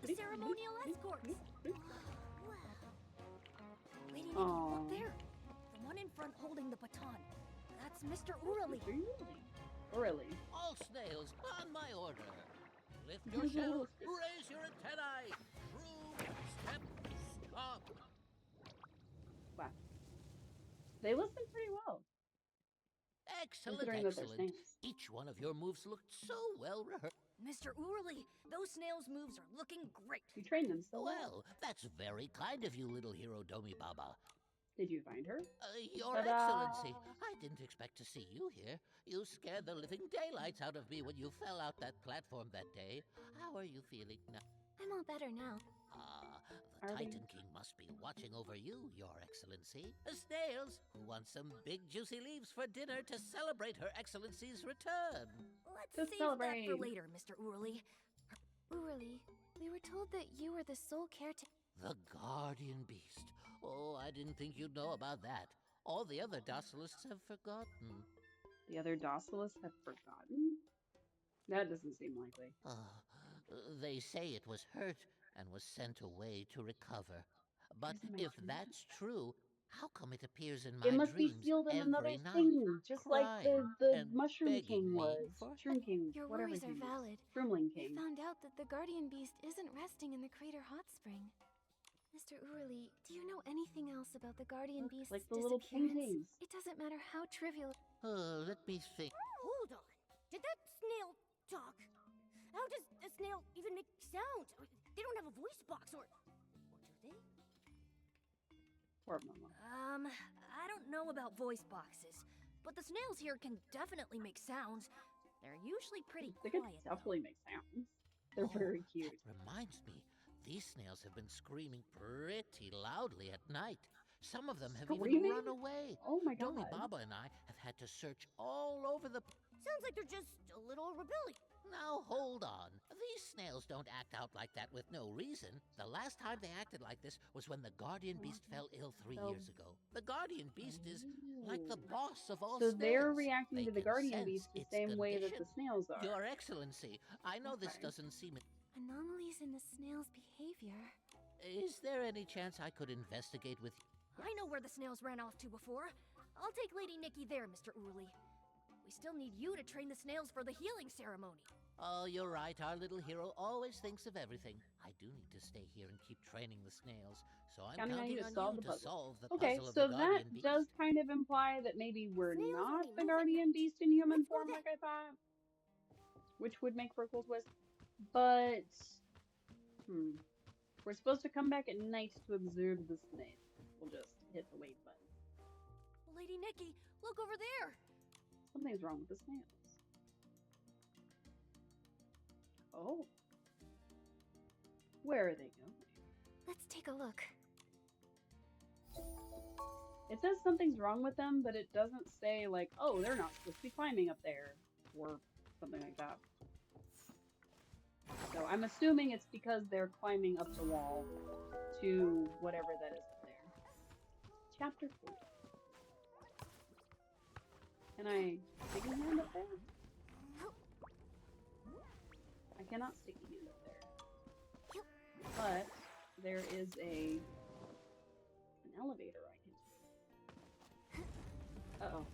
The ceremonial escorts! Lady Nikki, Aww. look there! The one in front holding the baton. That's Mr. Urali. Really? All snails on my order. Lift your shell, raise your antennae. Through, step, stop. Wow. They listen pretty well. Excellent, Considering that they're excellent. snails. Each one of your moves looked so well rehearsed. Mr. Urali, those snails' moves are looking great. You trained them so well. Well, that's very kind of you, little hero Domi Baba. Did you find her? Your Ta-da! Excellency, I didn't expect to see you here. You scared the living daylights out of me when you fell out that platform that day. How are you feeling now? I'm all better now. The Are they? Titan King must be watching over you, Your Excellency. The snails, who want some big juicy leaves for dinner to celebrate Her Excellency's return. Let's To save that for celebrate. later, Mr. Urali. Urali, we were told that you were the sole caretaker. The Guardian Beast. Oh, I didn't think you'd know about that. All the other Docilists have forgotten. The other Docilists have forgotten? That doesn't seem likely. They say it was hurt and was sent away to recover. But Where's my if dream? that's true, how come it appears in my It must be dreams sealed in another every night? thing, just like the crying and Mushroom begging King me was. for Shroom King, Your whatever worries he are was. valid. Shroomling We King. found out that the Guardian Beast isn't resting in the crater hot spring. Mr. Urali, do you know anything else about the Guardian Looks Beast's like the little disappearance? paintings. It doesn't matter how trivial. Let me think. Hold on. Did that snail talk? How does a snail even make sound? They don't have a voice box, or do they? Poor Momo. I don't know about voice boxes, but the snails here can definitely make sounds. They're usually pretty They could quiet. though. definitely make sounds. They're Oh, very cute. That reminds me, these snails have been screaming pretty loudly at night. Some of them have even Screaming? run away. Oh my god. Domi Baba and I have had to search all over the... Sounds like they're just a little rebellious. Now, hold on. These snails don't act out like that with no reason. The last time they acted like this was when the Guardian Beast fell ill 3 So- years ago. The Guardian Beast is like the boss of all So snails. they're reacting They to the can Guardian sense Beast the its same way that the condition. snails are. Your Excellency, I know this Okay. doesn't seem... Anomalies in the snail's behavior. Is there any chance I could investigate with you? I know where the snails ran off to before. I'll take Lady Nikki there, Mr. Urali. We still need you to train the snails for the healing ceremony. Oh, you're right. Our little hero always thinks of everything. I do need to stay here and keep training the snails, so I'm Counting on counting you to on solve you the to puzzle. solve the Okay, puzzle of so the that Guardian Beast. does kind of imply that maybe we're Snails not looking the moving. Guardian Beast in human Let's go form there. like I thought. Which would make for a cool twist. But, we're supposed to come back at night to observe the snails. We'll just hit the wait button. Lady Nikki, look over there. Something's wrong with the snails. Oh. Where are they going? Let's take a look. It says something's wrong with them, but it doesn't say, like, oh, they're not supposed to be climbing up there. Or something like that. So I'm assuming it's because they're climbing up the wall to whatever that is up there. Chapter 4. Can I sticky hand up there? I cannot sticky hand up there. But there is an elevator I can take. Uh-oh.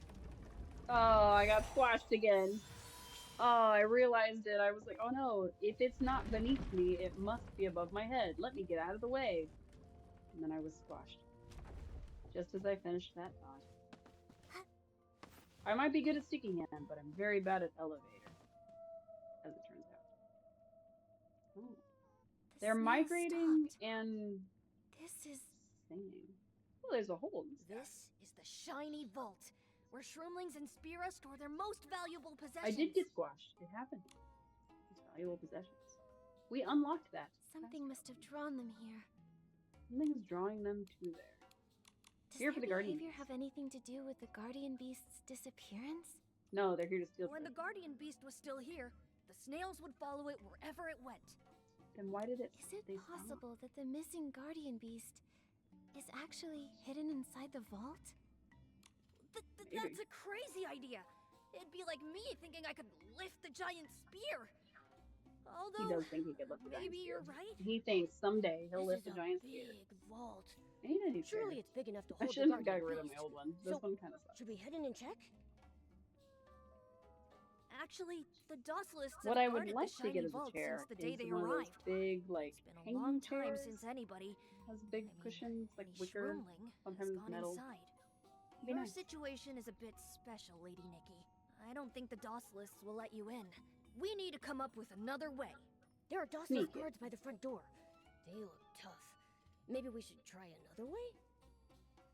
Oh, I got squashed again. Oh, I realized it. I was like, oh no, if it's not beneath me, it must be above my head. Let me get out of the way. And then I was squashed. Just as I finished that thought. I might be good at sticky hand, but I'm very bad at elevator, as it turns out. Oh. They're migrating and This is singing. Oh, there's a hole in the sky. This is the shiny vault, where Shroomlings and Spira store their most valuable possessions. I did get squashed. It happened. These valuable possessions. We unlocked that. Something must have drawn them here. Something's drawing them to there. Does Here for their the Guardian behavior Beast. have anything to do with the Guardian Beast's disappearance? No, they're here to steal. When the Guardian Beast was still here, the snails would follow it wherever it went. Then why did it? Is it possible that the missing Guardian Beast is actually hidden inside the vault? That's a crazy idea. It'd be like me thinking I could lift the giant spear. Although, He does think he could lift the giant maybe spear. you're right. He thinks someday he'll lift This the is a giant spear. big vault. I need a new Surely chair. it's big enough to I hold the should have got Guardian rid of my Beast. old one. This So, one kind of sucks. should we head in and check? Actually, the Dossalists What have I would guarded like the to shiny get as a vault chair since the day is they one of those arrived. big, like, It's been a hanging long time chairs. since anybody, Has big cushions, like any wicker, Shroomling, sometimes has gone metal. inside. Be Your nice. situation is a bit special, Lady Nikki. I don't think the Dossalists will let you in. We need to come up with another way. There are Dawson's guards by the front door. They look tough. Maybe we should try another way?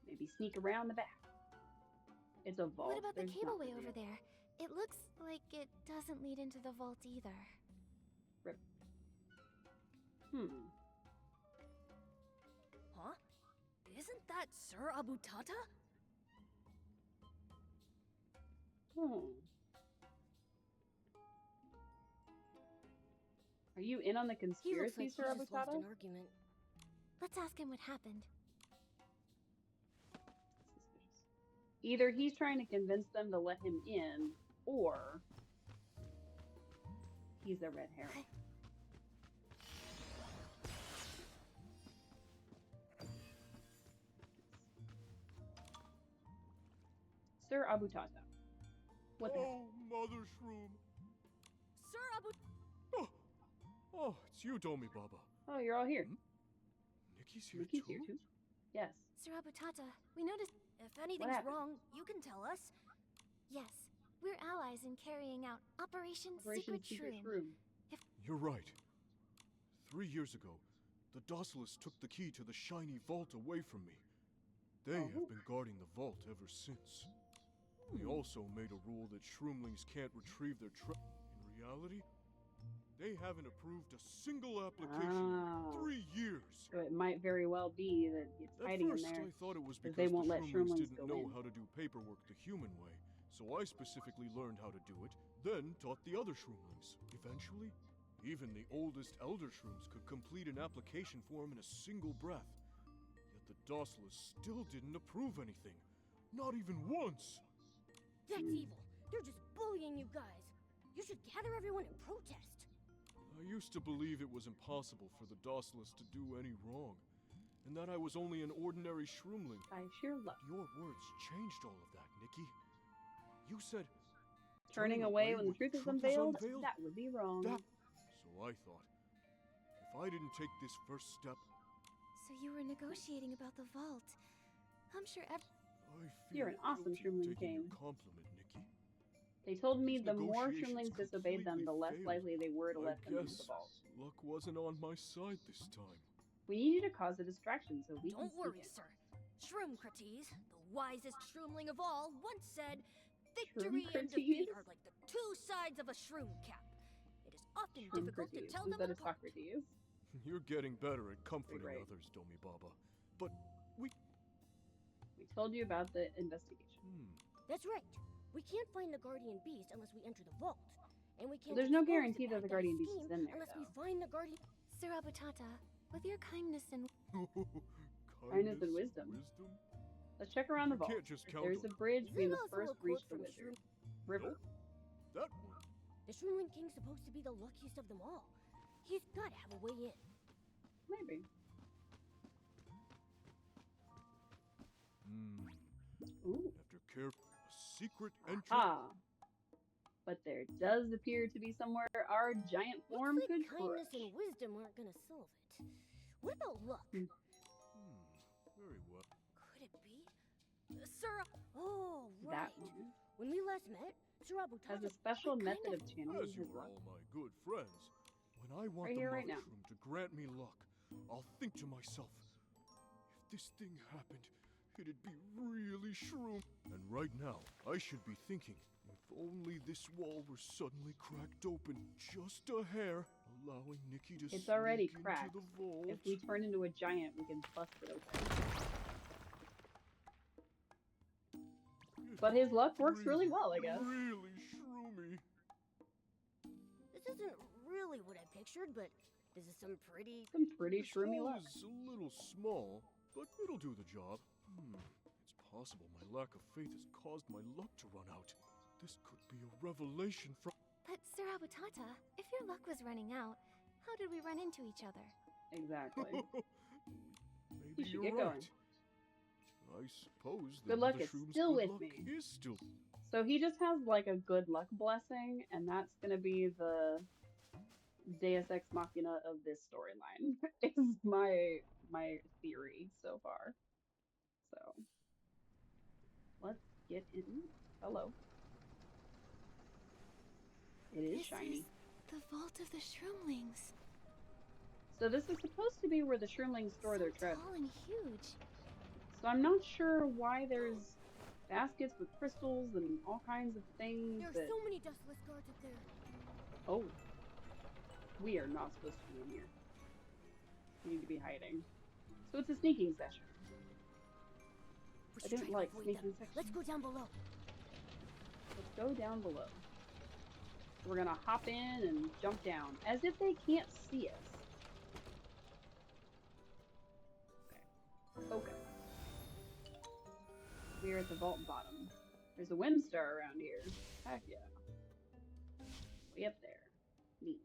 Maybe sneak around the back. It's a vault. What about the There's not cableway really over there? It looks like it doesn't lead into the vault either. Rip. Huh? Isn't that Sir Abutata? Are you in on the He looks conspiracy, like he Sir just lost Abutata? an argument. Let's ask him what happened. Either he's trying to convince them to let him in, or he's a red herring. Sir Abutata. What the heck? Oh, Mother Shroom. Sir Abu... Oh, it's you, Domi Baba. Oh, you're all here. Nikki's here Nikki's too? here too. Yes. Sir Abutata, we noticed... If anything's happened? wrong, you can tell us. Yes, we're allies in carrying out Operation Operation Secret Secret Shroom. Shroom. You're right. 3 years ago, the Dossalists took the key to the shiny vault away from me. They have been guarding the vault ever since. They also made a rule that Shroomlings can't retrieve their In reality, they haven't approved a single application in 3 years. So it might very well be that it's hiding in At first, there. I thought it was because they won't the let Shroomlings Shroomlings didn't go know in. how to do paperwork the human way, so I specifically learned how to do it, then taught the other Shroomlings. Eventually, even the oldest Elder Shrooms could complete an application form in a single breath. Yet the Dossalists still didn't approve anything. Not even once! That's evil. They're just bullying you guys. You should gather everyone and protest. I used to believe it was impossible for the Dossalists to do any wrong, and that I was only an ordinary Shroomling. By sheer luck. Your words changed all of that, Nikki. You said... Turning away when the truth is unveiled? That would be wrong. So I thought, if I didn't take this first step, So you were negotiating about the vault. I'm sure I feel You're an awesome guilty Shroomling taking King. your compliment, Nikki. They told me These the more negotiations Shroomlings disobeyed them, the less completely likely they were to I let them into guess the vault. luck wasn't on my side this time. We need you to cause a distraction so we can Don't sneak worry, in. sir. Shroomcrates, the wisest Shroomling of all, once said, "Victory and defeat Shroomcrates? are like the two sides of a shroom cap. It is often difficult to Shroomcrates tell them instead of apart." Socrates. You're getting better at comforting Right. others, Domi Baba. But we... We told you about the investigation. That's right. We can't find the Guardian Beast unless we enter the vault. and we can't There's no expose guarantee that the bad guardian guy's beast is scheme in there, unless we though. find the guardian. Sir Abutata, with your kindness and Kindness and wisdom. Let's check around the vault. Can't just count There's on a bridge, Is we it must also first a reach quote the from wizard. Shroom? River. that one. The Shroomling King's supposed to be the luckiest of them all. He's got to have a way in. Maybe. Ooh. After care, a secret entrance. Ah. But there does appear to be somewhere our giant form Looks like could kindness crush. and wisdom aren't gonna solve it. What about luck? Very well. Could it be? Sir. Oh, right. That one When we last met, Sir Abutata has a special kind method of- of channeling As you his are luck. all my good friends, when I want Right the here, Mother right now. Shroom to grant me luck, I'll think to myself, if this thing happened, it'd be really shroom. And right now, I should be thinking, if only this wall were suddenly cracked open just a hair, allowing Nikki to It's already sneak cracked. into the vault. If we turn into a giant, we can bust it open. But his luck works really well, I guess. Really shroomy. This isn't really what I pictured, but this is some pretty. Some pretty This shroomy hole luck. is a little small, but it'll do the job. It's possible my lack of faith has caused my luck to run out. This could be a revelation from. But Sir Abutata, if your luck was running out, how did we run into each other? Exactly. Maybe You should you're get right. going. I suppose Good the luck Mother is Shroom's still good with luck me. is still. So he just has like a good luck blessing, and that's gonna be the Deus Ex Machina of this storyline. Is my theory so far. So let's get in. Hello. It is This shiny. is the vault of the Shroomlings. So this is supposed to be where the Shroomlings store their treasure. Tall and huge. So I'm not sure why there's baskets with crystals and all kinds of things There are that... so many dustless guards up there. Oh. We are not supposed to be in here. We need to be hiding. So it's a sneaking session. We I should didn't try to like avoid sneaking them. sections. Let's go down below. Let's go down below. We're gonna hop in and jump down, as if they can't see us. Okay. We're at the vault bottom. There's a Whim Star around here. Heck yeah. Way up there. Neat.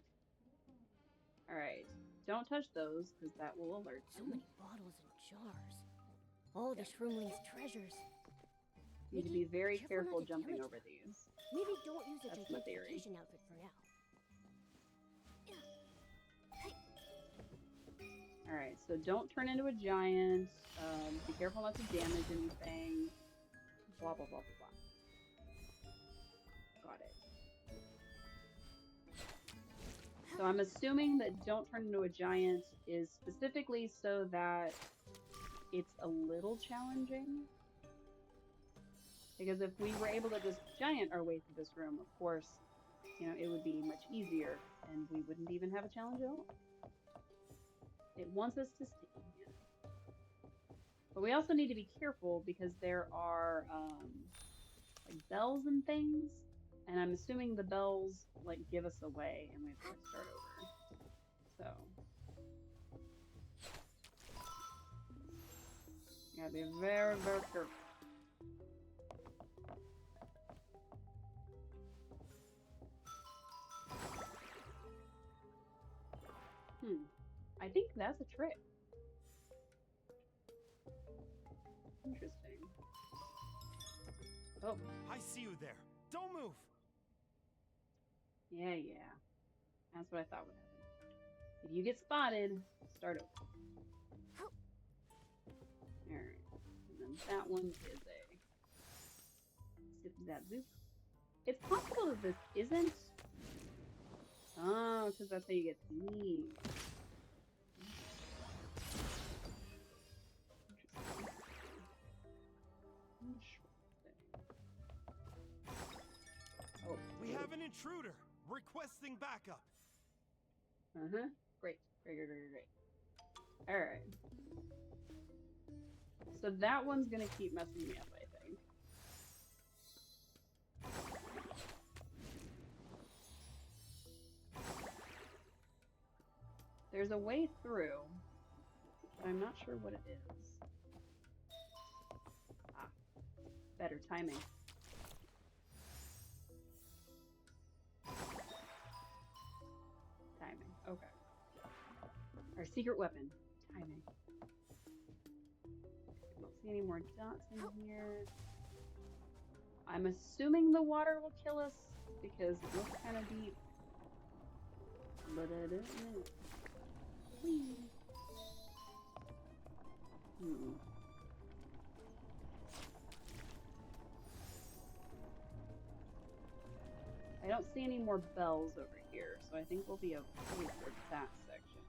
Alright. Don't touch those, because that will alert So them. many bottles and jars. All the Shroomlings' treasures. Need to be very careful careful not to jumping damage over them. these. Maybe don't use a That's my theory. gigantification outfit for now. Alright, so don't turn into a giant. Be careful not to damage anything. Blah, blah, blah, blah, blah. Got it. So I'm assuming that don't turn into a giant is specifically so that it's a little challenging. Because if we were able to just giant our way through this room, of course, you know, it would be much easier and we wouldn't even have a challenge at all. It wants us to stay in here. But we also need to be careful because there are like bells and things. And I'm assuming the bells like give us away and we have to start over. So you gotta be very, very careful. I think that's a trick. Interesting. Oh. I see you there. Don't move. Yeah. That's what I thought would happen. If you get spotted, start over. Alright. And then that one is a zip zap zoop. It's possible that this isn't. Oh, because that's how you get these. Oh, We have an intruder requesting backup. Great. Alright. So that one's gonna keep messing me up, I think. There's a way through, but I'm not sure what it is. Ah, better timing. Timing, okay. Our secret weapon, timing. Don't see any more dots in here. I'm assuming the water will kill us because it looks kind of deep. But I don't know. Whee! I don't see any more bells over here, so I think we'll be okay for that section.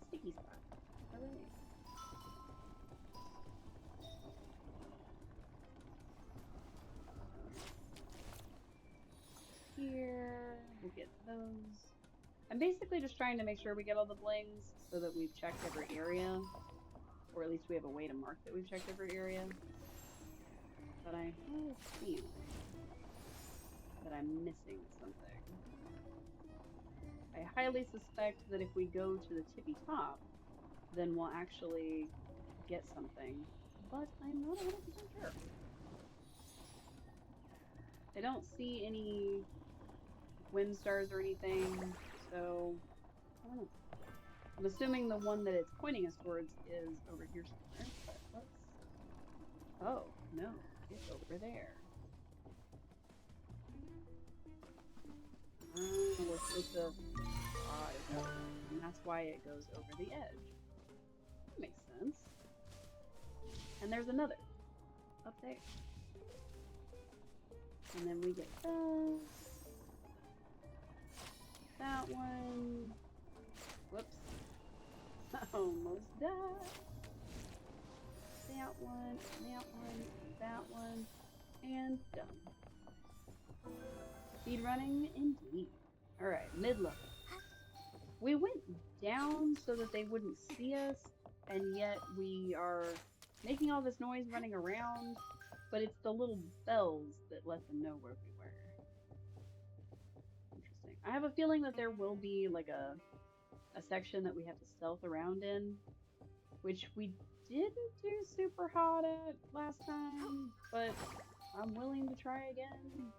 Sticky spot. Hooray. Here, we'll get those. I'm basically just trying to make sure we get all the blings so that we've checked every area, or at least we have a way to mark that we've checked every area. But I have a feeling that I'm missing something. I highly suspect that if we go to the tippy top, then we'll actually get something, but I'm not 100% sure. I don't see any wind stars or anything, so I don't know. I'm assuming the one that it's pointing us towards is over here somewhere, but let's... Oh, no, it's over there. We're supposed to... and that's why it goes over the edge. That makes sense. And there's another up there. And then we get that one. Whoops. Almost died. That one, that one, and done. Speed running indeed. Alright, mid-level. We went down so that they wouldn't see us, and yet we are making all this noise running around, but it's the little bells that let them know where we were. Interesting. I have a feeling that there will be like a section that we have to stealth around in, which we didn't do super hot at last time, but I'm willing to try again.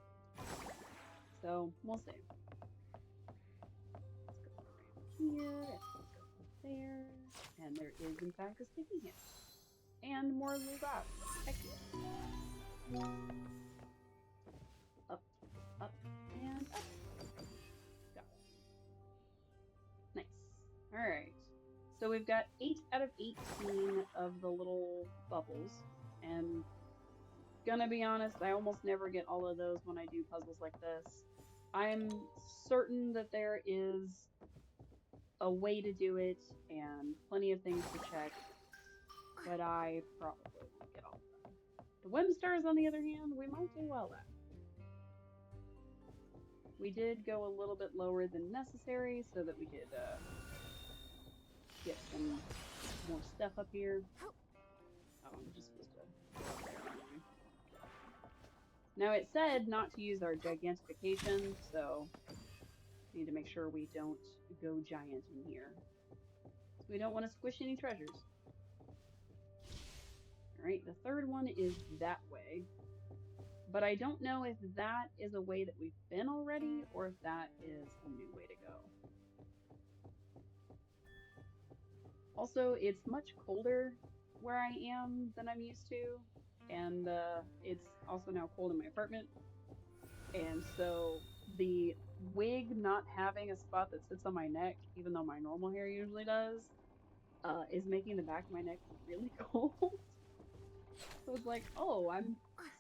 So, we'll see. Let's go here, and let's go there, and there is in fact a sticky hit. And more little dots. Heck yeah. Up, up, and up. Got it. Nice. Alright. So we've got 8 out of 18 of the little bubbles. And gonna be honest, I almost never get all of those when I do puzzles like this. I'm certain that there is a way to do it and plenty of things to check, but I probably won't get all of them. The Whim Stars, on the other hand, we might do well at. We did go a little bit lower than necessary so that we could get some more stuff up here. Oh, I'm just supposed to go up there, aren't I? Now it said not to use our gigantification, so need to make sure we don't go giant in here. We don't want to squish any treasures. Alright, the third one is that way. But I don't know if that is a way that we've been already, or if that is a new way to go. Also, it's much colder where I am than I'm used to, and it's also now cold in my apartment. And so the wig not having a spot that sits on my neck, even though my normal hair usually does, is making the back of my neck really cold. So it's like, oh, I'm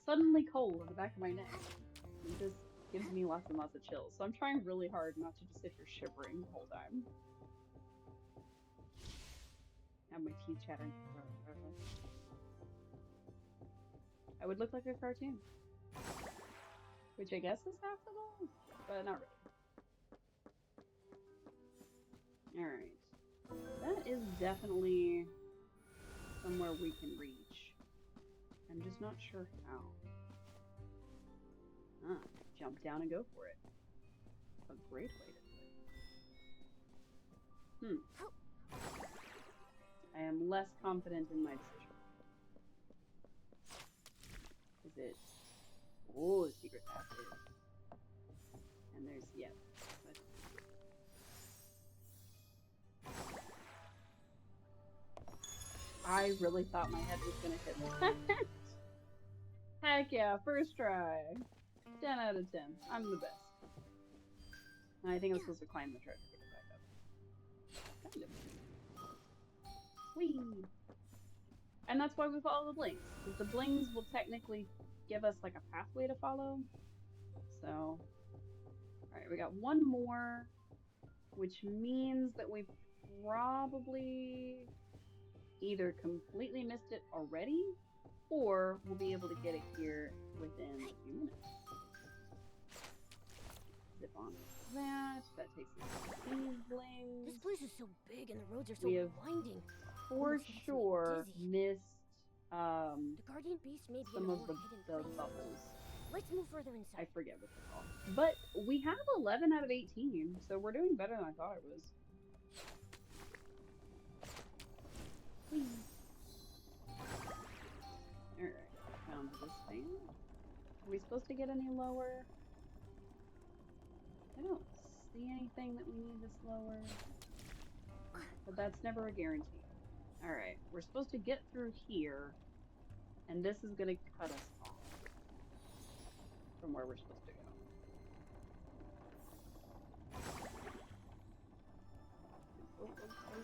suddenly cold on the back of my neck. It just gives me lots and lots of chills. So I'm trying really hard not to just sit here shivering the whole time. Have my teeth chattering. I would look like a cartoon. Which I guess is half the goal, but not really. Alright. That is definitely somewhere we can reach. I'm just not sure how. Jump down and go for it. a great way to do it. I am less confident in my decision. Is it? Oh, the secret passage. And there's, yeah. I really thought my head was gonna hit that. Heck yeah, first try. 10 out of 10. I'm the best. And I think I'm supposed to climb the treasure to get back up. Kind of. Whee! And that's why we follow the blings. Because the blings will technically give us like a pathway to follow. So, alright, we got one more, which means that we probably either completely missed it already, or we'll be able to get it here within a few minutes. Zip on that. That takes us to these blings. This place is so big and the roads are so We have winding. for sure missed the guardian beast may be some in a of more the hidden place. bubbles. Let's move further inside. I forget what they're called. But we have 11 out of 18, so we're doing better than I thought it was. Alright, found this thing. Are we supposed to get any lower? I don't see anything that we need this lower. But that's never a guarantee. Alright, we're supposed to get through here, and this is gonna cut us off from where we're supposed to go. Oh, oh, oh.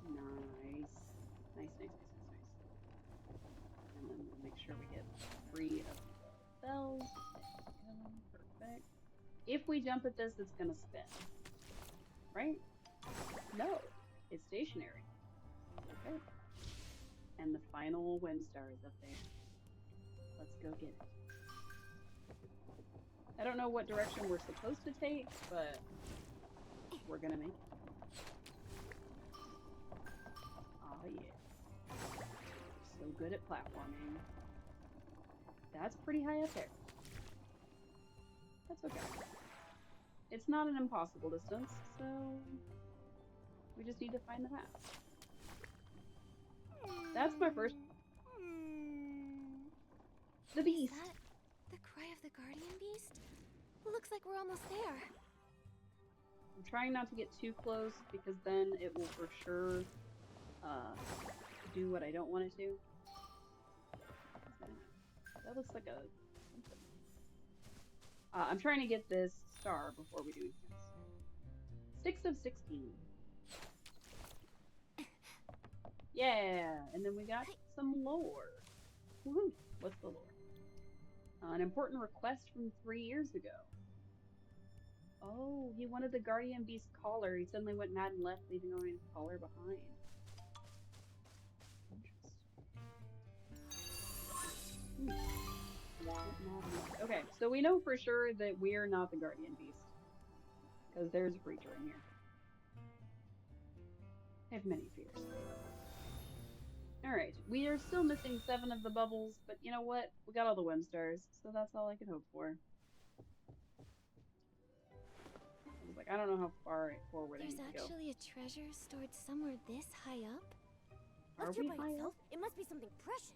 Nice. Nice, nice, nice, nice, nice. And then we'll make sure we get free of the bells. There we go. Perfect. If we jump at this, it's gonna spin. Right? No. It's stationary. Okay. And the final wind star is up there. Let's go get it. I don't know what direction we're supposed to take, but we're gonna make it. Oh yeah. So good at platforming. That's pretty high up there. That's okay. It's not an impossible distance, so we just need to find the path. That's my first. The beast. Is that the cry of the guardian beast? Looks like we're almost there. I'm trying not to get too close because then it will for sure do what I don't want it to. That looks like a something. I'm trying to get this star before we do anything else. 6 of 16. Yeah, and then we got some lore. Woohoo! What's the lore? An important request from 3 years ago. Oh, he wanted the guardian beast collar. He suddenly went mad and left, leaving only his collar behind. Okay, so we know for sure that we're not the guardian beast. Because there's a creature in here. I have many fears. Alright, we are still missing 7 of the bubbles, but you know what? We got all the Wim stars, so that's all I could hope for. I was like, I don't know how far forward I need to go. There's actually a treasure stored somewhere this high up? Are we high up? It must be something precious.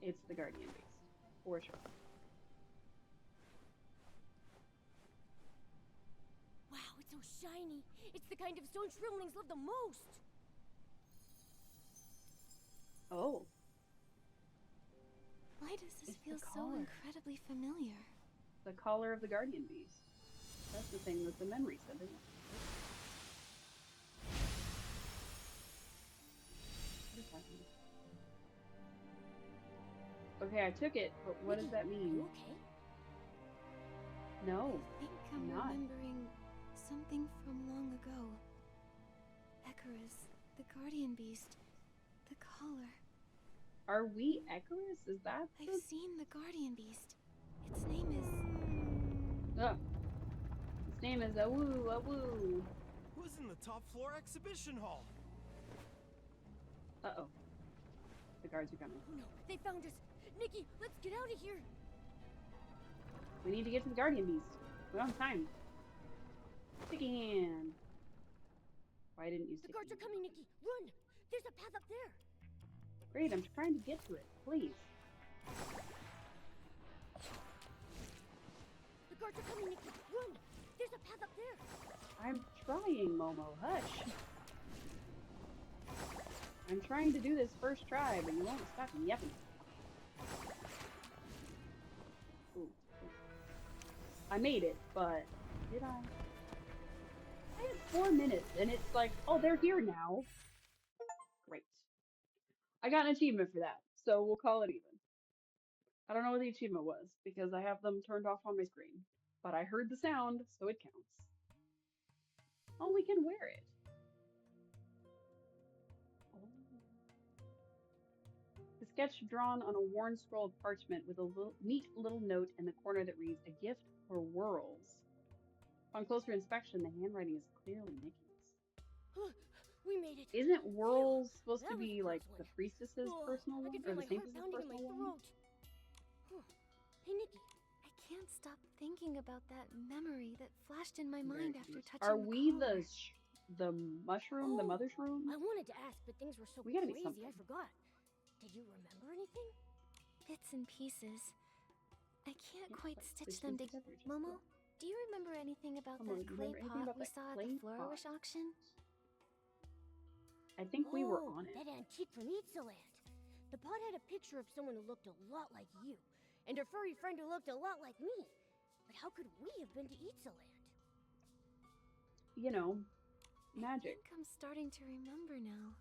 It's the guardian beast, for sure. Wow, it's so shiny. It's the kind of stone shroomlings love the most. Oh. Why does this feel so incredibly familiar? The collar of the guardian beast. That's the thing that the memory said they wanted. What is happening? Okay, I took it, but what does that mean? Are you okay? No, I think I'm not. remembering something from long ago. Icarus, the guardian beast, the collar. Are we Icarus? Is that I've seen the guardian beast. Its name is... Oh. Its name is Awoo, Awoo. Who's in the top floor exhibition hall? Uh-oh. The guards are coming. Oh no, they found us. Nikki, let's get out of here. We need to get to the Guardian Beast. We don't have time. Sticky hand. Why didn't you stick? The guards are coming, Nikki. Run! There's a path up there. Great, I'm trying to get to it. Please. The guards are coming, Nikki. Run! There's a path up there. I'm trying, Momo. Hush. I'm trying to do this first try, but you won't stop yapping. Ooh. I made it, but did I? I had 4 minutes, and it's like, oh, they're here now. Great. I got an achievement for that, so we'll call it even. I don't know what the achievement was, because I have them turned off on my screen. But I heard the sound, so it counts. Oh, we can wear it. The sketch drawn on a worn scroll of parchment with a neat little note in the corner that reads, "A gift for Whirls." On closer inspection, the handwriting is clearly Nikki's. We made it. Isn't Whirls supposed to be like the priestess's personal one, or the saint's personal one? Hey, Nikki. I can't stop thinking about that memory that flashed in my mind after touching Are the we collar. the mushroom, the mother's room? I wanted to ask, but things were so We gotta be crazy something. I forgot. Did you remember anything? Bits and pieces. I can't quite stitch them together. Momo, do you remember anything about that clay pot we saw at the Flourish auction? I think we were on it. That antique from Itzaland. The pot had a picture of someone who looked a lot like you, and a furry friend who looked a lot like me. But how could we have been to Itzaland? You know, magic. I think I'm starting to remember now.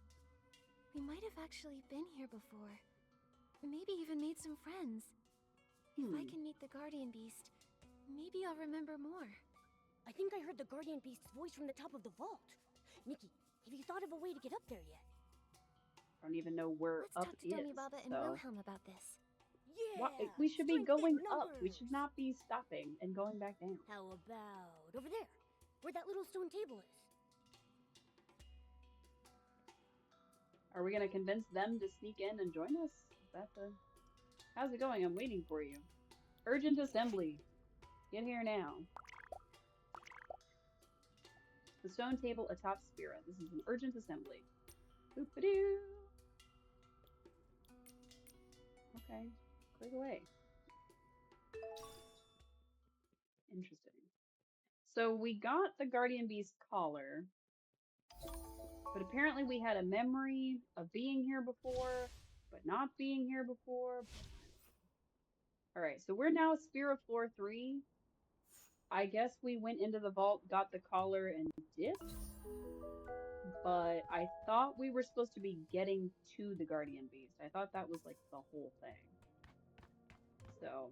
We might have actually been here before. Maybe even made some friends. If I can meet the Guardian Beast, maybe I'll remember more. I think I heard the Guardian Beast's voice from the top of the vault. Nikki, have you thought of a way to get up there yet? I don't even know where Let's up talk to is. Dummy Baba and Wilhelm about this. Yeah! We should be strength going in up. We numbers. should not be stopping and going back down. How about over there, where that little stone table is? Are we gonna convince them to sneak in and join us? Is that the... How's it going? I'm waiting for you. Urgent assembly. Get here now. The stone table atop Spira. This is an urgent assembly. Boop-a-doo. Okay. Click away. Interesting. So we got the Guardian Beast collar, but apparently we had a memory of being here before, but not being here before. Alright, so we're now at Spira Floor 3. I guess we went into the vault, got the collar, and dipped. But I thought we were supposed to be getting to the Guardian Beast. I thought that was like the whole thing. So,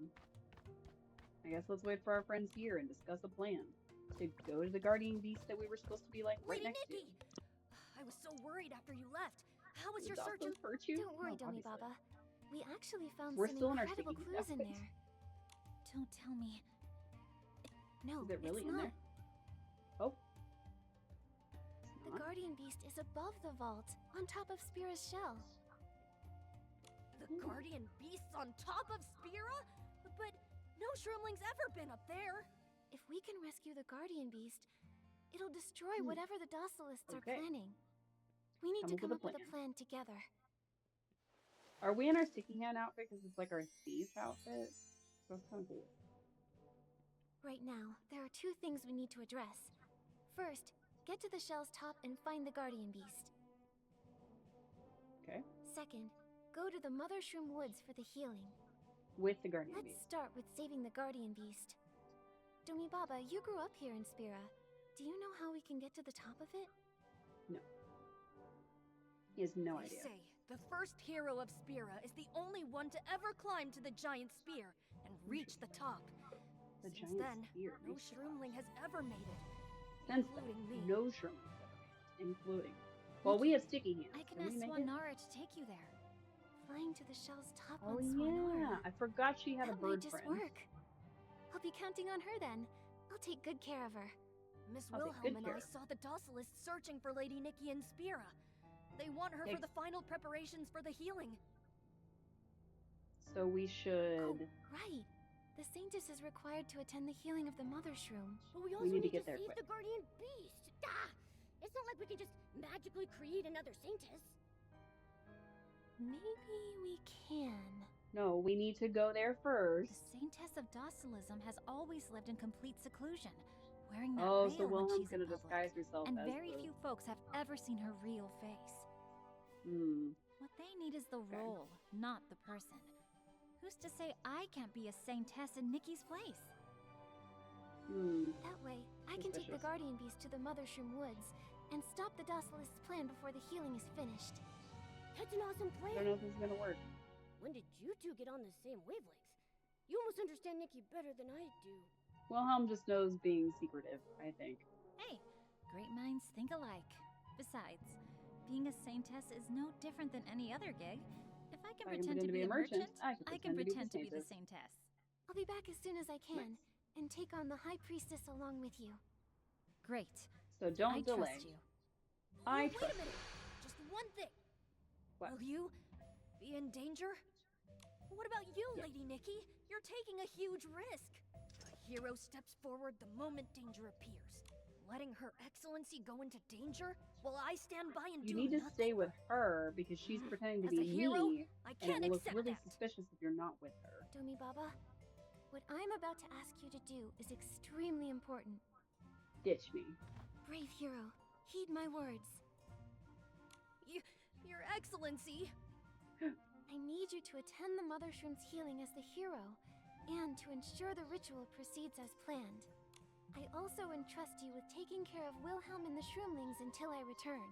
I guess let's wait for our friends here and discuss a plan to go to the Guardian Beast that we were supposed to be like right Lady next Nikki! to. I was so worried after you left. How was Did your search? Dawson hurt you? Don't worry, No, Dummy obviously. Baba. We actually found We're some still in our incredible sticky clues in outfits. there. Don't tell me. No, Is it really it's in not. there? Oh. The Guardian Beast is above the vault, on top of Spira's shell. The Guardian Beast's on top of Spira? But no shroomling's ever been up there. If we can rescue the Guardian Beast, it'll destroy whatever the Docilists are planning. We need to come up with a plan together. Are we in our sticky hand outfit because it's like our thief outfit? That's kind of cool. Right now, there are two things we need to address. First, get to the shell's top and find the Guardian Beast. Okay. Second, go to the Mother Shroom Woods for the healing. With the Guardian Let's Beast. start with saving the Guardian Beast. Dummy Baba, you grew up here in Spira. Do you know how we can get to the top of it? No. He has no They idea. say the first hero of Spira is the only one to ever climb to the giant spear and reach the top. The Since giant then, spear no reached the top. shroomling has ever made it. Since then, including me. no shroom has ever made it, including. Well, we have sticky hands. I can we ask make it? Swanara to take you there. Flying to the shell's top Oh on yeah, Swanara. I forgot she had a That bird might just friend. work. I'll be counting on her then. I'll take good care of her. Miss I'll take Wilhelm good and care I of her. saw the Docilists searching for Lady Nikki and Spira. They want her for Okay. the final preparations for the healing. So we should. Right. The Saintess is required to attend the healing of the Mother Shroom. But we also need to need to get there save quick. the Guardian Beast. Ah! It's not like we can just magically create another Saintess. Maybe we can. No, we need to go there first. The Saintess of Docilism has always lived in complete seclusion, wearing that Oh, veil so when Wilhelm's she's in gonna public. disguise herself And as very few folks have ever seen her real face. Hmm. What they need is the role, not the person. Who's to say I can't be a Saintess in Nikki's place? That way, I can take the Suspicious. Guardian Beast to the Mother Shroom Woods and stop the Docilist's plan before the healing is finished. That's an awesome I plan. don't know if this is gonna work. When did you two get on the same wavelengths? You almost understand Nikki better than I do. Wilhelm just knows being secretive, I think. Hey, great minds think alike. Besides, being a Saintess is no different than any other gig. If I can pretend to be a merchant, I can pretend to be the Saintess. I'll be back as soon as I can and take on the High Priestess along with you. Great. So don't I delay. trust you. I Wait trust. a minute. Just one thing. What? Will you be in danger? What about you, Lady Nikki? You're taking a huge risk. A hero steps forward the moment danger appears. Letting Her Excellency go into danger while I stand by and You do need to nothing? stay with her because she's pretending to As be a hero, me, I and can't it will look accept really that. suspicious if you're not with her. Domi Baba, what I'm about to ask you to do is extremely important. Ditch me. Brave hero, heed my words. Your Excellency! I need you to attend the Mother Shroom's healing as the hero, and to ensure the ritual proceeds as planned. I also entrust you with taking care of Wilhelm and the Shroomlings until I return.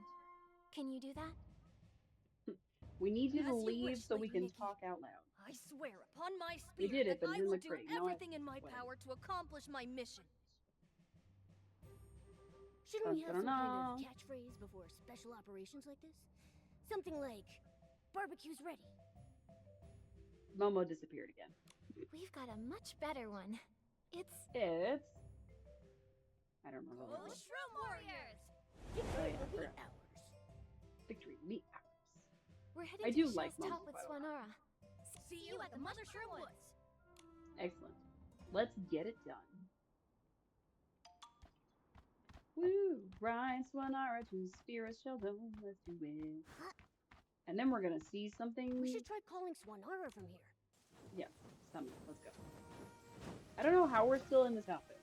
Can you do that? We need you to As you leave wish, so we Lady can Nikki. talk out loud. I swear upon my We spirit did it, that but it I didn't will look do pretty. You know what? everything in my Whatever. power to accomplish my mission. Shouldn't we have some kind Da-da-da. of catchphrase before special operations like this? Something like, barbecue's ready. Momo disappeared again. We've got a much better one. It's... I don't remember what it was. Shroom Warriors! Oh, yeah, I forgot. Victory meat hours. We're heading I to do the like shell's top Momo, with by the way. Swanara. See you at the Mother Shroom Woods! Excellent. Let's get it done. Woo! Ride Swanara to Spirit Shell Dome. Let's do it. And then we're gonna see something. We should try calling Swanara from here. Yeah, summon. Let's go. I don't know how we're still in this outfit.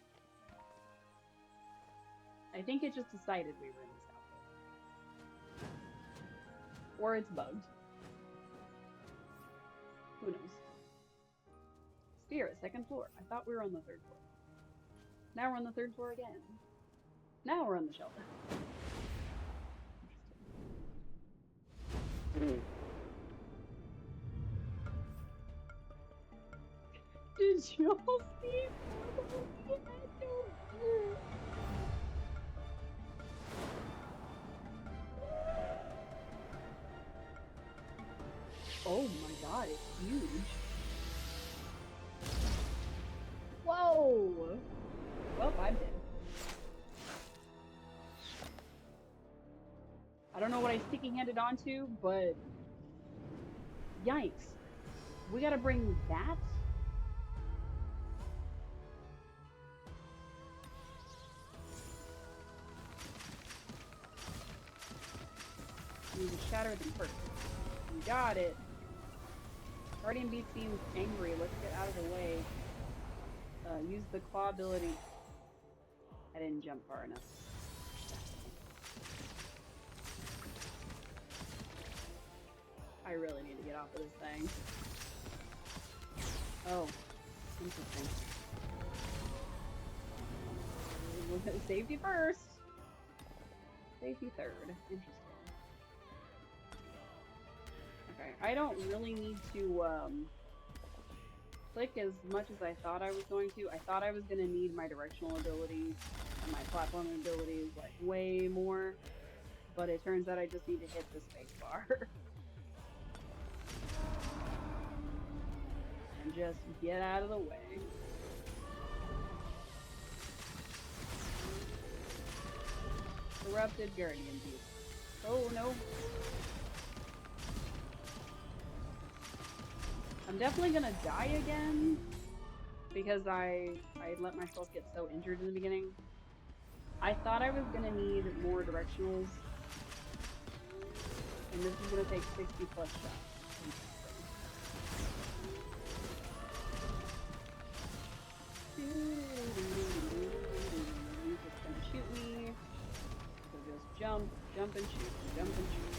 I think it just decided we were in this outfit. Or it's bugged. Who knows? Spirit, second floor. I thought we were on the third floor. Now we're on the third floor again. Now we're on the shelter. Did you all see? Oh my god, it's huge. Whoa! Well, I'm dead. I don't know what I sticky-handed onto, but yikes. We gotta bring that? We need to shatter them first. You got it. Guardian Beast seems angry. Let's get out of the way. Use the claw ability. I didn't jump far enough. I really need to get off of this thing. Oh, interesting. Safety first. Safety third. Interesting. Okay, I don't really need to click as much as I thought I was going to. I thought I was going to need my directional abilities and my platforming abilities like way more, but it turns out I just need to hit the space bar. And just get out of the way. Corrupted Guardian Beast. Oh no. I'm definitely gonna die again. because I let myself get so injured in the beginning. I thought I was gonna need more directionals, and this is gonna take 60 plus shots. It's gonna shoot me. So just jump, jump and shoot, jump and shoot.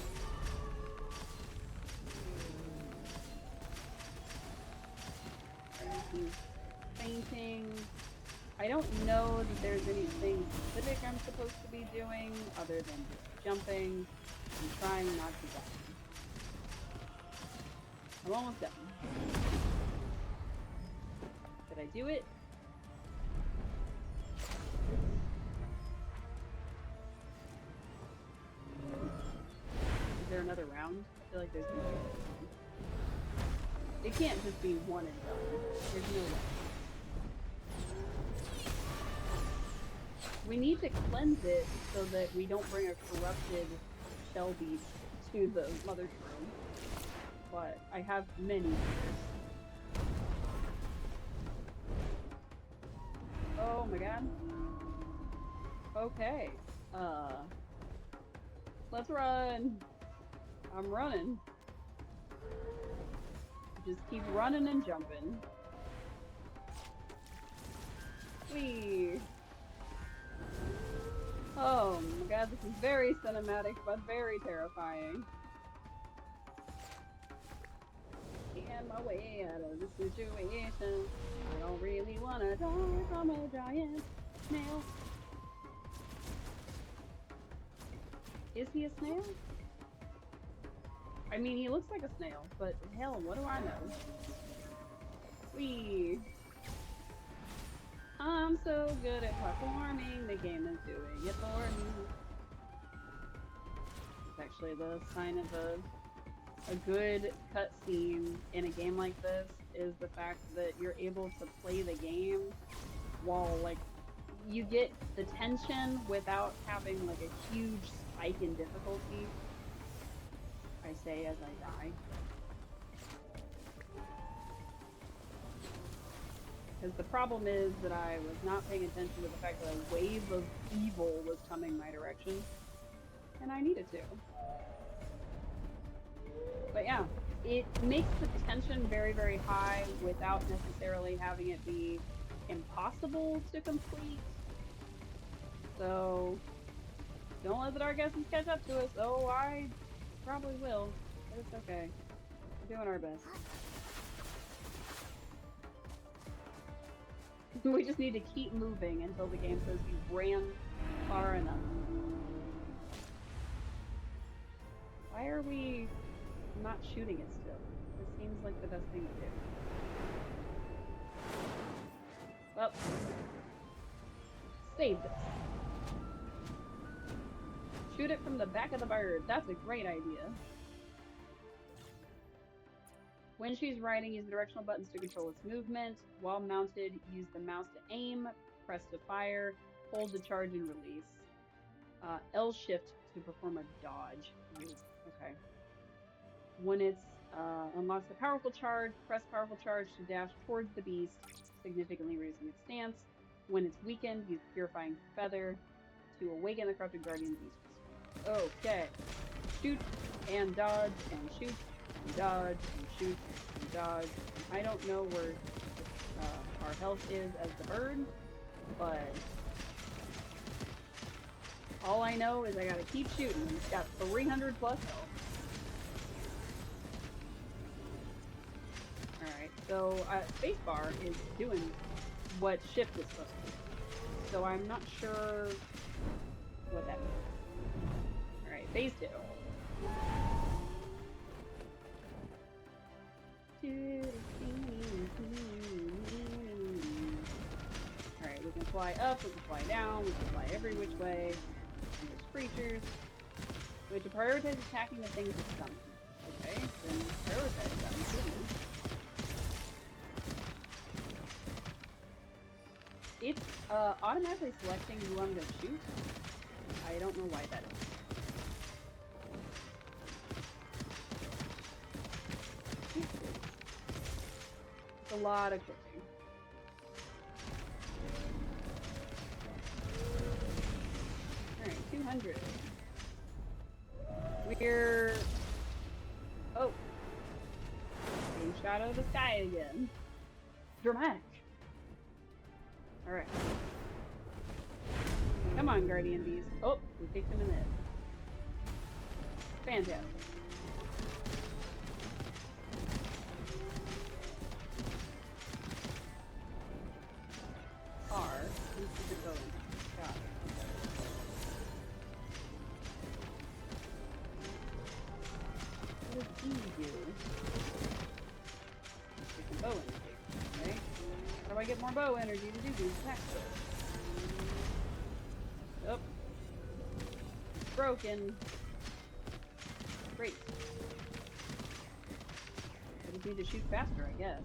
He's fainting. I don't know that there's anything specific I'm supposed to be doing other than just jumping and trying not to die. I'm almost done. Did I do it? Is there another round? I feel like there's gonna be another round. It can't just be one and done. There's no way. We need to cleanse it so that we don't bring a corrupted shell beast to the mother's room. But I have many fears. Oh my god. Okay. Let's run. I'm running. Just keep running and jumping. Whee! Oh my god, this is very cinematic, but very terrifying. Getting my way out of this situation. I don't really wanna die from a giant snail. Is he a snail? I mean, he looks like a snail, but hell, what do I know? Whee! I'm so good at platforming, the game is doing it for me. It's actually the sign of a good cutscene in a game like this is the fact that you're able to play the game while, like, you get the tension without having, like, a huge spike in difficulty. I say as I die. Because the problem is that I was not paying attention to the fact that a wave of evil was coming my direction. And I needed to. But yeah, it makes the tension very, very high without necessarily having it be impossible to complete. So, don't let the Dark Essence catch up to us. Oh, I probably will, but it's okay. We're doing our best. We just need to keep moving until the game says we ran far enough. Why are we not shooting it still? This seems like the best thing to do. Well, save this. Shoot it from the back of the bird. That's a great idea. When she's riding, use the directional buttons to control its movement. While mounted, use the mouse to aim, press to fire, hold to charge and release. L shift to perform a dodge. Okay. When it's unlocks a powerful charge, press powerful charge to dash towards the beast, significantly raising its stance. When it's weakened, use purifying feather to awaken the corrupted guardian beast. Okay. Shoot and dodge and shoot and dodge and shoot and dodge. I don't know where our health is as the bird, but all I know is I gotta keep shooting. It's got 300 plus health. Alright, so spacebar is doing what shift is supposed to do. So I'm not sure what that means. Alright, phase 2. Alright, we can fly up, we can fly down, we can fly every which way. And there's creatures. We have to prioritize attacking the things that summon. Okay, then prioritize them. It's automatically selecting who I'm going to shoot. I don't know why that is. It's a lot of clicking. 200. We're... Oh. Being shot out of the sky again. Dramatic. Alright. Come on, Guardian Bees. Oh, we kicked him in the head. Fantastic. R. This is a going. Got it. What does E do? Get some bow energy, right? How do I get more bow energy to do these attacks? Oh. Broken. Great. I just need to shoot faster, I guess.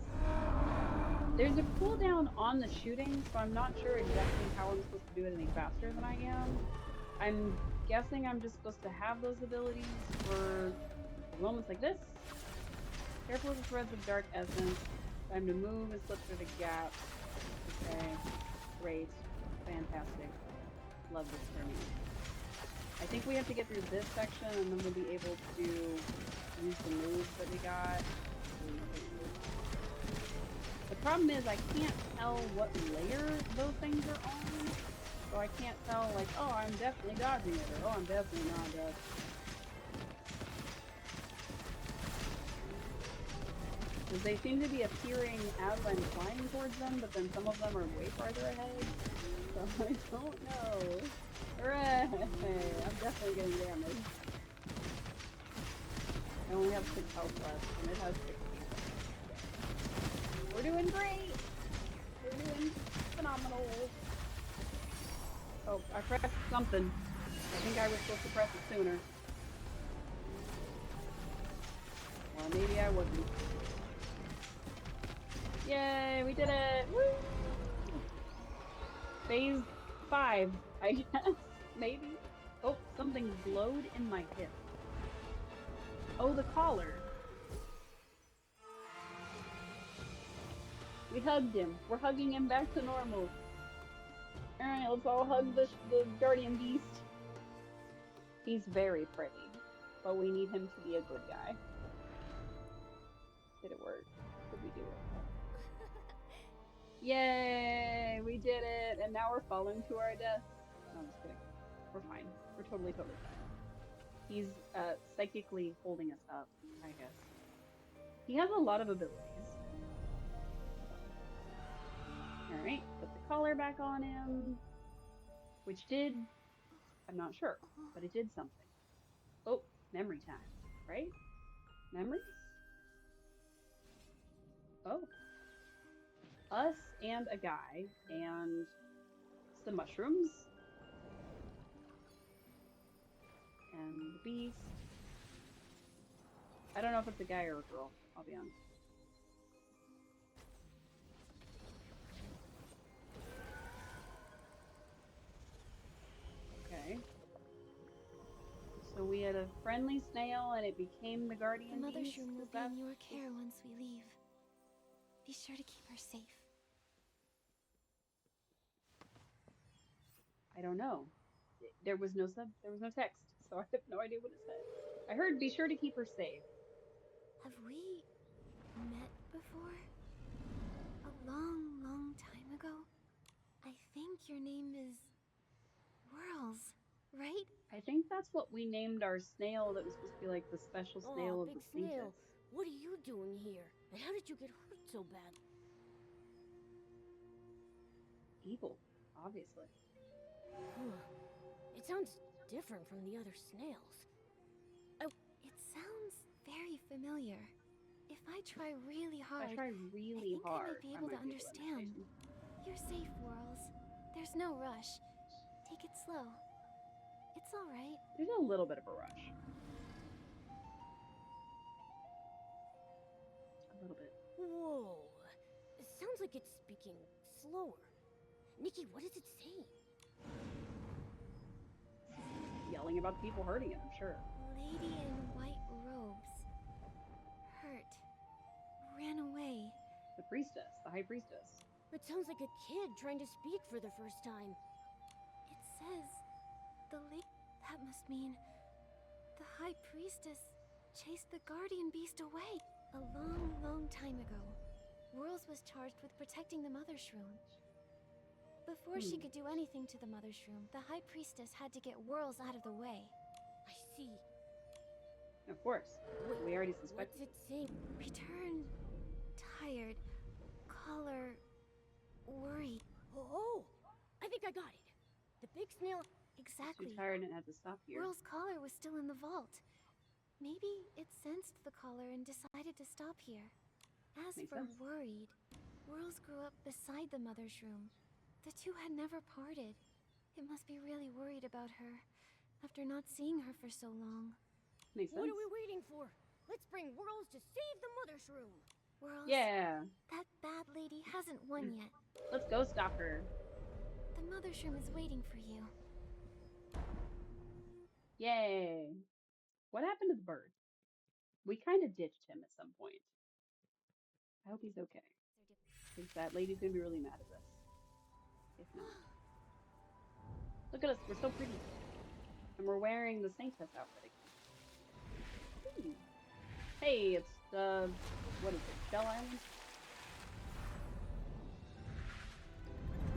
There's a cooldown on the shooting, so I'm not sure exactly how I'm supposed to do it any faster than I am. I'm guessing I'm just supposed to have those abilities for moments like this. Careful with the threads of dark essence. Time to move and slip through the gaps. Okay. Great. Fantastic. Love this for me. I think we have to get through this section and then we'll be able to use the moves that we got. The problem is I can't tell what layer those things are on. So I can't tell like, oh, I'm definitely dodging it, or oh, I'm definitely not dodging. Because they seem to be appearing as I'm flying towards them, but then some of them are way farther ahead. So I don't know. Hooray! I'm definitely getting damaged. I only have 6 health left, and it has 6 people. We're doing great! We're doing phenomenal. Oh, I pressed something. I think I was supposed to press it sooner. Well, maybe I wasn't. Yay, we did it! Woo! Phase 5, I guess. Maybe. Oh, something glowed in my hip. Oh, the collar. We hugged him. We're hugging him back to normal. Alright, let's all hug the guardian beast. He's very pretty, but we need him to be a good guy. Did it work? Did we do it? Yay! We did it! And now we're falling to our death. No, I'm just kidding. We're fine. We're totally fine. He's psychically holding us up, I guess. He has a lot of abilities. Alright, put the collar back on him. Which did... I'm not sure, but it did something. Oh, memory time, right? Memories? Oh. Us and a guy and some mushrooms. And the beast. I don't know if it's a guy or a girl, I'll be honest. Okay. So we had a friendly snail and it became the guardian beast? The mother shroom will be in your care once we leave. Be sure to keep her safe. I don't know. There was no text, so I have no idea what it said. I heard be sure to keep her safe. Have we met before? A long, long time ago? I think your name is Whirls, right? I think that's what we named our snail that was supposed to be like the special snail of the princess. Snail, what are you doing here? And how did you get hurt so bad? Evil, obviously. It sounds different from the other snails. Oh, it sounds very familiar. If I try really hard, I might be able to understand. You're safe, Whirls. There's no rush. Take it slow. It's all right. There's a little bit of a rush. A little bit. Whoa. It sounds like it's speaking slower. Nikki, what is it saying? Yelling about the people hurting it, I'm sure. Lady in white robes. Hurt. Ran away. The priestess, the high priestess. It sounds like a kid trying to speak for the first time. It says, the lady... That must mean the High Priestess chased the Guardian Beast away. A long, long time ago, Whirls was charged with protecting the Mother Shroom. Before she could do anything to the Mother Shroom, the High Priestess had to get Whirls out of the way. I see. Of course. Wait, We already suspected. what's it saying? Return tired, color worried. Oh, I think I got it. The big snail. Exactly. Too tired and had to stop here. Whirl's collar was still in the vault. Maybe it sensed the collar and decided to stop here. As Makes for sense. worried, Whirls grew up beside the Mother's room. The two had never parted. It must be really worried about her after not seeing her for so long. Makes sense. What are we waiting for? Let's bring Whirls to save the Mother's room. Whirls, Yeah. that bad lady hasn't won yet. Let's go stop her. The Mother's room is waiting for you. Yay. What happened to the bird? We kind of ditched him at some point. I hope he's okay. Because that lady's gonna be really mad at us. If not. Look at us, we're so pretty. And we're wearing the Saintess outfit again. Ooh. Hey, it's what is it? Shell Island?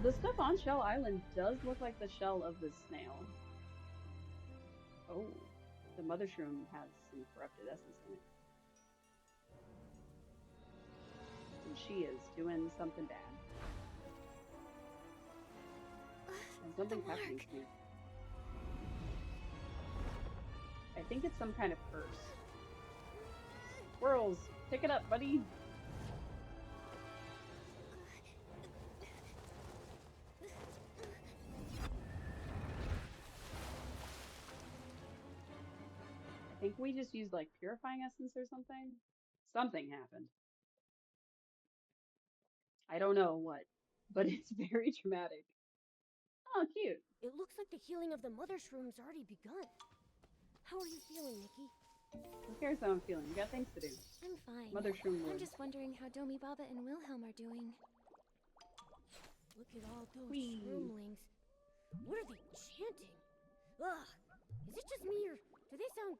The stuff on Shell Island does look like the shell of the snail. Oh, the Mother Shroom has some corrupted essence in it. And she is doing something bad. And something's happening here. I think it's some kind of curse. Whirls, pick it up, buddy. I think we just used like purifying essence or something. Something happened. I don't know what, but it's very dramatic. Oh, cute. It looks like the healing of the Mother Shroom's already begun. How are you feeling, Nikki? Who cares how I'm feeling? We got things to do. I'm fine. Mother Shroom I'm Lord. just wondering how Domi Baba and Wilhelm are doing. Look at all those Whee. shroomlings. What are they chanting? Ugh! Is it just me or do they sound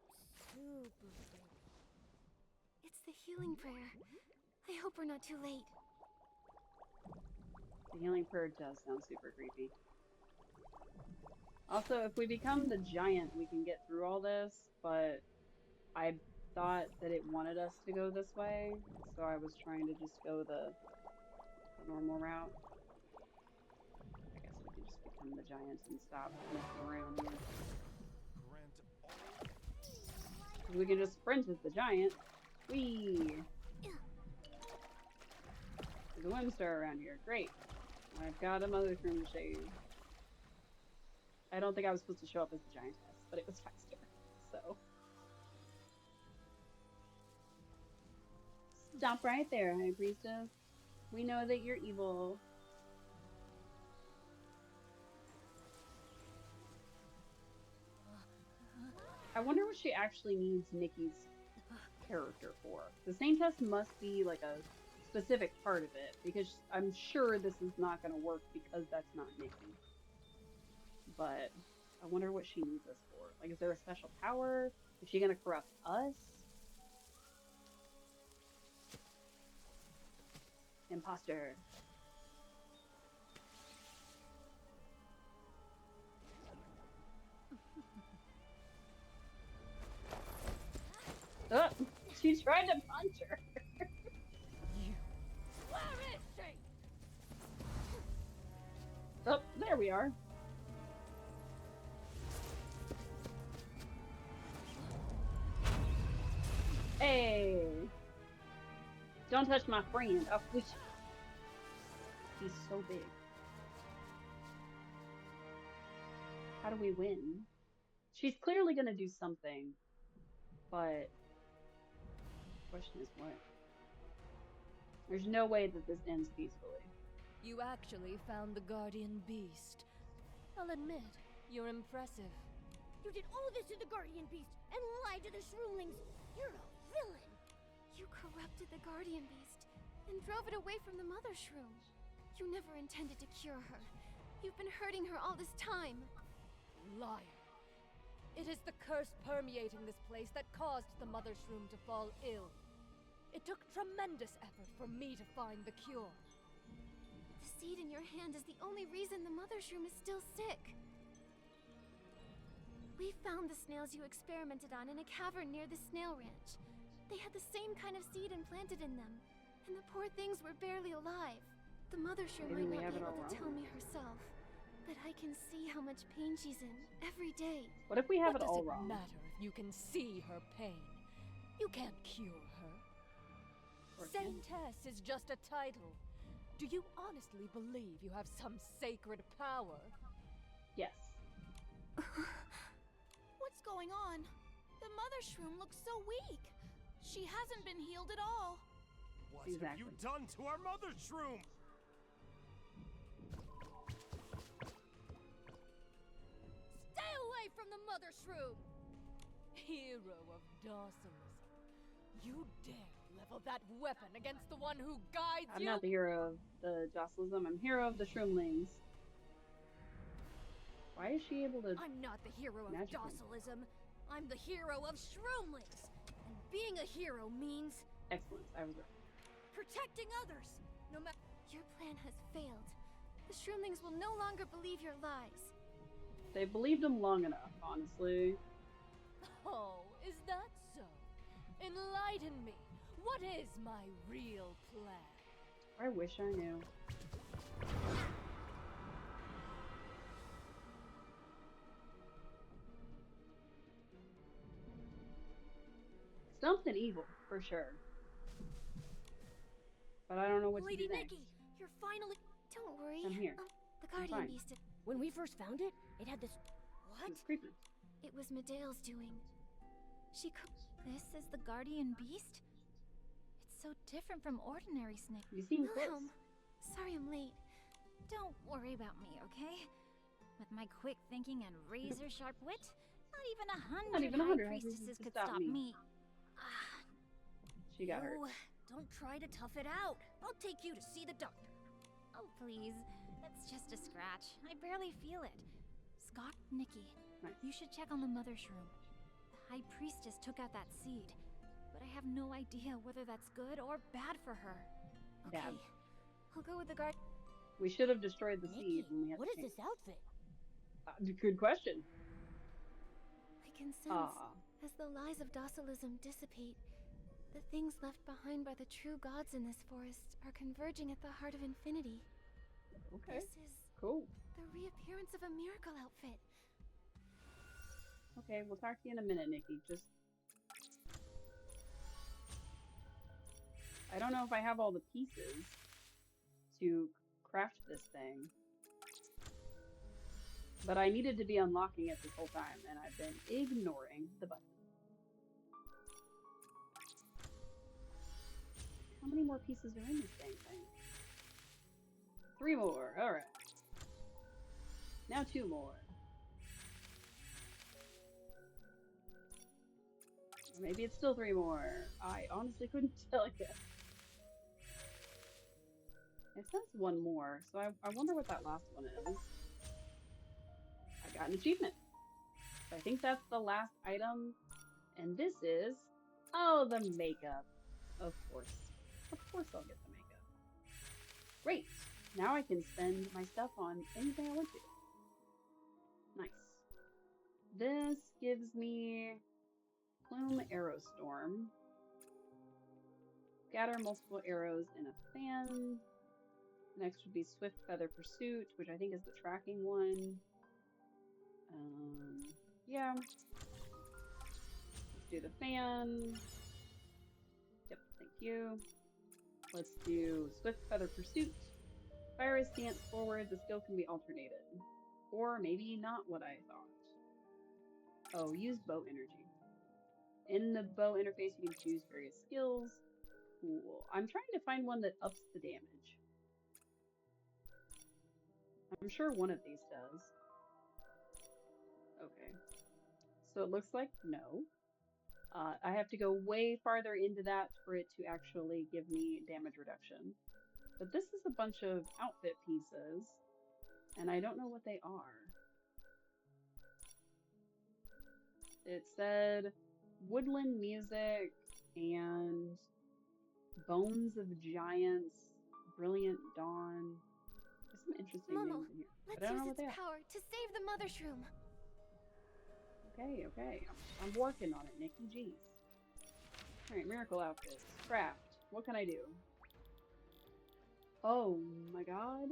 super creepy? It's the healing prayer. I hope we're not too late. The healing prayer does sound super creepy. Also, if we become the giant, we can get through all this, but I thought that it wanted us to go this way, so I was trying to just go the normal route. I guess we can just become the giant and stop messing around here. We can just sprint as the giant. Whee! There's a wind star around here. Great. I've got a Mother Shroom to show you. I don't think I was supposed to show up as the giantess, but it was faster. So. Stop right there, High Priestess. We know that you're evil. I wonder what she actually needs Nikki's character for. The Saintess must be like a specific part of it, because I'm sure this is not going to work because that's not Nikki. But I wonder what she needs us for. Like, is there a special power? Is she going to corrupt us? Imposter. Oh, she tried to punch her. Where is she? Oh, there we are. Hey! Don't touch my friend. Oh, which... He's so big. How do we win? She's clearly gonna do something, but the question is what? There's no way that this ends peacefully. You actually found the Guardian Beast. I'll admit, you're impressive. You did all this to the Guardian Beast and lied to the Shroomlings. You're a villain. You corrupted the Guardian Beast and drove it away from the Mother Shroom. You never intended to cure her. You've been hurting her all this time. Liar. It is the curse permeating this place that caused the Mother Shroom to fall ill. It took tremendous effort for me to find the cure. The seed in your hand is the only reason the Mother Shroom is still sick. We found the snails you experimented on in a cavern near the snail ranch. They had the same kind of seed implanted in them, and the poor things were barely alive. The Mother Shroom might not be able to tell me herself, but I can see how much pain she's in every day. What if we have it all wrong? What does it matter if you can see her pain? You can't cure her. Saintess is just a title. Do you honestly believe you have some sacred power? Yes. What's going on? The Mother Shroom looks so weak. She hasn't been healed at all. What have you done to our Mother Shroom? Stay away from the Mother Shroom! Hero of Dawsonism. You dare level that weapon against the one who guides you? I'm not the hero of the Dawsonism, I'm hero of the Shroomlings. Why is she able to... I'm not the hero of Dawsonism. I'm the hero of Shroomlings. And being a hero means... Excellent, I was right. Protecting others, no matter... Your plan has failed. The Shroomlings will no longer believe your lies. They believed them long enough, honestly. Oh, is that so? Enlighten me. What is my real plan? I wish I knew. Something evil, for sure. But I don't know what Lady to do next. Nikki, you're finally... Don't worry. I'm here. The Guardian Beast... When we first found it, it had this... What? It's creepy. It was Medea's doing. She could... This is the Guardian Beast? It's so different from ordinary snake. You seem Wilhelm, sorry I'm late. Don't worry about me, okay? With my quick thinking and razor-sharp wit, not even 100 high priestesses could stop me. She got hurt. Don't try to tough it out. I'll take you to see the doctor. Oh, please. It's just a scratch. I barely feel it. Scott, Nikki, you should check on the Mother Shroom. The High Priestess took out that seed, but I have no idea whether that's good or bad for her. Okay, Bad. I'll go with the guard. We should have destroyed the seed when we had What the is this outfit? Good question. I can sense, as the lies of Dawsolism dissipate, the things left behind by the true gods in this forest are converging at the heart of infinity. Okay. This is cool. The reappearance of a miracle outfit. Okay, we'll talk to you in a minute, Nikki. Just... I don't know if I have all the pieces to craft this thing. But I needed to be unlocking it this whole time, and I've been ignoring the button. How many more pieces are in this dang thing? 3 more, alright. Now 2 more. Or maybe it's still 3 more. I honestly couldn't tell you. It says 1 more, so I wonder what that last one is. I got an achievement. So I think that's the last item. And this is... Oh, the makeup. Of course. Of course I'll get the makeup. Great. Now I can spend my stuff on anything I want to. Nice. This gives me Plume Arrow Storm. Scatter multiple arrows in a fan. Next would be Swift Feather Pursuit, which I think is the tracking one. Yeah. Let's do the fan. Yep, thank you. Let's do Swift Feather Pursuit. Fire is stance forward, the skill can be alternated. Or maybe not what I thought. Oh, use bow energy. In the bow interface, you can choose various skills. Cool. I'm trying to find one that ups the damage. I'm sure one of these does. Okay. So it looks like no. I have to go way farther into that for it to actually give me damage reduction. But this is a bunch of outfit pieces, and I don't know what they are. It said woodland music and bones of giants, brilliant dawn. There's some interesting Momo, names in here. let's But I don't know use what they its are. power to save the Mother Shroom. Okay, okay. I'm working on it, Nikki. Jeez. Alright, miracle outfits. Craft. What can I do? Oh my god.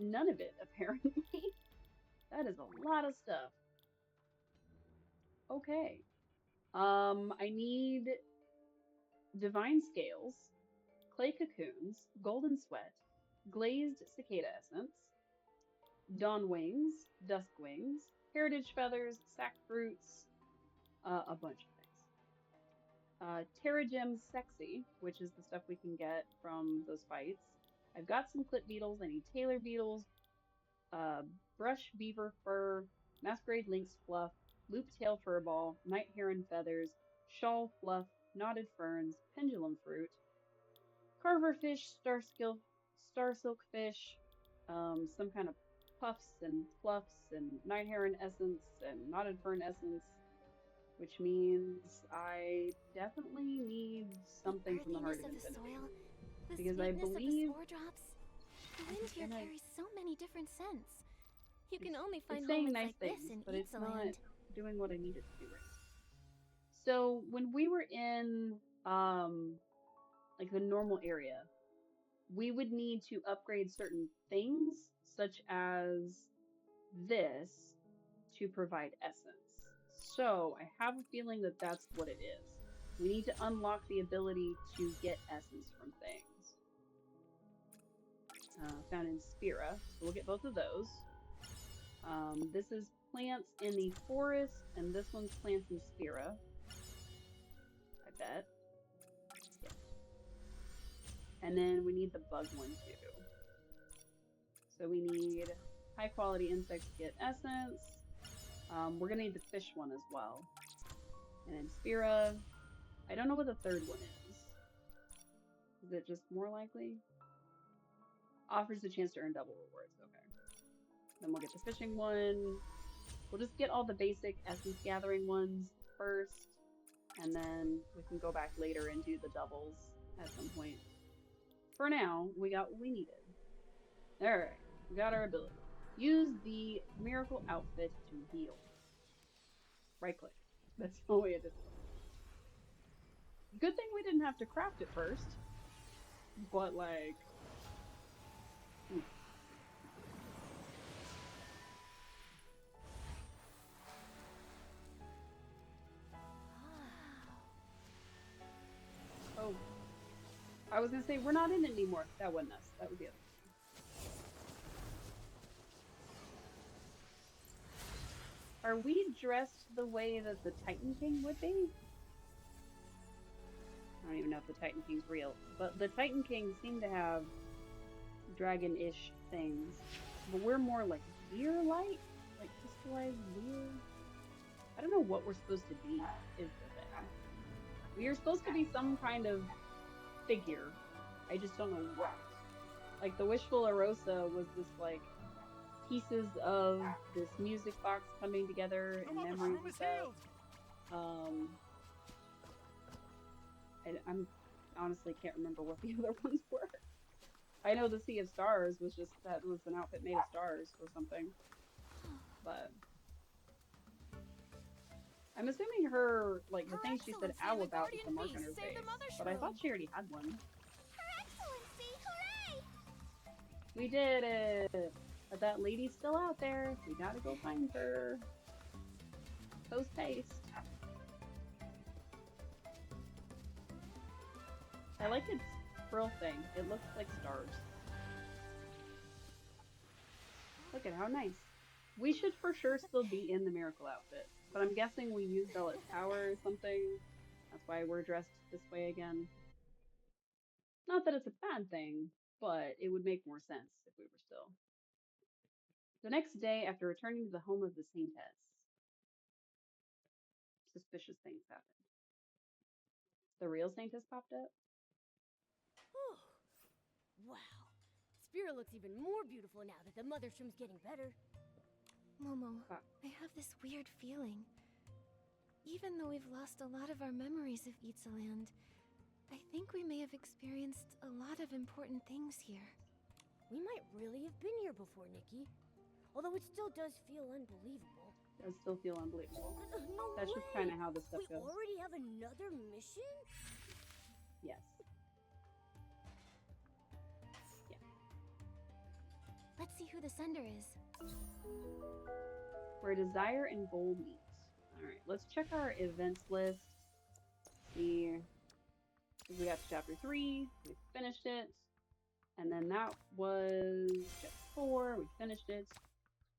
None of it, apparently. That is a lot of stuff. Okay. I need divine scales, clay cocoons, golden sweat, glazed cicada essence, dawn wings, dusk wings, heritage feathers, sack fruits, a bunch of things. Terragem sexy, which is the stuff we can get from those fights. I've got some clip beetles. I need tailor beetles, brush beaver fur, masquerade lynx fluff, loop tail fur ball, night heron feathers, shawl fluff, knotted ferns, pendulum fruit, carver fish, star silk fish, some kind of puffs and fluffs and night heron essence and knotted fern essence, which means I definitely need something from the Heart of Infinity. Soil, the because I sweetness believe of the spore drops. The wind here carries so many different scents. You can only find it's saying moments nice like things, this in but it's not Eatsaland. doing what I need it to do right now. So when we were in like the normal area, we would need to upgrade certain things, such as this, to provide essence. So I have a feeling that that's what it is. We need to unlock the ability to get essence from things. Found in Spira. So we'll get both of those. This is plants in the forest, and this one's plants in Spira. I bet. Yeah. And then we need the bug one too. So we need high quality insects to get essence. We're gonna need the fish one as well. And in Spira, I don't know what the third one is. Is it just more likely? Offers the chance to earn double rewards. Okay. Then we'll get the fishing one. We'll just get all the basic essence gathering ones first, and then we can go back later and do the doubles at some point. For now, we got what we needed. Alright, we got our ability. Use the miracle outfit to heal. Right click. That's the way it is. Good thing we didn't have to craft it first. But like... Oh. I was gonna say, we're not in it anymore. That wasn't us. That was the other thing. Are we dressed the way that the Titan King would be? I don't even know if the Titan King's real. But the Titan King seemed to have dragon-ish things. But we're more like deer-like? Like crystallized deer? I don't know what we're supposed to be, is the thing. We are supposed to be some kind of figure. I just don't know what. Like the Wishful Arosa was this like pieces of this music box coming together and memories and stuff. I'm honestly can't remember what the other ones were. I know the Sea of Stars was just that was an outfit made of stars or something. But I'm assuming her, like, the thing she said ow about was the mark on her face. But I thought she already had one. Her Excellency, hooray! We did it! But that lady's still out there. We gotta go find her. Post haste. I like its frill thing. It looks like stars. Look at how nice. We should for sure still be in the miracle outfit. But I'm guessing we used all its power or something. That's why we're dressed this way again. Not that it's a bad thing, but it would make more sense if we were still. The next day, after returning to the home of the Saintess, suspicious things happened. The real Saintess popped up. Wow. Spira looks even more beautiful now that the Mother Shroom's getting better. Momo, I have this weird feeling. Even though we've lost a lot of our memories of Itzaland, I think we may have experienced a lot of important things here. We might really have been here before, Nikki. Although it still does feel unbelievable. It does still feel unbelievable. No That's way! just kind of how this stuff goes. We already have another mission? Yes. Yeah. Let's see who the sender is. Where desire and goal meet. Alright, let's check our events list. See. We got to chapter 3. We finished it. And then that was chapter 4. We finished it.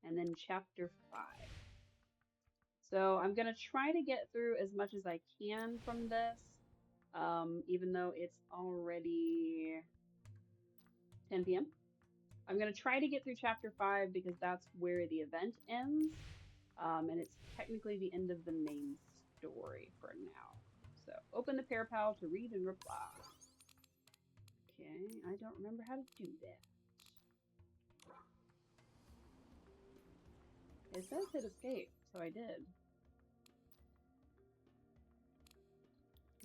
And then chapter 5. So I'm going to try to get through as much as I can from this. Even though it's already 10 p.m. I'm going to try to get through chapter 5 because that's where the event ends. And it's technically the end of the main story for now. So open the ParaPal to read and reply. Okay, I don't remember how to do that. It says hit escape, so I did.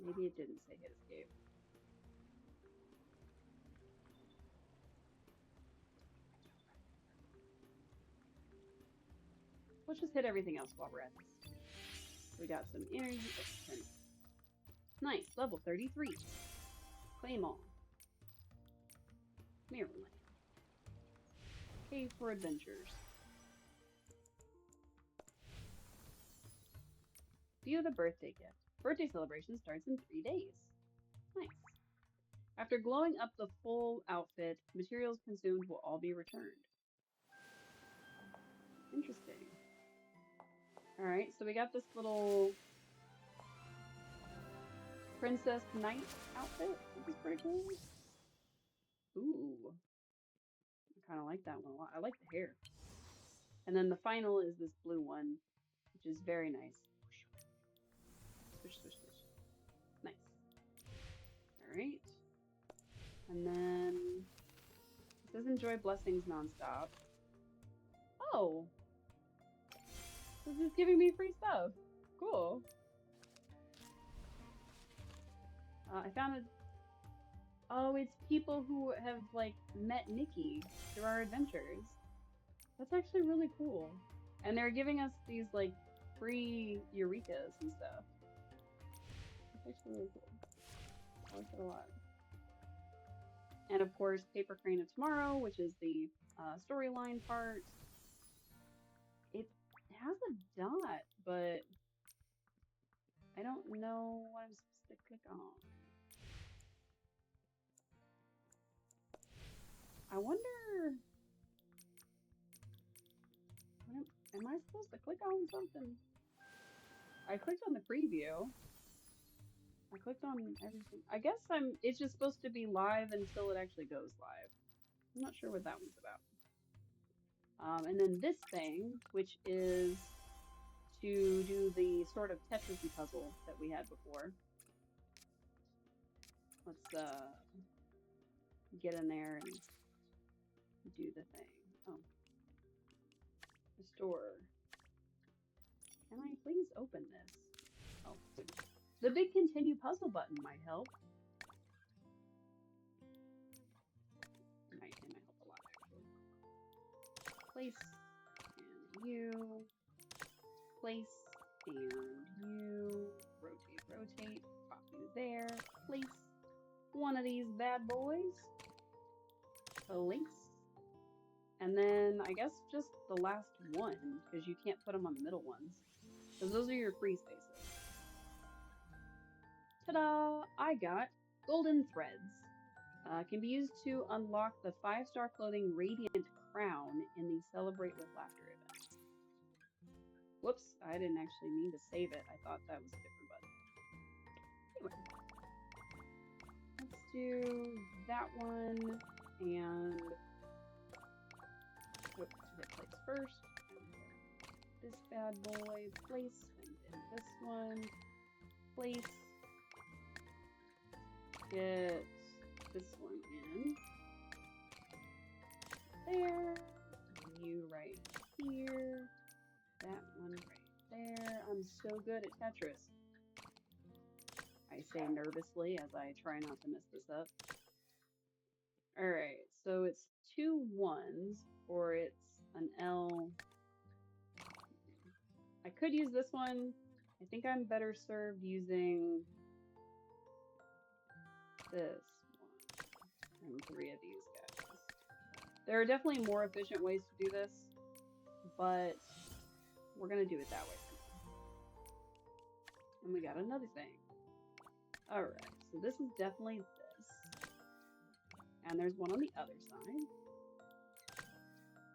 Maybe it didn't say hit escape. Let's just hit everything else while we're at this. We got some energy. Oh, nice, level 33. Claim all. Maryland. Cave for adventures. View the birthday gift. Birthday celebration starts in 3 days. Nice. After glowing up the full outfit, materials consumed will all be returned. Interesting. Alright, so we got this little princess knight outfit, which is pretty cool. Ooh. I kind of like that one a lot. I like the hair. And then the final is this blue one, which is very nice. Swish, swish, swish. Nice. Alright. And then it says enjoy blessings nonstop. Oh. This is giving me free stuff. Cool. I found it. Oh, it's people who have, like, met Nikki through our adventures. That's actually really cool. And they're giving us these, like, free Eurekas and stuff. That's actually really cool. I like it a lot. And, of course, Paper Crane of Tomorrow, which is the storyline part. It has a dot, but I don't know what I'm supposed to click on. I wonder... Am I supposed to click on something? I clicked on the preview. I clicked on everything. I guess it's just supposed to be live until it actually goes live. I'm not sure what that one's about. And then this thing, which is to do the sort of Tetris puzzle that we had before. Let's get in there and do the thing. Oh. Restore. Can I please open this? Oh. The big continue puzzle button might help. It might help a lot, actually. Place and you. Place and you. Rotate. Pop you there. Place one of these bad boys. Place. And then I guess just the last one, because you can't put them on the middle ones. Because those are your free spaces. Ta-da! I got golden threads. Can be used to unlock the 5-star clothing Radiant Crown in the Celebrate with Laughter event. Whoops, I didn't actually mean to save it. I thought that was a different button. Anyway. Let's do that one, and whoops, hit place first. And this bad boy, place, and then this one, place. Get this one in. There. You right here. That one right there. I'm I'm so good at Tetris. I say nervously as I try not to mess this up. Alright, so it's 2 1s, or it's an L. I could use this one. I think I'm better served using this one and 3 of these guys. There are definitely more efficient ways to do this, but we're gonna do it that way for now. And we got another thing. Alright, so this is definitely this. And there's one on the other side.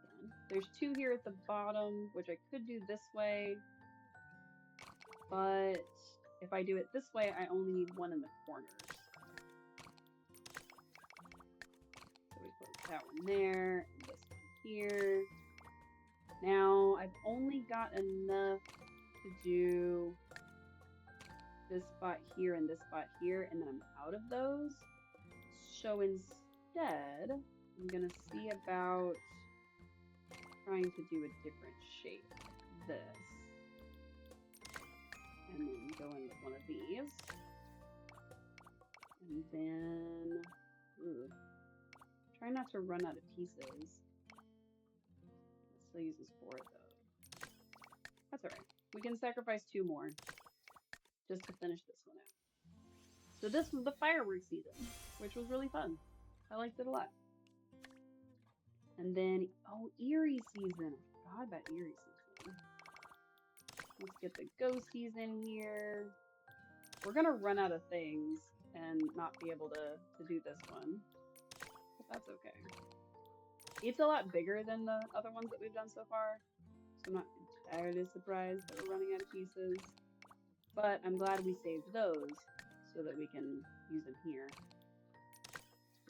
Done. There's 2 here at the bottom, which I could do this way. But if I do it this way, I only need 1 in the corners. So we put that one there, and this one here. Now, I've only got enough to do this spot here and this spot here, and then I'm out of those. So instead, I'm gonna see about trying to do a different shape, like this. And then go in with one of these. And then, try not to run out of pieces. It still uses 4 of those. That's alright. We can sacrifice 2 more just to finish this one out. So this was the fireworks season, which was really fun. I liked it a lot. And then, oh, Eerie season. I forgot about Eerie season. Let's get the ghost season here. We're gonna run out of things and not be able to do this one. But that's okay. It's a lot bigger than the other ones that we've done so far, so I'm not entirely surprised that we're running out of pieces. But I'm glad we saved those so that we can use them here.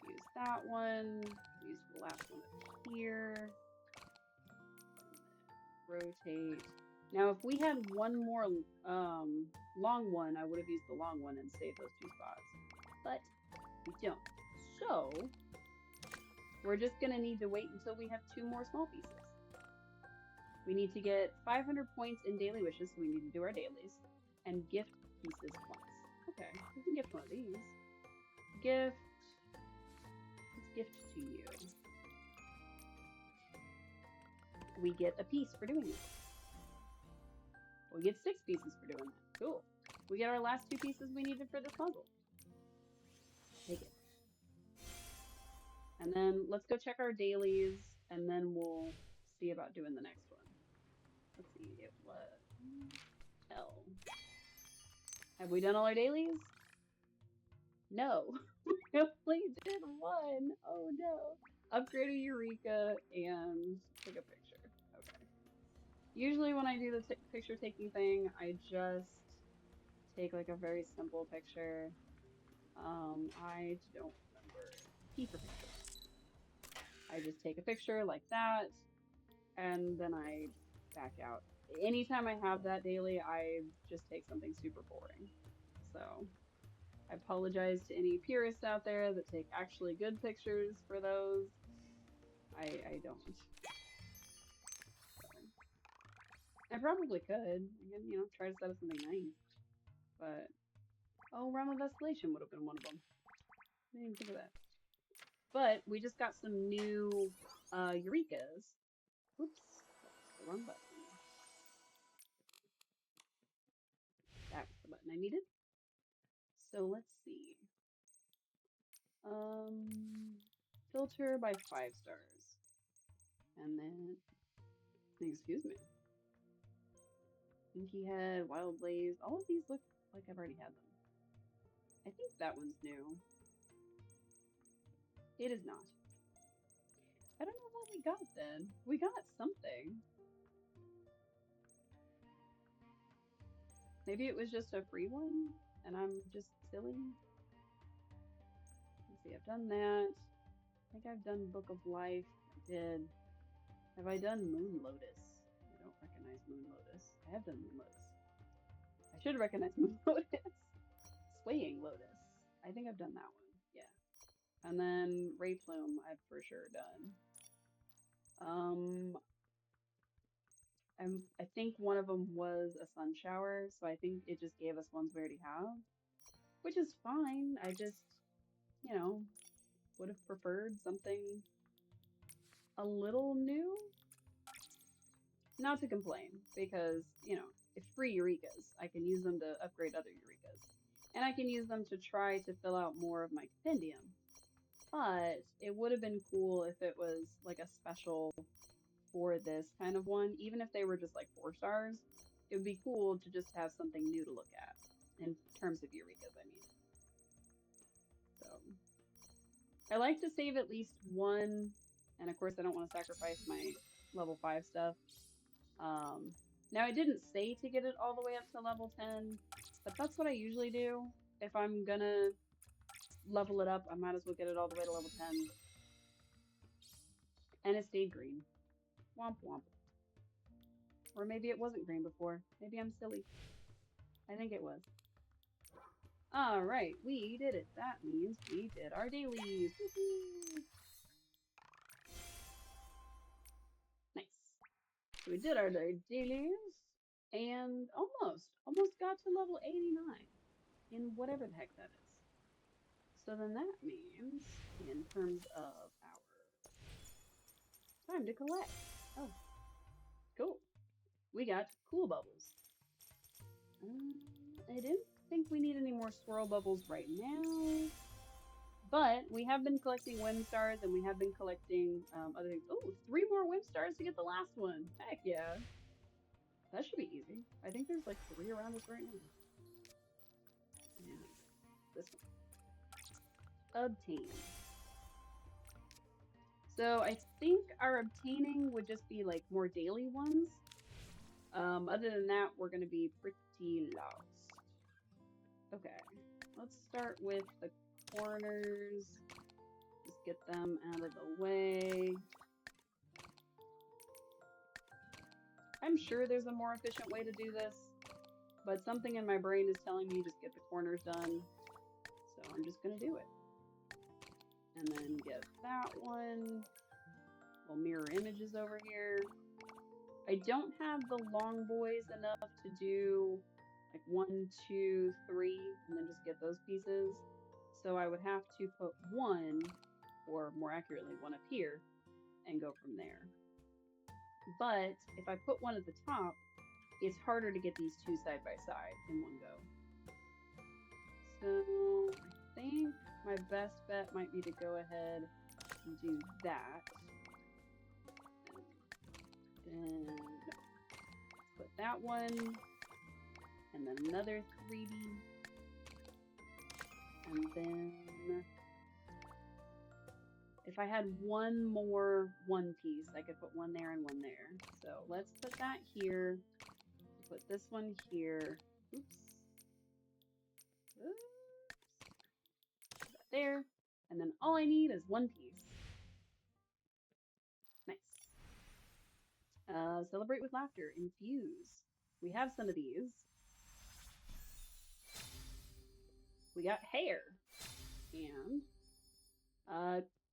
Use that one. Use the last one up here. Rotate. Now, if we had one more long one, I would have used the long one and saved those 2 spots. But we don't. So, we're just going to need to wait until we have 2 more small pieces. We need to get 500 points in daily wishes, so we need to do our dailies. And gift pieces once. Okay, we can gift one of these. Gift. Let's gift to you. We get a piece for doing this. We get 6 pieces for doing that. Cool. We get our last 2 pieces we needed for this puzzle. Take it. And then let's go check our dailies, and then we'll see about doing the next one. Let's see, it was L. Have we done all our dailies? No. We only did 1. Oh no. Upgrade a Eureka and take a picture. Okay. Usually when I do the picture taking thing, I just take like a very simple picture. I don't remember. P for picture. I just take a picture like that, and then I back out. Anytime I have that daily, I just take something super boring. So I apologize to any purists out there that take actually good pictures for those. I don't. I probably could. Again, you know, try to set up something nice. But, oh, Realm of Escalation would have been one of them. I didn't even think of that. But we just got some new Eurekas. Oops, that's the wrong button. That was the button I needed. So let's see. Filter by 5 stars. And then, excuse me. Inky Head, Wild Blaze. All of these look like I've already had them. I think that one's new. It is not. I don't know what we got then. We got something. Maybe it was just a free one and I'm just silly. Let's see, I've done that. I think I've done Book of Life. I did. Have I done Moon Lotus? I don't recognize Moon Lotus. I have done Moon Lotus. I should recognize Moon Lotus. Swaying Lotus. I think I've done that one. Yeah. And then Ray Plume, I've for sure done. I think one of them was a sun shower, so I think it just gave us ones we already have, which is fine. I just, you know, would have preferred something a little new. Not to complain, because, you know, it's free Eureka's. I can use them to upgrade other Eureka's. And I can use them to try to fill out more of my compendium. But it would have been cool if it was like a special for this kind of one, even if they were just like 4 stars. It would be cool to just have something new to look at in terms of Eureka's, I mean. So I like to save at least one, and of course I don't want to sacrifice my level 5 stuff. Now it didn't say to get it all the way up to level 10, but that's what I usually do. If I'm gonna level it up, I might as well get it all the way to level 10. And it stayed green. Womp womp. Or maybe it wasn't green before. Maybe I'm silly. I think it was. Alright, we did it. That means we did our dailies. Nice. So we did our dailies and almost got to level 89 in whatever the heck that is. So then that means, in terms of our time to collect. Oh, cool. We got cool bubbles. I didn't think we need any more swirl bubbles right now. But we have been collecting wind stars and we have been collecting other things. Oh, 3 more wind stars to get the last one. Heck yeah. That should be easy. I think there's like 3 around us right now. And this one. Obtain. So I think our obtaining would just be like more daily ones. Other than that, we're going to be pretty lost. Okay, let's start with the corners. Just get them out of the way. I'm sure there's a more efficient way to do this, but something in my brain is telling me just get the corners done. So I'm just going to do it. And then get that one. We'll mirror images over here. I don't have the long boys enough to do like 1, 2, 3, and then just get those pieces. So I would have to put 1, or more accurately, 1 up here, and go from there. But if I put 1 at the top, it's harder to get these 2 side by side in one go. So I think my best bet might be to go ahead and do that. And then put that one, and then another 3D, and then if I had 1 more one piece, I could put 1 there and 1 there. So let's put that here, put this one here, oops, put that there, and then all I need is 1 piece. Nice. Celebrate with laughter, infuse. We have some of these. We got hair and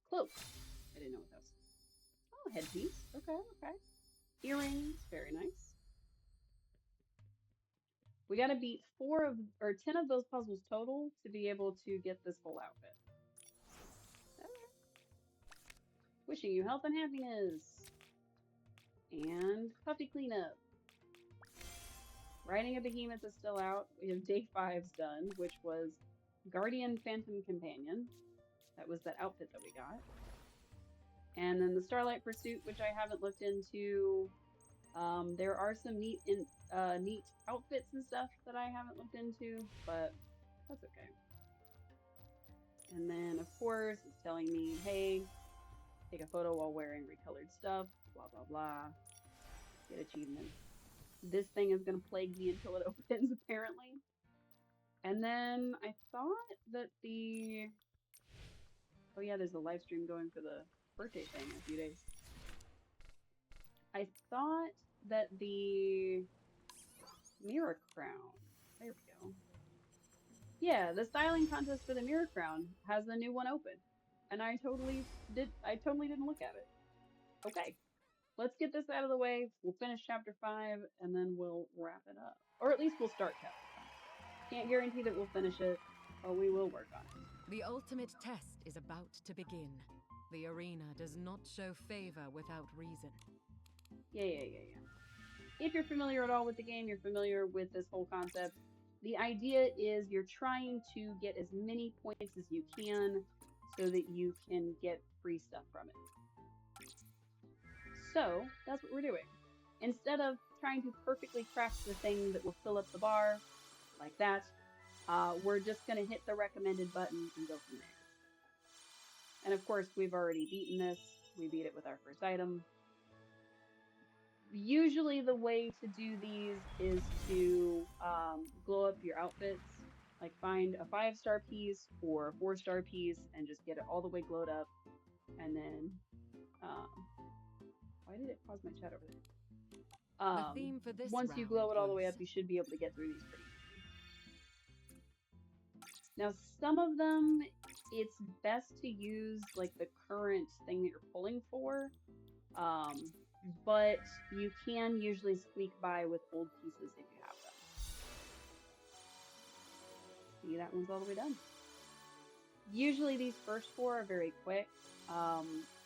cloak. I didn't know what that was. Oh, headpiece. Okay, okay. Earrings, very nice. We gotta beat 10 of those puzzles total to be able to get this full outfit. Okay. Wishing you health and happiness. And puffy cleanup. Riding a Behemoth is still out. We have day 5's done, which was Guardian Phantom Companion. That was that outfit that we got. And then the Starlight Pursuit, which I haven't looked into. There are some neat outfits and stuff that I haven't looked into, but that's okay. And then, of course, it's telling me, hey, take a photo while wearing recolored stuff, blah, blah, blah. Get achievement. This thing is going to plague me until it opens, apparently. And then I thought that oh yeah, there's a live stream going for the birthday thing in a few days. I thought that the Mirror Crown, there we go. Yeah, the styling contest for the Mirror Crown has a new one open. And I totally didn't look at it. Okay. let's get this out of the way. We'll finish chapter 5 and then we'll wrap it up. Or at least we'll start chapter 5. Can't guarantee that we'll finish it, but we will work on it. The ultimate test is about to begin. The arena does not show favor without reason. Yeah. If you're familiar at all with the game, you're familiar with this whole concept. The idea is you're trying to get as many points as you can so that you can get free stuff from it. So that's what we're doing. Instead of trying to perfectly craft the thing that will fill up the bar like that, we're just going to hit the recommended button and go from there. And of course, we've already beaten this. We beat it with our first item. Usually the way to do these is to glow up your outfits. Like find a 5-star piece or a 4-star piece and just get it all the way glowed up. And then, why did it pause my chat over there? The theme for this once you glow it all the way up, you should be able to get through these pretty easy. Now, some of them, it's best to use like the current thing that you're pulling for. But you can usually squeak by with old pieces if you have them. See, that one's all the way done. Usually these first 4 are very quick.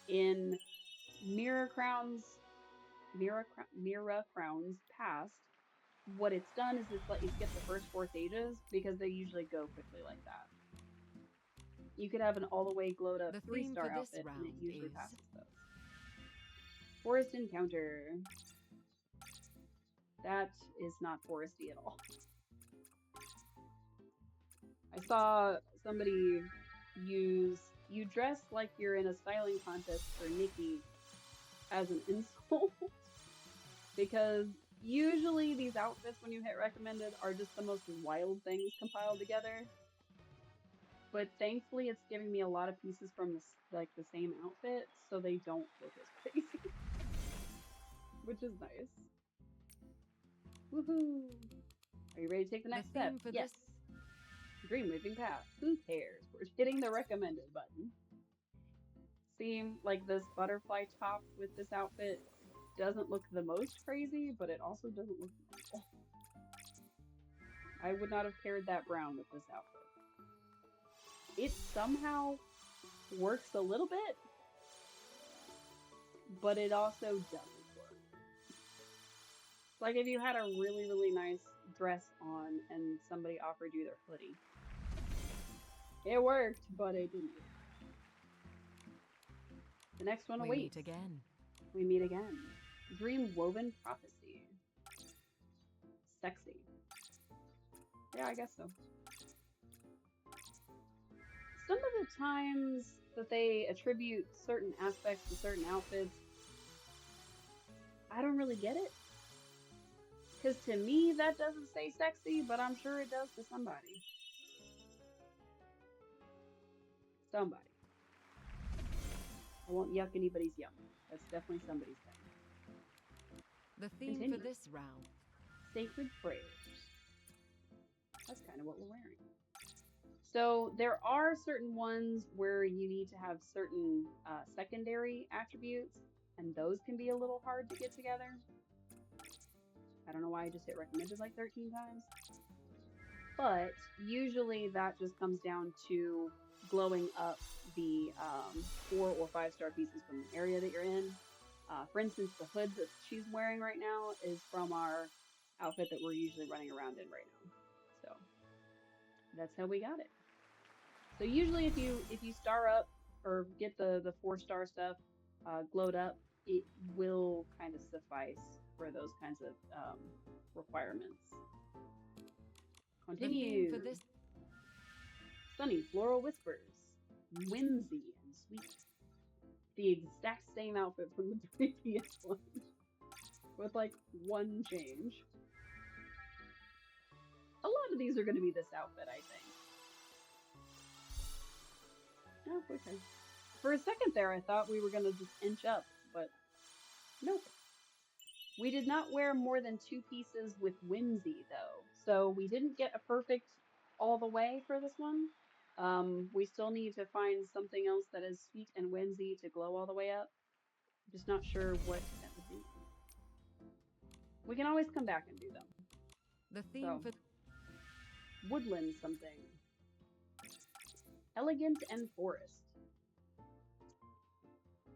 In Mirror Crowns past, what it's done is it's let you skip the first 4 stages because they usually go quickly like that. You could have an all the way glowed up 3-star outfit and it usually passes those. Forest encounter. That is not foresty at all. I saw somebody use, you dress like you're in a styling contest for Nikki as an insult. Because usually these outfits when you hit recommended are just the most wild things compiled together. But thankfully it's giving me a lot of pieces from this, like the same outfit, so they don't look as crazy. Which is nice. Woohoo! Are you ready to take the next step? Yes. Dream moving path. Who cares? We're hitting the recommended button. See, like this butterfly top with this outfit doesn't look the most crazy, but it also doesn't look normal. I would not have paired that brown with this outfit. It somehow works a little bit, but it also doesn't. Like if you had a really, really nice dress on and somebody offered you their hoodie. It worked, but it didn't. The next one awaits. We meet again. Dream woven prophecy. Sexy. Yeah, I guess so. Some of the times that they attribute certain aspects to certain outfits, I don't really get it. Because to me, that doesn't say sexy, but I'm sure it does to somebody. Somebody. I won't yuck anybody's yum. That's definitely somebody's thing. The theme for this round. Sacred prayers. That's kind of what we're wearing. So there are certain ones where you need to have certain secondary attributes, and those can be a little hard to get together. I don't know why I just hit recommended like 13 times. But usually that just comes down to glowing up the 4 or 5-star pieces from the area that you're in. For instance, the hood that she's wearing right now is from our outfit that we're usually running around in right now. So that's how we got it. So usually if you star up or get the 4-star stuff glowed up, it will kind of suffice for those kinds of requirements. Continue. For this Sunny floral whispers, whimsy and sweet. The exact same outfit from the previous one, with like one change. A lot of these are going to be this outfit, I think. Oh, okay. For a second there, I thought we were going to just inch up, but nope. We did not wear more than 2 pieces with whimsy, though, so we didn't get a perfect all the way for this one. We still need to find something else that is sweet and whimsy to glow all the way up. I'm just not sure what that would be. We can always come back and do them. The theme for woodland something. Elegant and forest.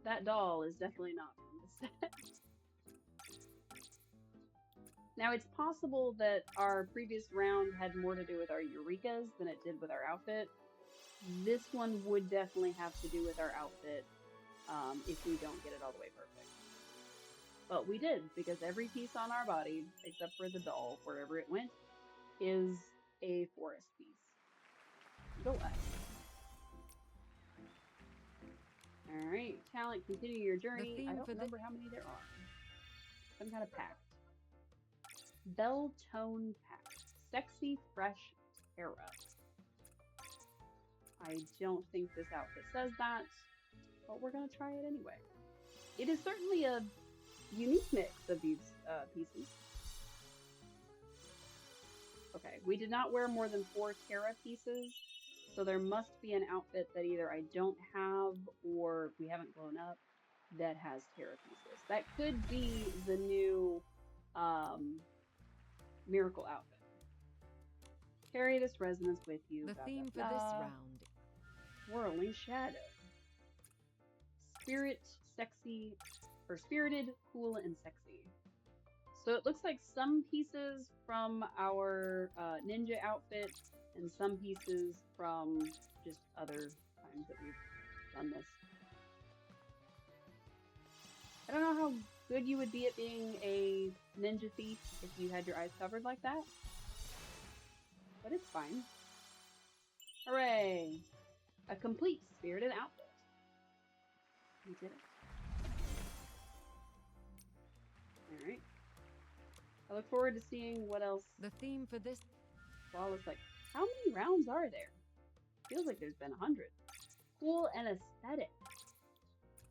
That doll is definitely not from the set. Now, it's possible that our previous round had more to do with our Eurekas than it did with our outfit. This one would definitely have to do with our outfit if we don't get it all the way perfect. But we did, because every piece on our body, except for the doll, wherever it went, is a forest piece. Go us. Alright, talent, continue your journey. I don't remember how many there are. Some kind of pact. Bell Tone Pact. Sexy Fresh Terra. I don't think this outfit says that, but we're going to try it anyway. It is certainly a unique mix of these pieces. Okay, we did not wear more than 4 Terra pieces, so there must be an outfit that either I don't have or we haven't blown up that has Terra pieces. That could be the new miracle outfit. Carry this resonance with you. The theme for this round. Whirling Shadow. Spirited, cool, and sexy. So it looks like some pieces from our ninja outfit and some pieces from just other times that we've done this. I don't know how good you would be at being a ninja thief if you had your eyes covered like that, but it's fine. Hooray! A complete spirited outfit. We did it. Alright. I look forward to seeing what else. The theme for this Flawless, like, how many rounds are there? Feels like there's been 100. Cool and aesthetic.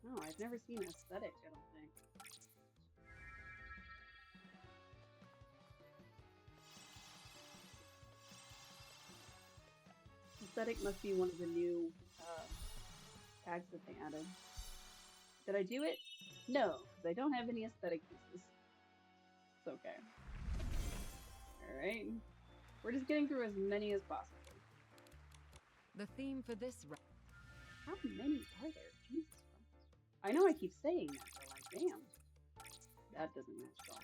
No, I've never seen aesthetic, I don't think. Aesthetic must be one of the new tags that they added. Did I do it? No, because I don't have any aesthetic pieces. It's okay. Alright. We're just getting through as many as possible. The theme for this round. How many are there? Jesus Christ. I know I keep saying that, but like, damn. That doesn't match at all.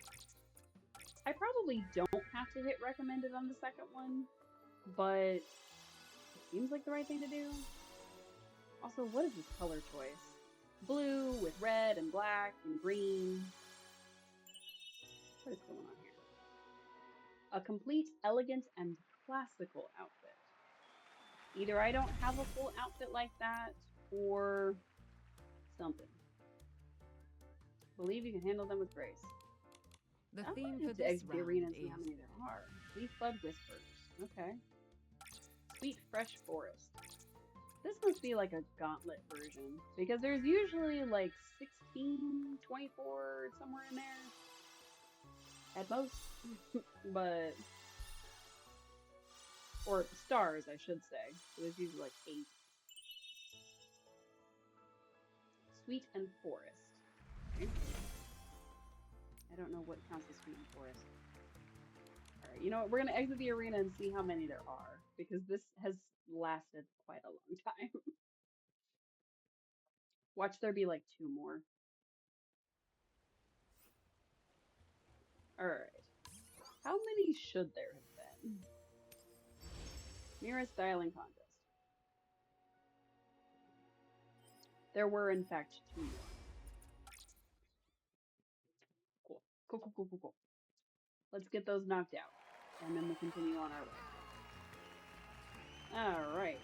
I probably don't have to hit recommended on the second one, but it seems like the right thing to do. Also, what is this color choice? Blue with red and black and green. What is going on here? A complete, elegant, and classical outfit. Either I don't have a full outfit like that, or something. Believe you can handle them with grace. The theme for this round the arena and is see how many there are. Leaf Bud Whispers. Okay. Sweet Fresh Forest. This must be like a gauntlet version, because there's usually like 16, 24, somewhere in there. At most. But... or stars, I should say. So there's usually like 8. Sweet and Forest. Okay. I don't know what counts as Sweet and Forest. Alright, you know what? We're going to exit the arena and see how many there are, because this has lasted quite a long time. Watch there be like 2 more. Alright. How many should there have been? Mirror styling contest. There were, in fact, 2 more. Cool. Cool, cool, cool, cool, cool. Let's get those knocked out, and then we'll continue on our way. Alright.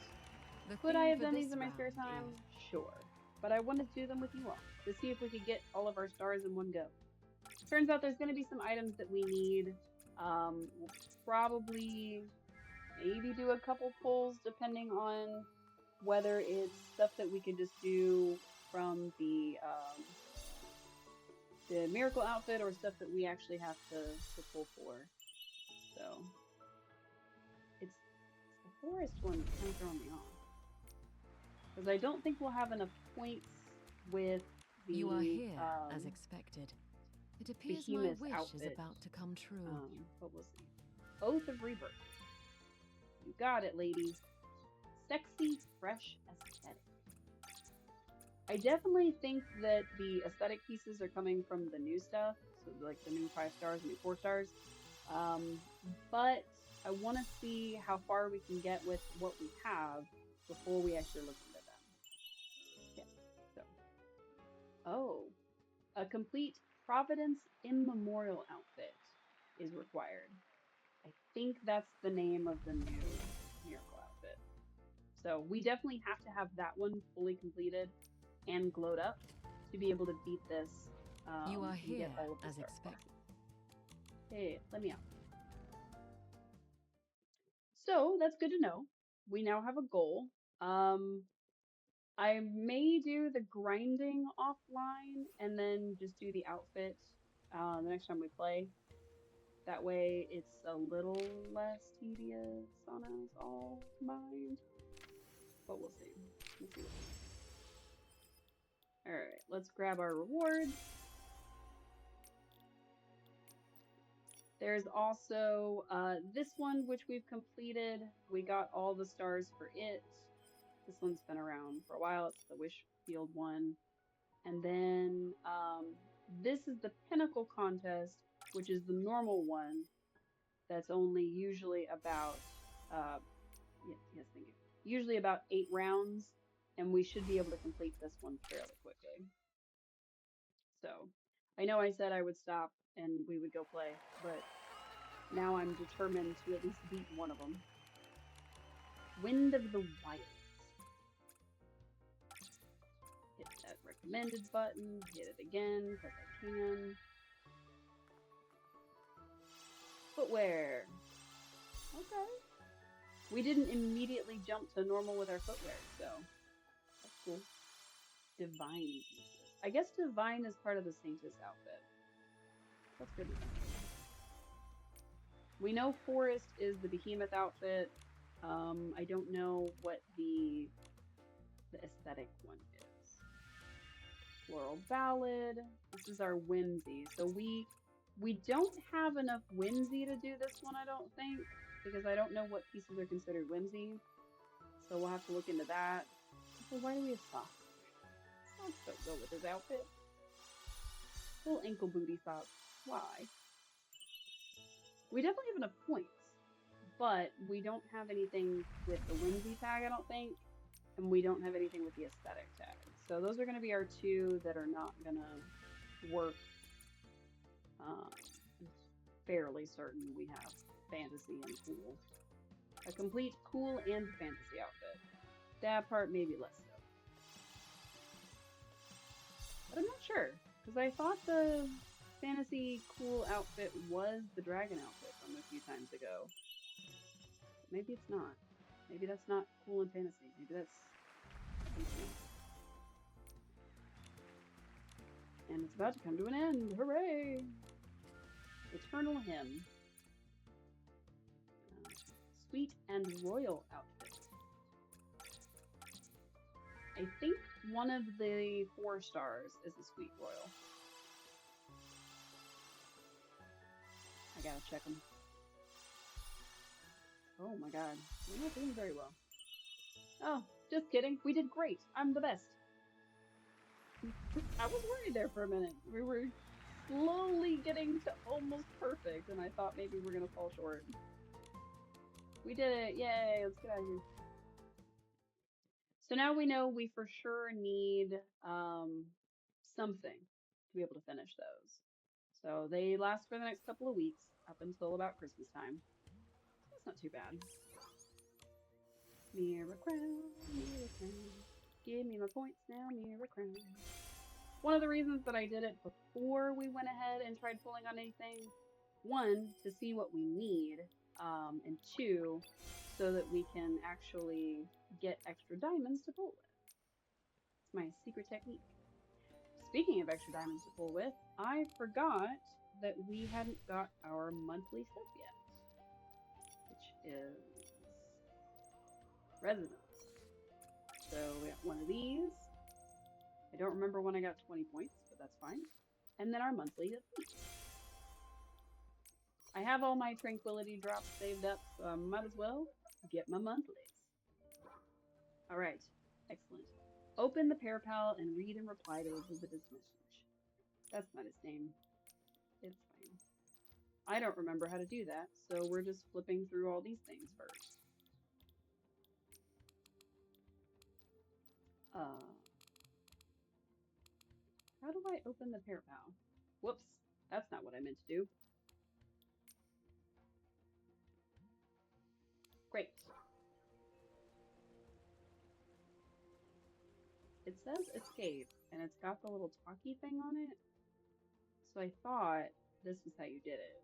Could I have done these in my spare time? Sure. But I wanted to do them with you all, to see if we could get all of our stars in one go. Turns out there's going to be some items that we need. We'll probably maybe do a couple pulls, depending on whether it's stuff that we can just do from the miracle outfit, or stuff that we actually have to pull for. So it's the forest one that's kind of throwing me off, because I don't think we'll have enough points with the You are here, as expected. It appears my behemoth wish outfit. is about to come true. But we'll see. Oath of Rebirth. You got it, lady. Sexy, fresh aesthetic. I definitely think that the aesthetic pieces are coming from the new stuff, so like the new 5 stars, new 4 stars. But I want to see how far we can get with what we have before we actually look into them. Yeah. So, oh, a complete Providence Immemorial outfit is required. I think that's the name of the new miracle outfit. So we definitely have to have that one fully completed and glowed up to be able to beat this. You are and here, get all of the as star expected. classes. Hey, let me out. So that's good to know. We now have a goal. I may do the grinding offline and then just do the outfit the next time we play. That way it's a little less tedious on us all combined. But we'll see. We'll see. Alright, let's grab our rewards. There's also this one, which we've completed. We got all the stars for it. This one's been around for a while. It's the Wish Field one. And then this is the Pinnacle Contest, which is the normal one. That's only usually about, yes, thank you. Usually about 8 rounds. And we should be able to complete this one fairly quickly. So, I know I said I would stop and we would go play, but now I'm determined to at least beat one of them. Wind of the Wilds. Hit that recommended button, hit it again, because I can. Footwear. Okay. We didn't immediately jump to normal with our footwear, so that's cool. Divine pieces. I guess Divine is part of the Saintess outfit. That's good. We know Forest is the Behemoth outfit. I don't know what the aesthetic one is. Floral Ballad. This is our Whimsy. So we don't have enough Whimsy to do this one, I don't think, because I don't know what pieces are considered Whimsy. So we'll have to look into that. So why do we have socks? Socks don't go with his outfit. Little ankle booty socks. Why? We definitely have enough points, but we don't have anything with the Whimsy tag, I don't think, and we don't have anything with the aesthetic tag. So those are going to be our two that are not going to work. I'm fairly certain we have fantasy and cool. A complete cool and fantasy outfit. That part maybe less so. But I'm not sure, because I thought the fantasy cool outfit was the dragon outfit from a few times ago. But maybe it's not. Maybe that's not cool and fantasy. Maybe that's fantasy. And it's about to come to an end. Hooray! Eternal Hymn. Sweet and Royal outfit. I think one of the 4 stars is the Sweet Royal. I gotta check them. Oh my god. We're not doing very well. Oh, just kidding. We did great. I'm the best. I was worried there for a minute. We were slowly getting to almost perfect, and I thought maybe we're gonna fall short. We did it. Yay, let's get out of here. So now we know we for sure need something to be able to finish those. So they last for the next couple of weeks, up until about Christmas time. That's not too bad. Mirror crown, mirror crown. Give me my points now, mirror crown. One of the reasons that I did it before we went ahead and tried pulling on anything, 1, to see what we need, and 2, so that we can actually get extra diamonds to pull with. It's my secret technique. Speaking of extra diamonds to pull with, I forgot that we hadn't got our monthly stuff yet, which is residence. So we got one of these. I don't remember when I got 20 points, but that's fine. And then our monthly feast. I have all my tranquility drops saved up, so I might as well get my monthlies. All right, excellent. Open the ParaPal and read and reply to Elizabeth's message. That's not his name. It's fine. I don't remember how to do that, so we're just flipping through all these things first. How do I open the ParaPal? Whoops, that's not what I meant to do. Great. It says escape, and it's got the little talkie thing on it. So I thought this was how you did it.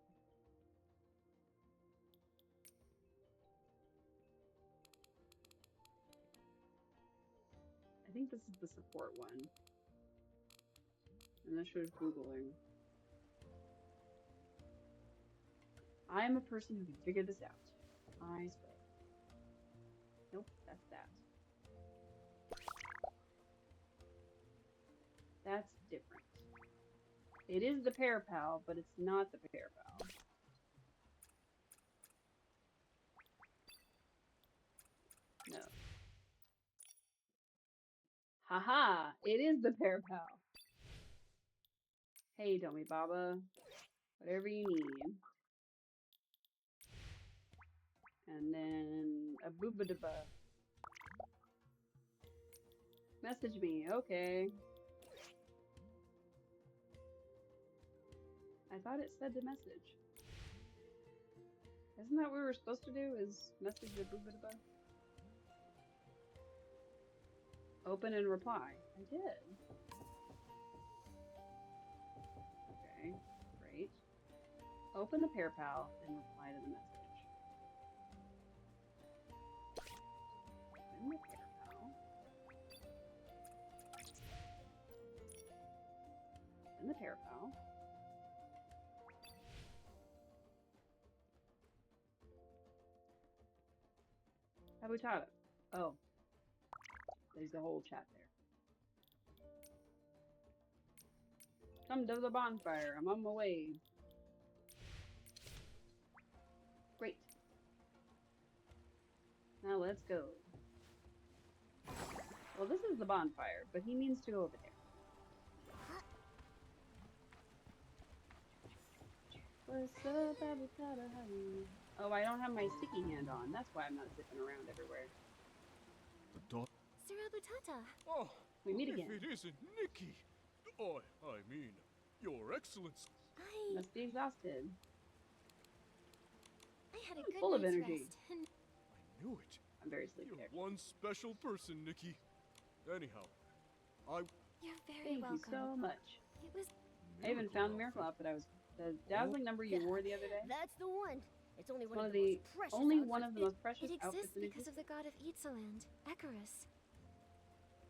I think this is the support one. And this shows Googling. I am a person who can figure this out. I swear. Nope, that's that. That's different. It is the ParaPal, but it's not the ParaPal. No. Haha! It is the ParaPal. Hey, Domi Baba. Whatever you need. And then a boobadaba. Message me, okay. I thought it said to message. Isn't that what we were supposed to do, is message the boobadaba? Open and reply. I did. Okay, great. Open the ParaPal and reply to the message. Open the ParaPal. Open the ParaPal. Habutata. Oh. There's a whole chat there. Come to the bonfire. I'm on my way. Great. Now let's go. Well, this is the bonfire, but he means to go over there. What's up, Habutata? How are you? Oh, I don't have my sticky hand on. That's why I'm not zipping around everywhere. Sir Abutata. Oh, we meet again. If it isn't Nikki. Oh, I mean, Your Excellency. Must be exhausted. I had a good full of night's energy. rest, and I knew it. I'm very sleepy. You're one special person, Nikki. Anyhow, You're very welcome. Thank you so much. It was. I even found the miracle outfit. I was the dazzling number you wore the other day. That's the one. It's only one of the most precious It outfits exists in because of the god of Itzaland, Icarus.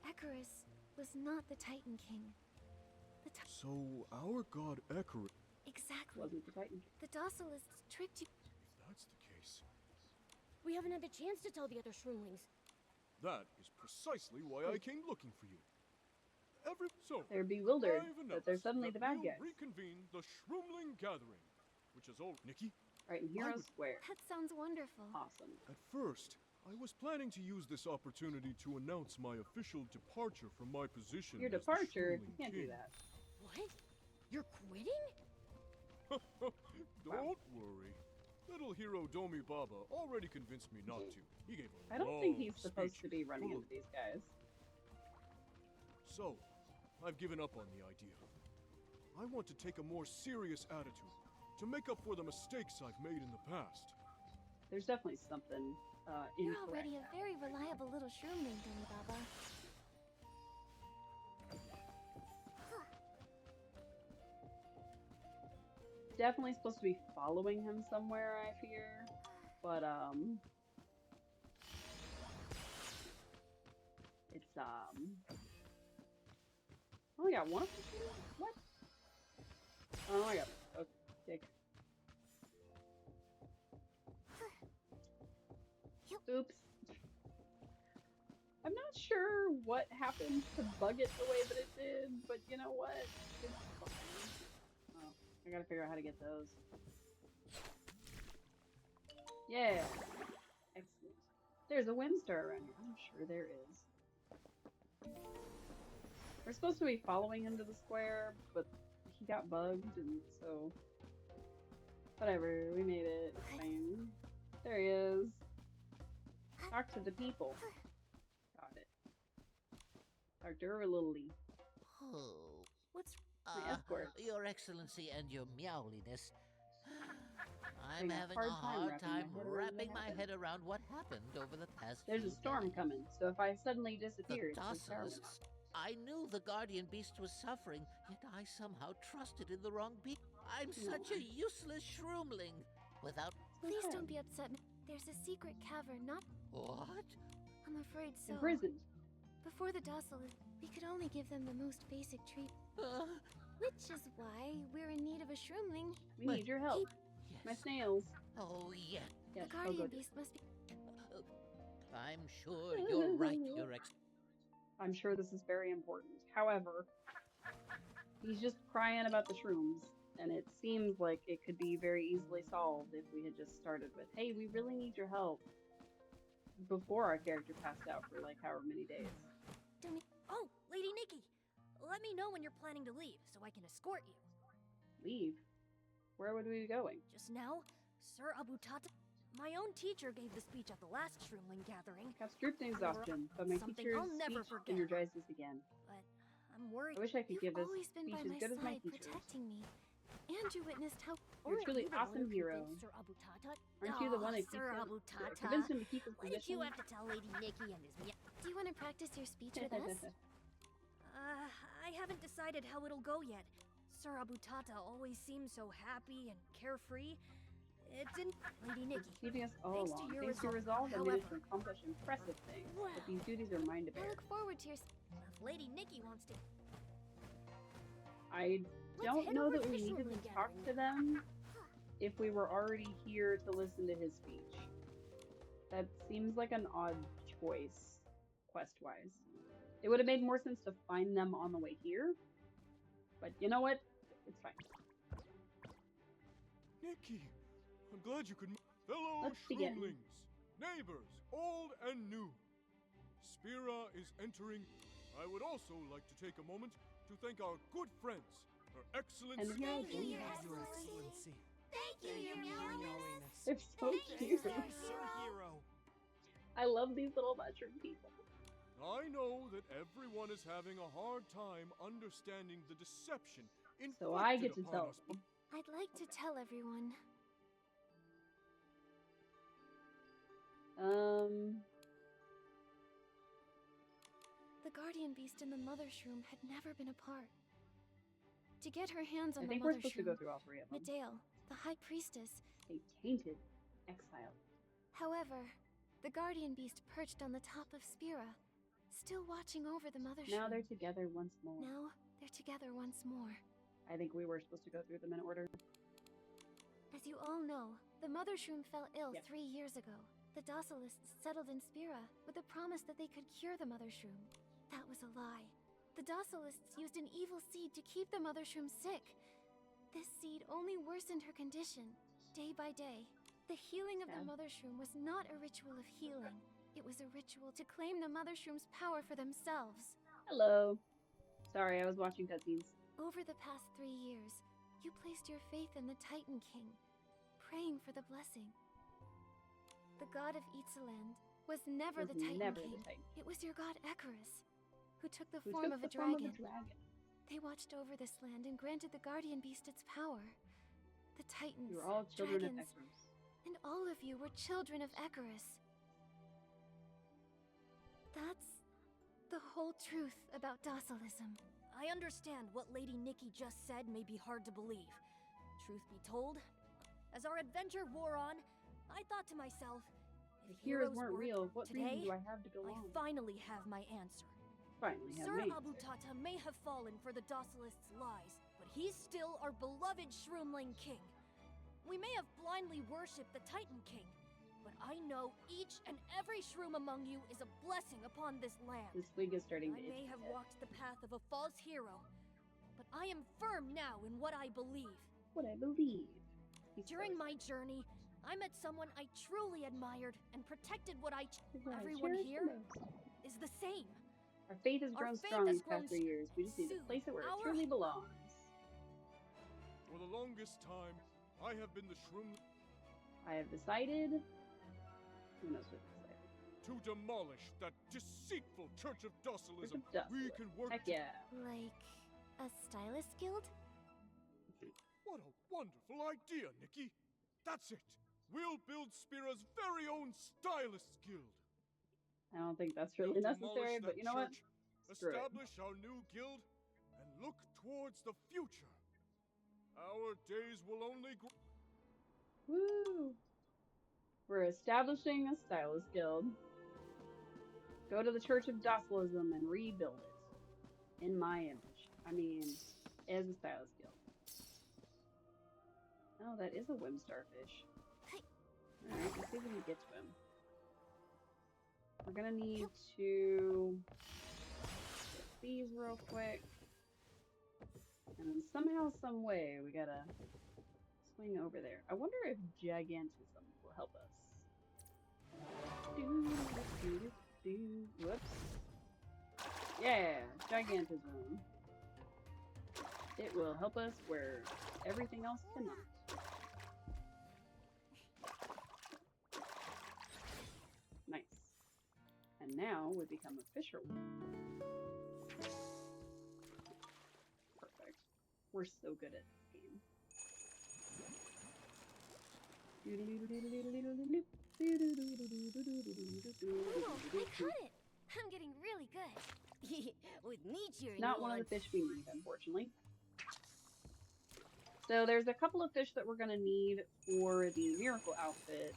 Icarus was not the Titan King. So our god Icarus Exactly. Wasn't the Titan King. The Docilists tricked you. If that's the case, we haven't had the chance to tell the other Shroomlings. that is precisely why I came looking for you. They're bewildered I've that they're suddenly that the bad we'll guys. reconvene the Shroomling Gathering, which is all Nikki. Right in Heroes Square. That sounds wonderful. Awesome. At first, I was planning to use this opportunity to announce my official departure from my position. Your as the departure? You Shroomling can't do King. that. What? You're quitting? Don't worry. Little hero Domi Baba already convinced me not to. He gave a I don't think long he's supposed speech to be running full into these guys. So, I've given up on the idea. I want to take a more serious attitude to make up for the mistakes I've made in the past. There's definitely something You're incorrect. already a very reliable little Shroomling, Domi Baba. Definitely supposed to be following him somewhere, I fear. But it's oh, I got one of them. What? Oh, I got okay. Dick. Oops. I'm not sure what happened to bug it the way that it did, but you know what? It's fine. Oh, I gotta figure out how to get those. Yeah. Excellent. There's a wind star around here. I'm sure there is. We're supposed to be following him to the square, but he got bugged, and so... Whatever, we made it. It's fine. There he is. Talk to the people. Got it. Dr. Lily. Oh. What's... My escort. Your Excellency and your meowliness. I'm Having a having hard a hard time wrapping my my head around what happened over the past There's few a storm days. coming, so if I suddenly The disappear, it's because power went out. Docilists. I knew the guardian beast was suffering, yet I somehow trusted in the wrong beast. I'm such a useless shroomling. Without... Please don't be upset. There's a secret cavern, not... What? I'm afraid so. Imprisoned. Before the docile, we could only give them the most basic treat. Which is why we're in need of a shroomling. We need your help. Yes. My snails. Oh, yeah. The guardian beast must be... I'm sure you're right, Your Excellency. I'm sure this is very important. However, he's just crying about the shrooms, and it seems like it could be very easily solved if we had just started with, hey, we really need your help, before our character passed out for like however many days. Oh, Lady Nikki! Let me know when you're planning to leave, so I can escort you. Leave? Where would we be going? Just now, Sir Abutata, my own teacher, gave the speech at the last Shroomling gathering. Got stripped exhaustion, but my Something teacher's I'll never speech forget. energizes again. But I'm worried. I wish I could You've give a always been speech by as my good as my side, teacher's. protecting me. And you witnessed how... You're a truly awesome hero. Sir Abutata? Aren't you the one that Sir Abutata? convinced him to keep his Why did position? you have to tell Lady Nikki and his Do you want to practice your speech with us? I haven't decided how it'll go yet. Sir Abutata always seems so happy and carefree. It didn't... Lady Nikki. Keeping us all thanks along. to your Thanks to your resolve, I however, managed to accomplish impressive things. Wow. But these duties are mine to I bear. look forward to your... If Lady Nikki wants to... I don't head know over that to we the needed to Shroomling talk to them if we were already here to listen to his speech. That seems like an odd choice, quest-wise. It would have made more sense to find them on the way here, but you know what? It's fine. Nikki, I'm glad you could... Fellow Let's begin. shroomlings, neighbors, old and new. Spira is entering. I would also like to take a moment to thank our good friends, Her Excellency. And here Thank you, I Your am. Excellency. Thank you, Your Meowiness. They're so cute. Hero. I love these little mushroom people. I know that everyone is having a hard time understanding the deception inflicted So I get to upon tell us. them. I'd like to tell everyone. The guardian beast and the mother shroom had never been apart. To get her hands on I the think we're mother supposed to shroom, go through all three of them. Medale, the high priestess. A tainted exile. However, the guardian beast perched on the top of Spira, still watching over the mother shroom. Now they're together once more. Now they're together once more. I think we were supposed to go through them in order. As you all know, the mother shroom fell ill Yep. 3 years ago. The docilists settled in Spira with the promise that they could cure the mother shroom. That was a lie. The docilists used an evil seed to keep the mother shroom sick. This seed only worsened her condition, day by day. The healing of the mother shroom was not a ritual of healing. It was a ritual to claim the mother shroom's power for themselves. Hello. Sorry, I was watching cutscenes. Over the past 3 years, you placed your faith in the Titan King, praying for the blessing. The god of Ixaland was never the Titan King. It was your god Icarus, who took the form of a dragon. They watched over this land and granted the guardian beast its power. The Titans, You were all children of dragons, Icarus. and all of you were children of Icarus. That's the whole truth about docilism. I understand what Lady Nikki just said may be hard to believe. Truth be told, as our adventure wore on, I thought to myself, if heroes heroes weren't real, what today, reason do I have to go I on? finally have my answer. Finally have Sir me. Abutata may have fallen for the docilists' lies, but he's still our beloved Shroomling King. We may have blindly worshipped the Titan King, but I know each and every shroom among you is a blessing upon this land. This league is starting to I may have walked the path of a false hero, but I am firm now in what I believe. What I believe. During my journey, I met someone I truly admired and protected what everyone here is the same. Our faith has grown strong these past 3 years. We just need to place it where it truly belongs. For the longest time, I have been the shroom. I have decided. Who knows what I decided? To demolish that deceitful Church of Docilism. We can work. Heck yeah. Like a stylist guild? What a wonderful idea, Nikki. That's it. We'll build Spira's very own stylist guild. I don't think that's really necessary, but you know what? Establish our new guild and look towards the future. Our days will only grow. Woo! We're establishing a stylist guild. Go to the Church of Docilism and rebuild it. In my image. I mean, as a stylist guild. Oh, that is a whim starfish. Alright, let's see if we can get to him. We're gonna need to get these real quick. And then somehow, some way, we gotta swing over there. I wonder if Gigantism will help us. Whoops. Yeah, Gigantism. It will help us where everything else cannot. Nice. And now we become a fisherwoman. Perfect. We're so good at this game. Oh, I caught it! I'm getting really good. With nature. Not one of the fish we need, unfortunately. So there's a couple of fish that we're going to need for the miracle outfit,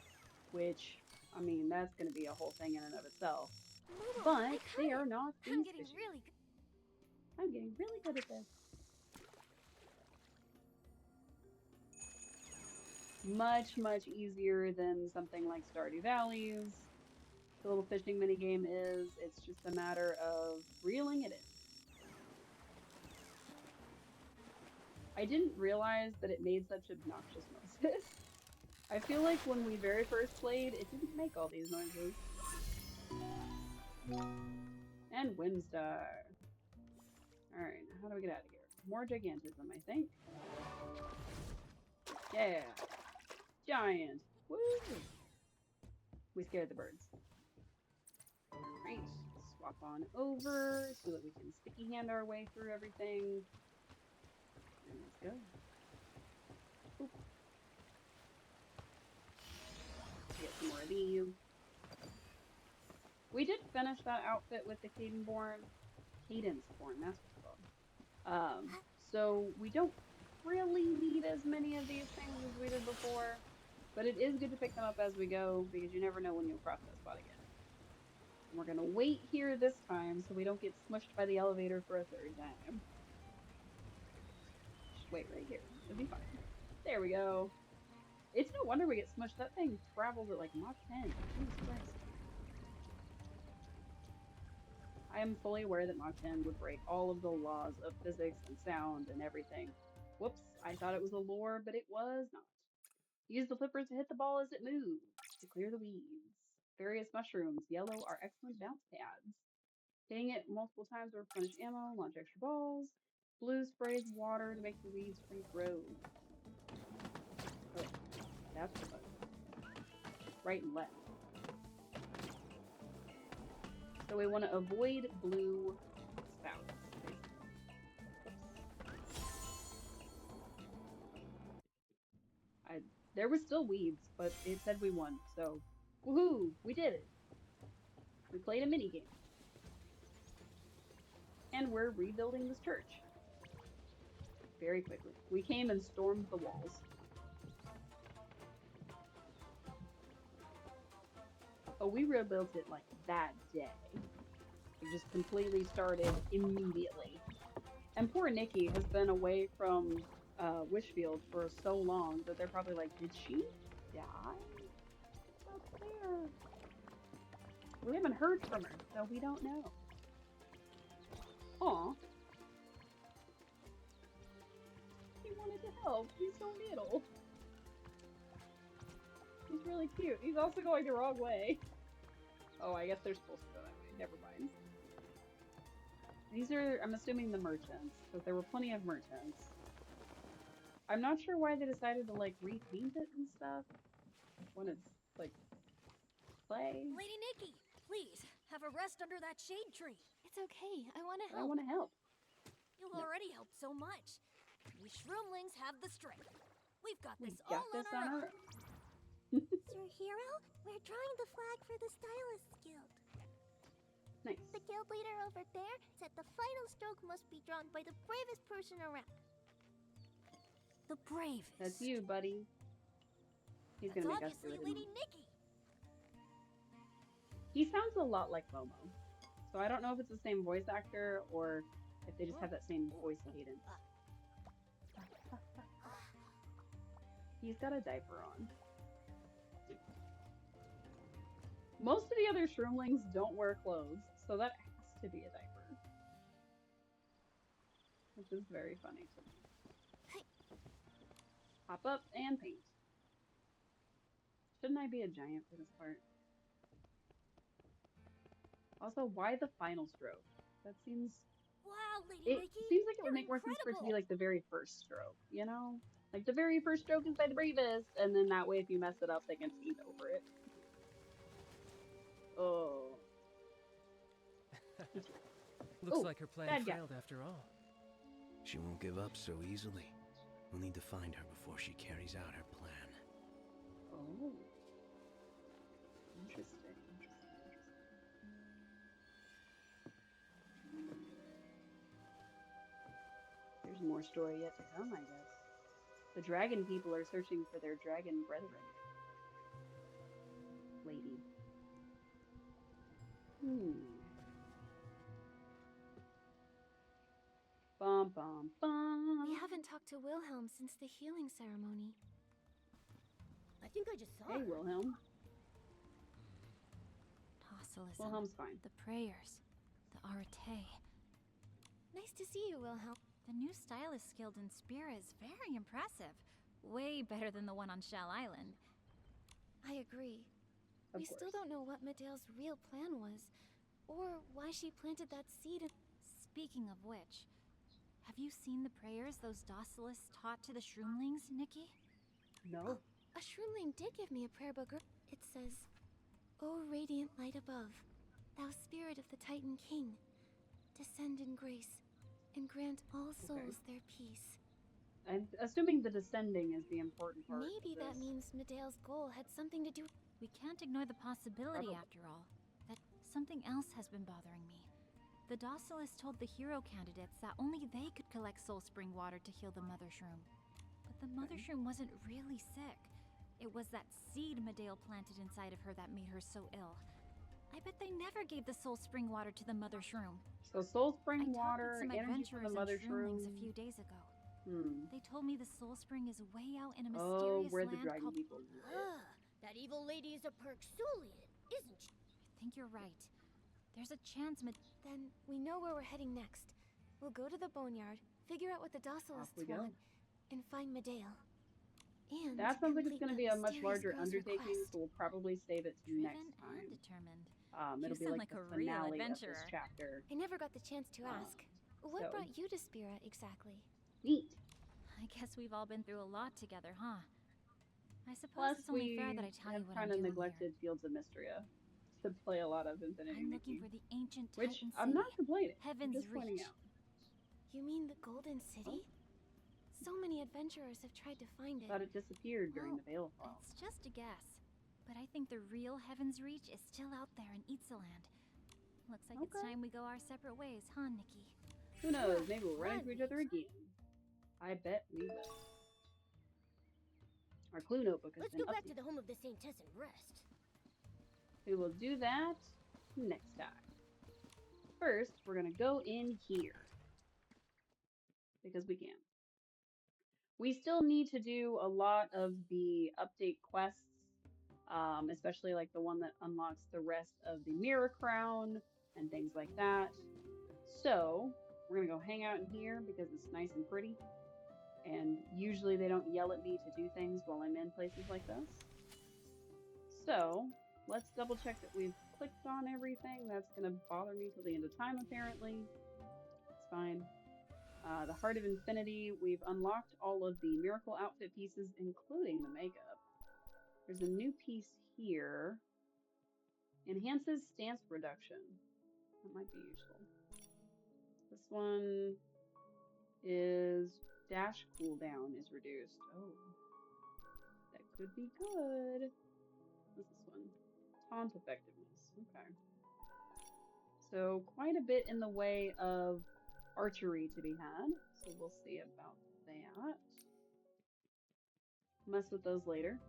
which, I mean, that's going to be a whole thing in and of itself. But they are not these I'm getting fishes. really good. I'm getting really good at this. Much, much easier than something like Stardew Valleys. The little fishing minigame is. It's just a matter of reeling it in. I didn't realize that it made such obnoxious noises. I feel like when we very first played, it didn't make all these noises. And Whimstar. Alright, how do we get out of here? More Gigantism, I think. Yeah. Giant. Woo! We scared the birds. Alright, swap on over so that we can sticky hand our way through everything. And let's go. Oop. Get some more of these. We did finish that outfit with the Cadenborn. Cadenceborn, that's what it's called. So we don't really need as many of these things as we did before, but it is good to pick them up as we go because you never know when you'll cross that spot again. And we're gonna wait here this time so we don't get smushed by the elevator for a third time. Just wait right here. It'll be fine. There we go. It's no wonder we get smushed. That thing travels at like Mach 10. Jesus Christ. I am fully aware that Mach 10 would break all of the laws of physics and sound and everything. Whoops, I thought it was a lure, but it was not. Use the flippers to hit the ball as it moves, to clear the weeds. Various mushrooms, yellow, are excellent bounce pads. Hitting it multiple times will replenish ammo, launch extra balls. Blue sprays water to make the weeds free grow. Oh, that's the button. Right and left. So we want to avoid blue spouts, basically. There was still weeds, but it said we won, so woohoo! We did it! We played a minigame. And we're rebuilding this church. Very quickly. We came and stormed the walls. Oh, we rebuilt it like that day. We just completely started immediately. And poor Nikki has been away from Wishfield for so long that they're probably like, did she die? We haven't heard from her, so we don't know. Aw. He wanted to help. He's so little. He's really cute. He's also going the wrong way. Oh, I guess they're supposed to go that way. Never mind. These are, I'm assuming, the merchants, because there were plenty of merchants. I'm not sure why they decided to, like, repaint it and stuff when it's, like, clay. Lady Nikki, please, have a rest under that shade tree. It's okay. I want to help. I want to help. You've already helped so much. We shroomlings have the strength. We've got this We got all this on our own. Sir Hero, we're drawing the flag for the Stylists Guild. Nice. The guild leader over there said the final stroke must be drawn by the bravest person around. The bravest. That's you, buddy. He's That's gonna make us do obviously it. Lady Nikki. He sounds a lot like Momo. So I don't know if it's the same voice actor or if they just have that same voice cadence. He's got a diaper on. Most of the other shroomlings don't wear clothes, so that has to be a diaper. Which is very funny to me. Hop up and paint. Shouldn't I be a giant for this part? Also, why the final stroke? That seems... Wow, Lady It Nikki, seems like it would you're make more sense for it to be incredible. like the very first stroke, you know? Like the very first stroke is by the bravest, and then that way if you mess it up, they can paint over it. Oh. Looks Ooh, like her plan bad guy. failed after all. She won't give up so easily. We'll need to find her before she carries out her plan. Oh. Interesting. There's more story yet to come, I guess. The dragon people are searching for their dragon brethren. Lady. Bum bum bum. We haven't talked to Wilhelm since the healing ceremony. I think I just saw Hey, her. Wilhelm. Tossilism. Wilhelm's fine. The prayers. The arete. Nice to see you, Wilhelm. The new Stylist Guild in Spira is very impressive. Way better than the one on Shell Island. I agree. Of We course. still don't know what Medel's real plan was, or why she planted that seed. Speaking of which, have you seen the prayers those docilists taught to the shroomlings, Nikki? No. A shroomling did give me a prayer book. It says, "O radiant light above, thou spirit of the Titan King, descend in grace, and grant all souls their peace." I'm assuming the descending is the important part. Maybe that means Medel's goal had something to do. We can't ignore the possibility, Probably. after all, that something else has been bothering me. The docilists told the hero candidates that only they could collect soul spring water to heal the mother shroom. But the mother shroom wasn't really sick. It was that seed Medale planted inside of her that made her so ill. I bet they never gave the soul spring water to the mother shroom. So soul I spring talked water, with some energy from adventurers the and mother shroomlings shroom. a few days ago. Hmm. They told me the soul spring is way out in a Oh, mysterious where the land dragon called... people live. Ah, that evil lady is a Perksulian, isn't she? I think you're right. There's a chance Then we know where we're heading next. We'll go to the boneyard, figure out what the docilists we go. want, and find Medale. And That sounds like it's complete going to that be a much mysterious larger girl's undertaking, request. so we'll probably save it to driven next time. and determined. It'll be sound like like the a real finale of adventurer. this chapter. I never got the chance to ask. What so- brought you to Spira exactly? Neat. I guess we've all been through a lot together, huh? I suppose Plus, it's only we fair that I tell you have what I'm kind of doing neglected Fields of Mystria to play a lot of Infinity I'm Nikki, looking for the ancient which Titan I'm city, not complaining. I'm Heaven's just pointing Reach. out. You mean the Golden City? So many adventurers have tried to find it. Thought it disappeared during the Veilfall. It's just a guess, but I think the real Heaven's Reach is still out there in Itzaland. Looks like it's time we go our separate ways, huh, Nikki? Who knows? Maybe we'll run into each other again. I bet we will. Our clue notebook has Let's been go back to updated. the home of the Saintess and rest. We will do that next time. First, we're going to go in here. Because we can. We still need to do a lot of the update quests especially like the one that unlocks the rest of the mirror crown and things like that. So we're gonna go hang out in here because it's nice and pretty. And usually they don't yell at me to do things while I'm in places like this. So let's double check that we've clicked on everything. That's gonna bother me till the end of time apparently. It's fine. The Heart of Infinity, we've unlocked all of the miracle outfit pieces, including the makeup. There's a new piece here. Enhances stance reduction. That might be useful. This one is dash cooldown is reduced. Oh, that could be good. What's this one? Taunt effectiveness. Okay. So quite a bit in the way of archery to be had. So we'll see about that. Mess with those later.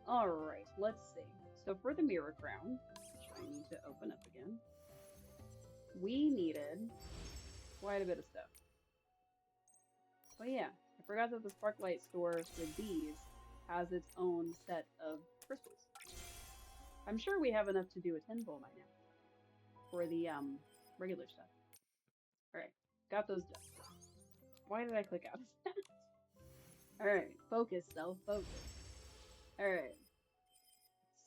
All right, let's see. So for the mirror crown, which I need to open up again, we needed quite a bit of stuff. Oh yeah, I forgot that the Sparklight store for these has its own set of crystals. I'm sure we have enough to do a 10 bowl by now for the regular stuff. All right, got those done. Why did I click out of that? All right, focus, self-focus. All right.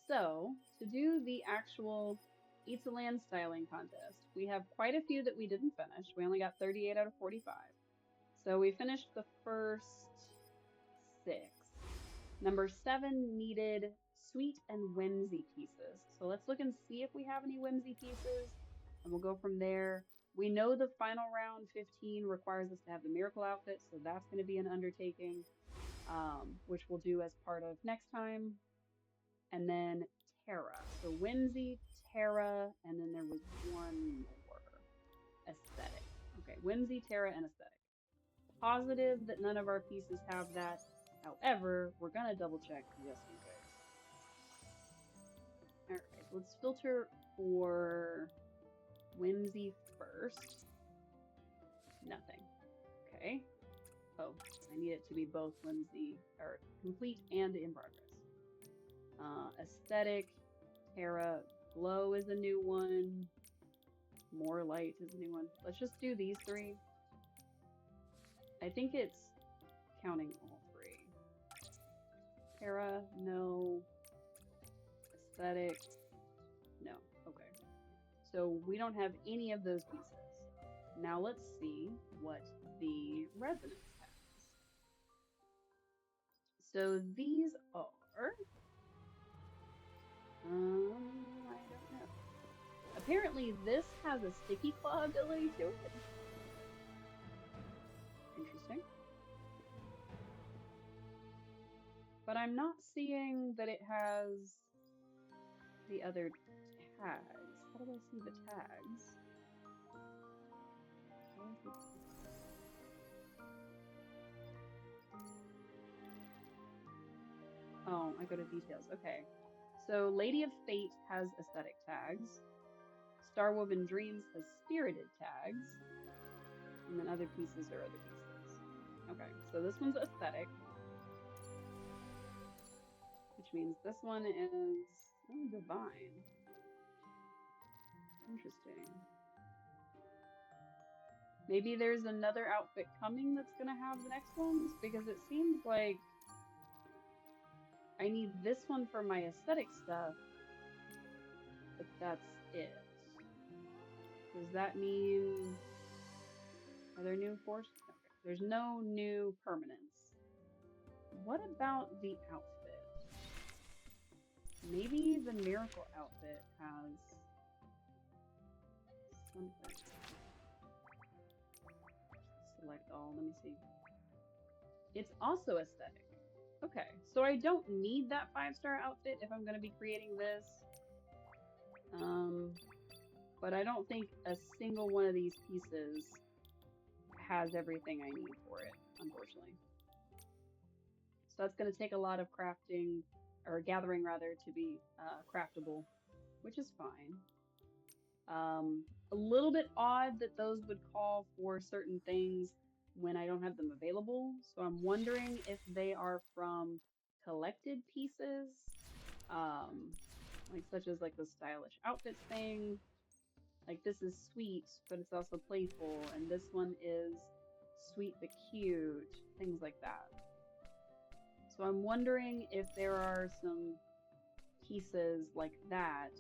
So, to do the actual Eats a Land styling contest, we have quite a few that we didn't finish. We only got 38 out of 45. So we finished the first 6. Number 7 needed sweet and whimsy pieces. So let's look and see if we have any whimsy pieces, and we'll go from there. We know the final round, 15, requires us to have the miracle outfit, so that's going to be an undertaking, which we'll do as part of next time. And then Terra. So whimsy, Terra, and then there was one more. Aesthetic. Okay, whimsy, Terra, and aesthetic. Positive that none of our pieces have that. However, we're going to double check just in case. Alright, let's filter for whimsy first. Nothing. Okay. Oh, I need it to be both whimsy, or complete and in progress. Aesthetic, Terra, glow is a new one. More light is a new one. Let's just do these 3. I think it's counting all 3. Terra, no. Aesthetic, no. Okay. So we don't have any of those pieces. Now let's see what the resonance has. So these are... I don't know. Apparently this has a sticky claw ability to it. Interesting. But I'm not seeing that it has the other tags. How do I see the tags? Oh, I go to details. Okay. So Lady of Fate has aesthetic tags. Starwoven Dreams has spirited tags. And then other pieces are other pieces. Okay, so this one's aesthetic. Which means this one is divine. Interesting. Maybe there's another outfit coming that's going to have the next ones? Because it seems like I need this one for my aesthetic stuff, but that's it. Does that mean... Are there new forces? Okay. There's no new permanents. What about the outfit? Maybe the miracle outfit has something. Select all. Let me see. It's also aesthetic. Okay, so I don't need that 5-star outfit if I'm going to be creating this. But I don't think a single one of these pieces has everything I need for it, unfortunately. So that's going to take a lot of crafting, or gathering rather, to be craftable, which is fine. A little bit odd that those would call for certain things when I don't have them available. So I'm wondering if they are from collected pieces like such as like the stylish outfits thing. Like this is sweet, but it's also playful, and this one is sweet but cute, things like that. So I'm wondering if there are some pieces like that.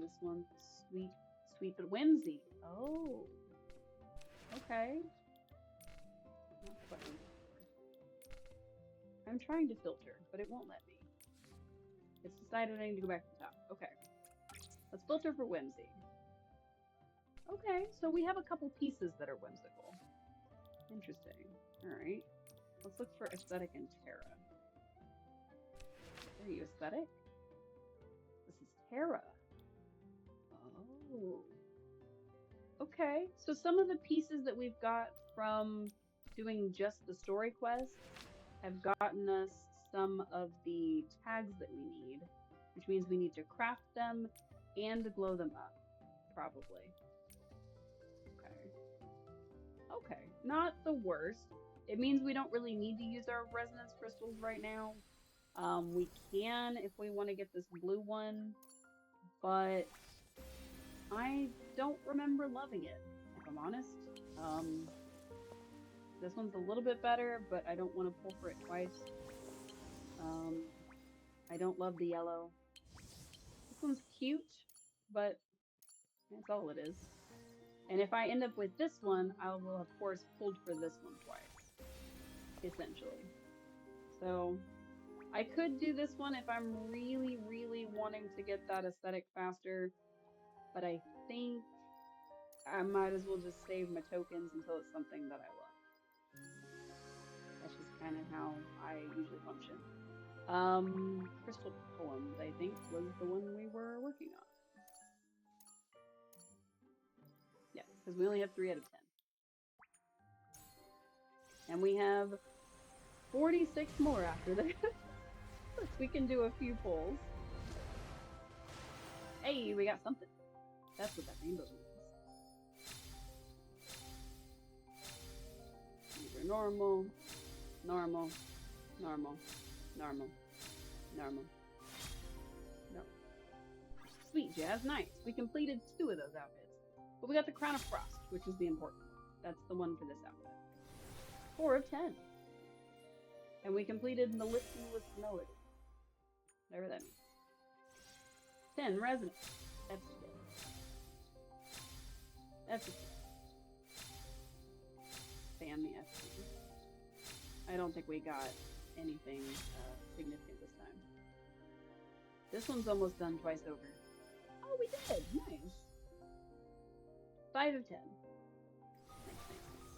This one's sweet but whimsy. Oh, okay. Not what I'm looking for. I'm trying to filter, but it won't let me. It's decided I need to go back to the top. Okay. Let's filter for whimsy. Okay, so we have a couple pieces that are whimsical. Interesting. All right. Let's look for aesthetic and Terra. Are you aesthetic? This is Terra. Oh. Okay, so some of the pieces that we've got from doing just the story quests have gotten us some of the tags that we need, which means we need to craft them and glow them up, probably. Okay, not the worst. It means we don't really need to use our resonance crystals right now. We can if we want to get this blue one, but I don't remember loving it, if I'm honest. This one's a little bit better, but I don't want to pull for it twice. I don't love the yellow. This one's cute, but that's all it is. And if I end up with this one, I will of course pulled for this one twice, essentially. So I could do this one if I'm really, really wanting to get that aesthetic faster, but I think I might as well just save my tokens until it's something that I love. That's just kind of how I usually function. Crystal Poems, I think, was the one we were working on. Yeah, because we only have 3 out of 10. And we have 46 more after this. We can do a few pulls. Hey, we got something. That's what that rainbow means. These are normal, normal, normal, normal, normal. No. Sweet Jazz, nice. We completed 2 of those outfits. But we got the Crown of Frost, which is the important one. That's the one for this outfit. 4 of 10. And we completed Mellifluous Melody. Whatever that means. 10 resonance. That's good. That's good. Spam the FP. I don't think we got anything significant this time. This one's almost done twice over. Oh, we did. Nice. 5 of 10. Nice, nice, nice.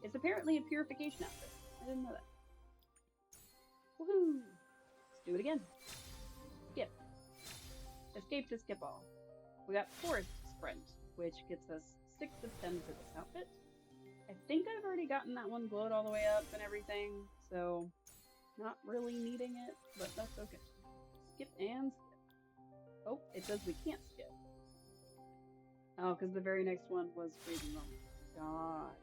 It's apparently a purification outfit. I didn't know that. Woohoo! Let's do it again. Skip. Escape to skip all. We got Forest Sprint, which gets us 6 of 10 for this outfit. I think I've already gotten that one glowed all the way up and everything, so not really needing it, but that's okay. Skip and skip. Oh, it says we can't skip. Oh, because the very next one was freezing moment. God.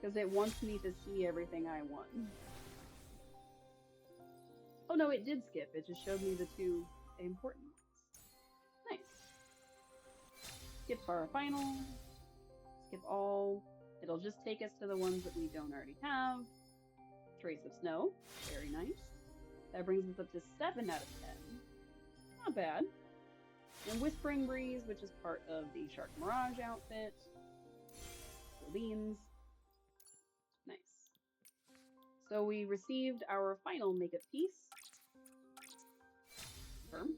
Because it wants me to see everything I want. Oh no, it did skip. It just showed me the 2 important ones. Nice. Skip our final. Skip all. It'll just take us to the ones that we don't already have. Trace of Snow. Very nice. That brings us up to 7 out of 10. Not bad. And Whispering Breeze, which is part of the Shark Mirage outfit. Beans. Nice. So we received our final makeup piece. Confirm.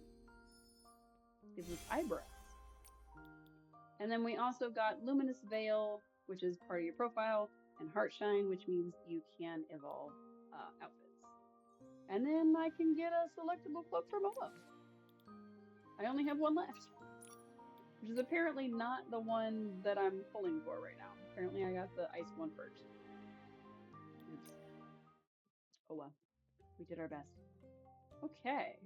Gives us eyebrows. And then we also got Luminous Veil, which is part of your profile, and Heartshine, which means you can evolve outfits. And then I can get a selectable cloak from Olo. I only have 1 left, which is apparently not the one that I'm pulling for right now. Apparently I got the ice one first. Oops. Oh well, we did our best. Okay,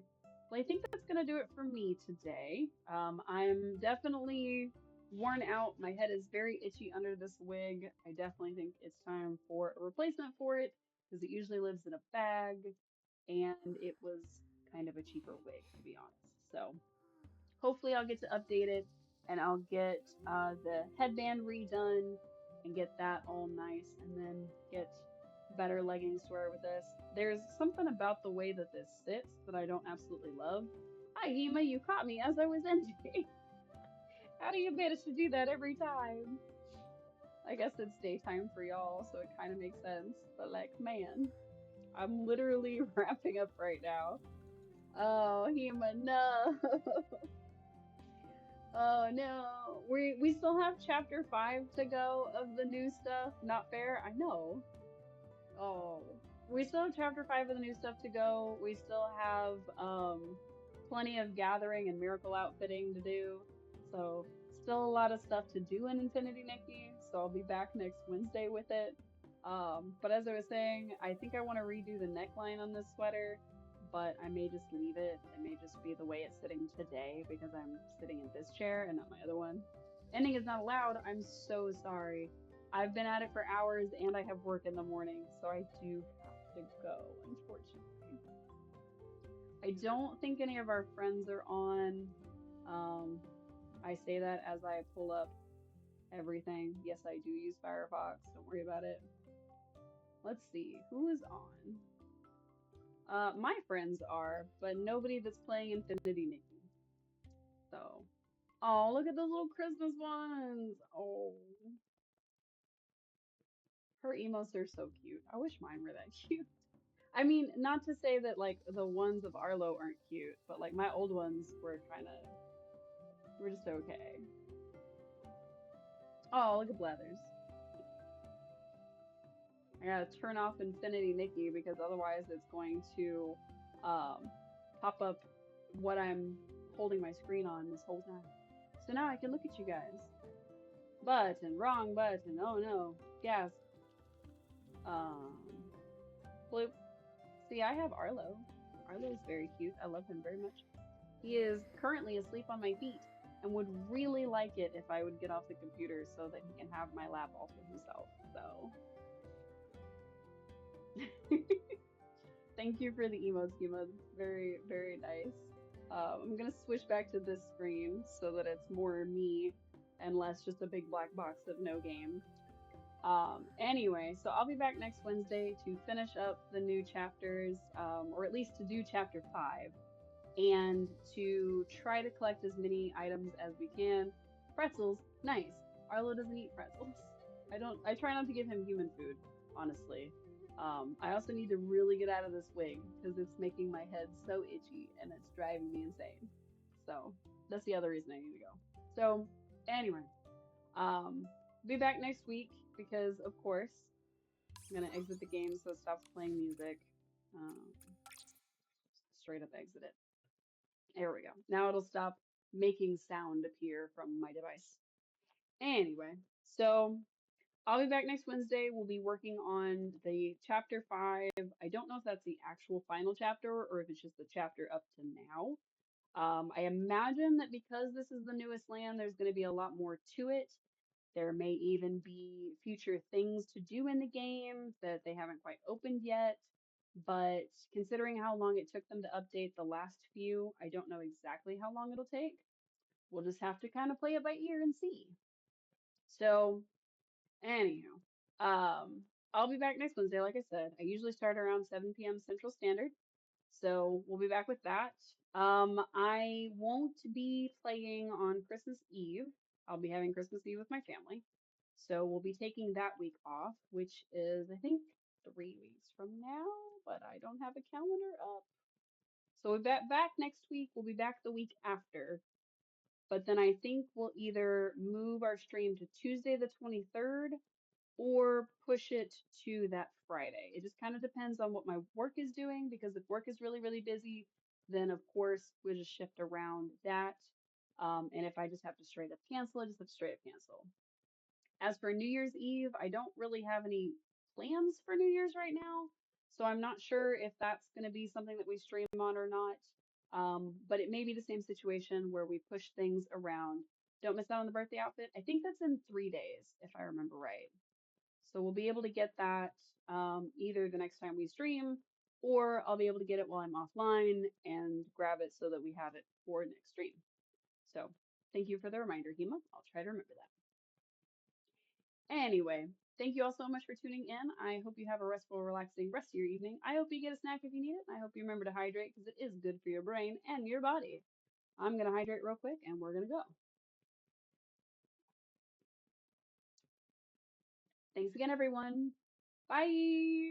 well I think that's gonna do it for me today. I'm definitely worn out. My head is very itchy under this wig. I definitely think it's time for a replacement for it. because it usually lives in a bag, and it was kind of a cheaper wig, to be honest. So hopefully I'll get to update it, and I'll get the headband redone and get that all nice, and then get better leggings to wear with this. There's something about the way that this sits that I don't absolutely love. Hi, Hema, you caught me as I was ending. How do you manage to do that every time? I guess it's daytime for y'all, so it kind of makes sense. But like, man, I'm literally wrapping up right now. Oh, Hema, no. Oh no. We still have chapter 5 to go of the new stuff. Not fair. I know. Oh, we still have chapter 5 of the new stuff to go. We still have plenty of gathering and miracle outfitting to do. So still a lot of stuff to do in Infinity Nikki. So I'll be back next Wednesday with it. But as I was saying, I think I want to redo the neckline on this sweater, but I may just leave it. It may just be the way it's sitting today because I'm sitting in this chair and not my other one. Ending is not allowed. I'm so sorry. I've been at it for hours and I have work in the morning, so I do have to go, unfortunately. I don't think any of our friends are on. I say that as I pull up everything. Yes, I do use Firefox. Don't worry about it. Let's see. Who is on? My friends are, but nobody that's playing Infinity Nikki. So, oh, look at those little Christmas ones. Oh, her emotes are so cute. I wish mine were that cute. I mean, not to say that like the ones of Arlo aren't cute, but like my old ones were were just okay. Oh, look at Blathers. I gotta turn off Infinity Nikki because otherwise it's going to pop up what I'm holding my screen on this whole time. So now I can look at you guys. Button, wrong button. Oh no. Yes. Bloop. See, I have Arlo. Arlo is very cute. I love him very much. He is currently asleep on my feet and would really like it if I would get off the computer so that he can have my lap all to himself. So thank you for the emotes, Gima. Very, very nice. I'm gonna switch back to this screen so that it's more me and less just a big black box of no game. Anyway, so I'll be back next Wednesday to finish up the new chapters, or at least to do chapter 5, and to try to collect as many items as we can. Pretzels, nice. Arlo doesn't eat pretzels. I try not to give him human food, honestly. I also need to really get out of this wig because it's making my head so itchy and it's driving me insane. So that's the other reason I need to go. So anyway, be back next week because of course I'm gonna exit the game so it stops playing music. Straight up exit it. There we go. Now it'll stop making sound appear from my device. Anyway, so I'll be back next Wednesday. We'll be working on the chapter 5. I don't know if that's the actual final chapter or if it's just the chapter up to now. I imagine that because this is the newest land, there's going to be a lot more to it. There may even be future things to do in the game that they haven't quite opened yet. But considering how long it took them to update the last few, I don't know exactly how long it'll take. We'll just have to kind of play it by ear and see. So, anyhow, I'll be back next Wednesday, like I said. I usually start around 7 p.m. Central Standard. So we'll be back with that. I won't be playing on Christmas Eve. I'll be having Christmas Eve with my family. So we'll be taking that week off, which is, I think, 3 weeks from now, but I don't have a calendar up. So we'll be back next week. We'll be back the week after. But then I think we'll either move our stream to Tuesday the 23rd or push it to that Friday. It just kind of depends on what my work is doing because if work is really, really busy, then of course we'll just shift around that. And if I just have to straight up cancel, I just have to straight up cancel. As for New Year's Eve, I don't really have any plans for New Year's right now. So I'm not sure if that's going to be something that we stream on or not. But it may be the same situation where we push things around. Don't miss out on the birthday outfit. I think that's in 3 days, if I remember right. So we'll be able to get that either the next time we stream, or I'll be able to get it while I'm offline and grab it so that we have it for next stream. So thank you for the reminder, Hema. I'll try to remember that. Anyway, thank you all so much for tuning in. I hope you have a restful, relaxing rest of your evening. I hope you get a snack if you need it. I hope you remember to hydrate because it is good for your brain and your body. I'm going to hydrate real quick and we're going to go. Thanks again, everyone. Bye.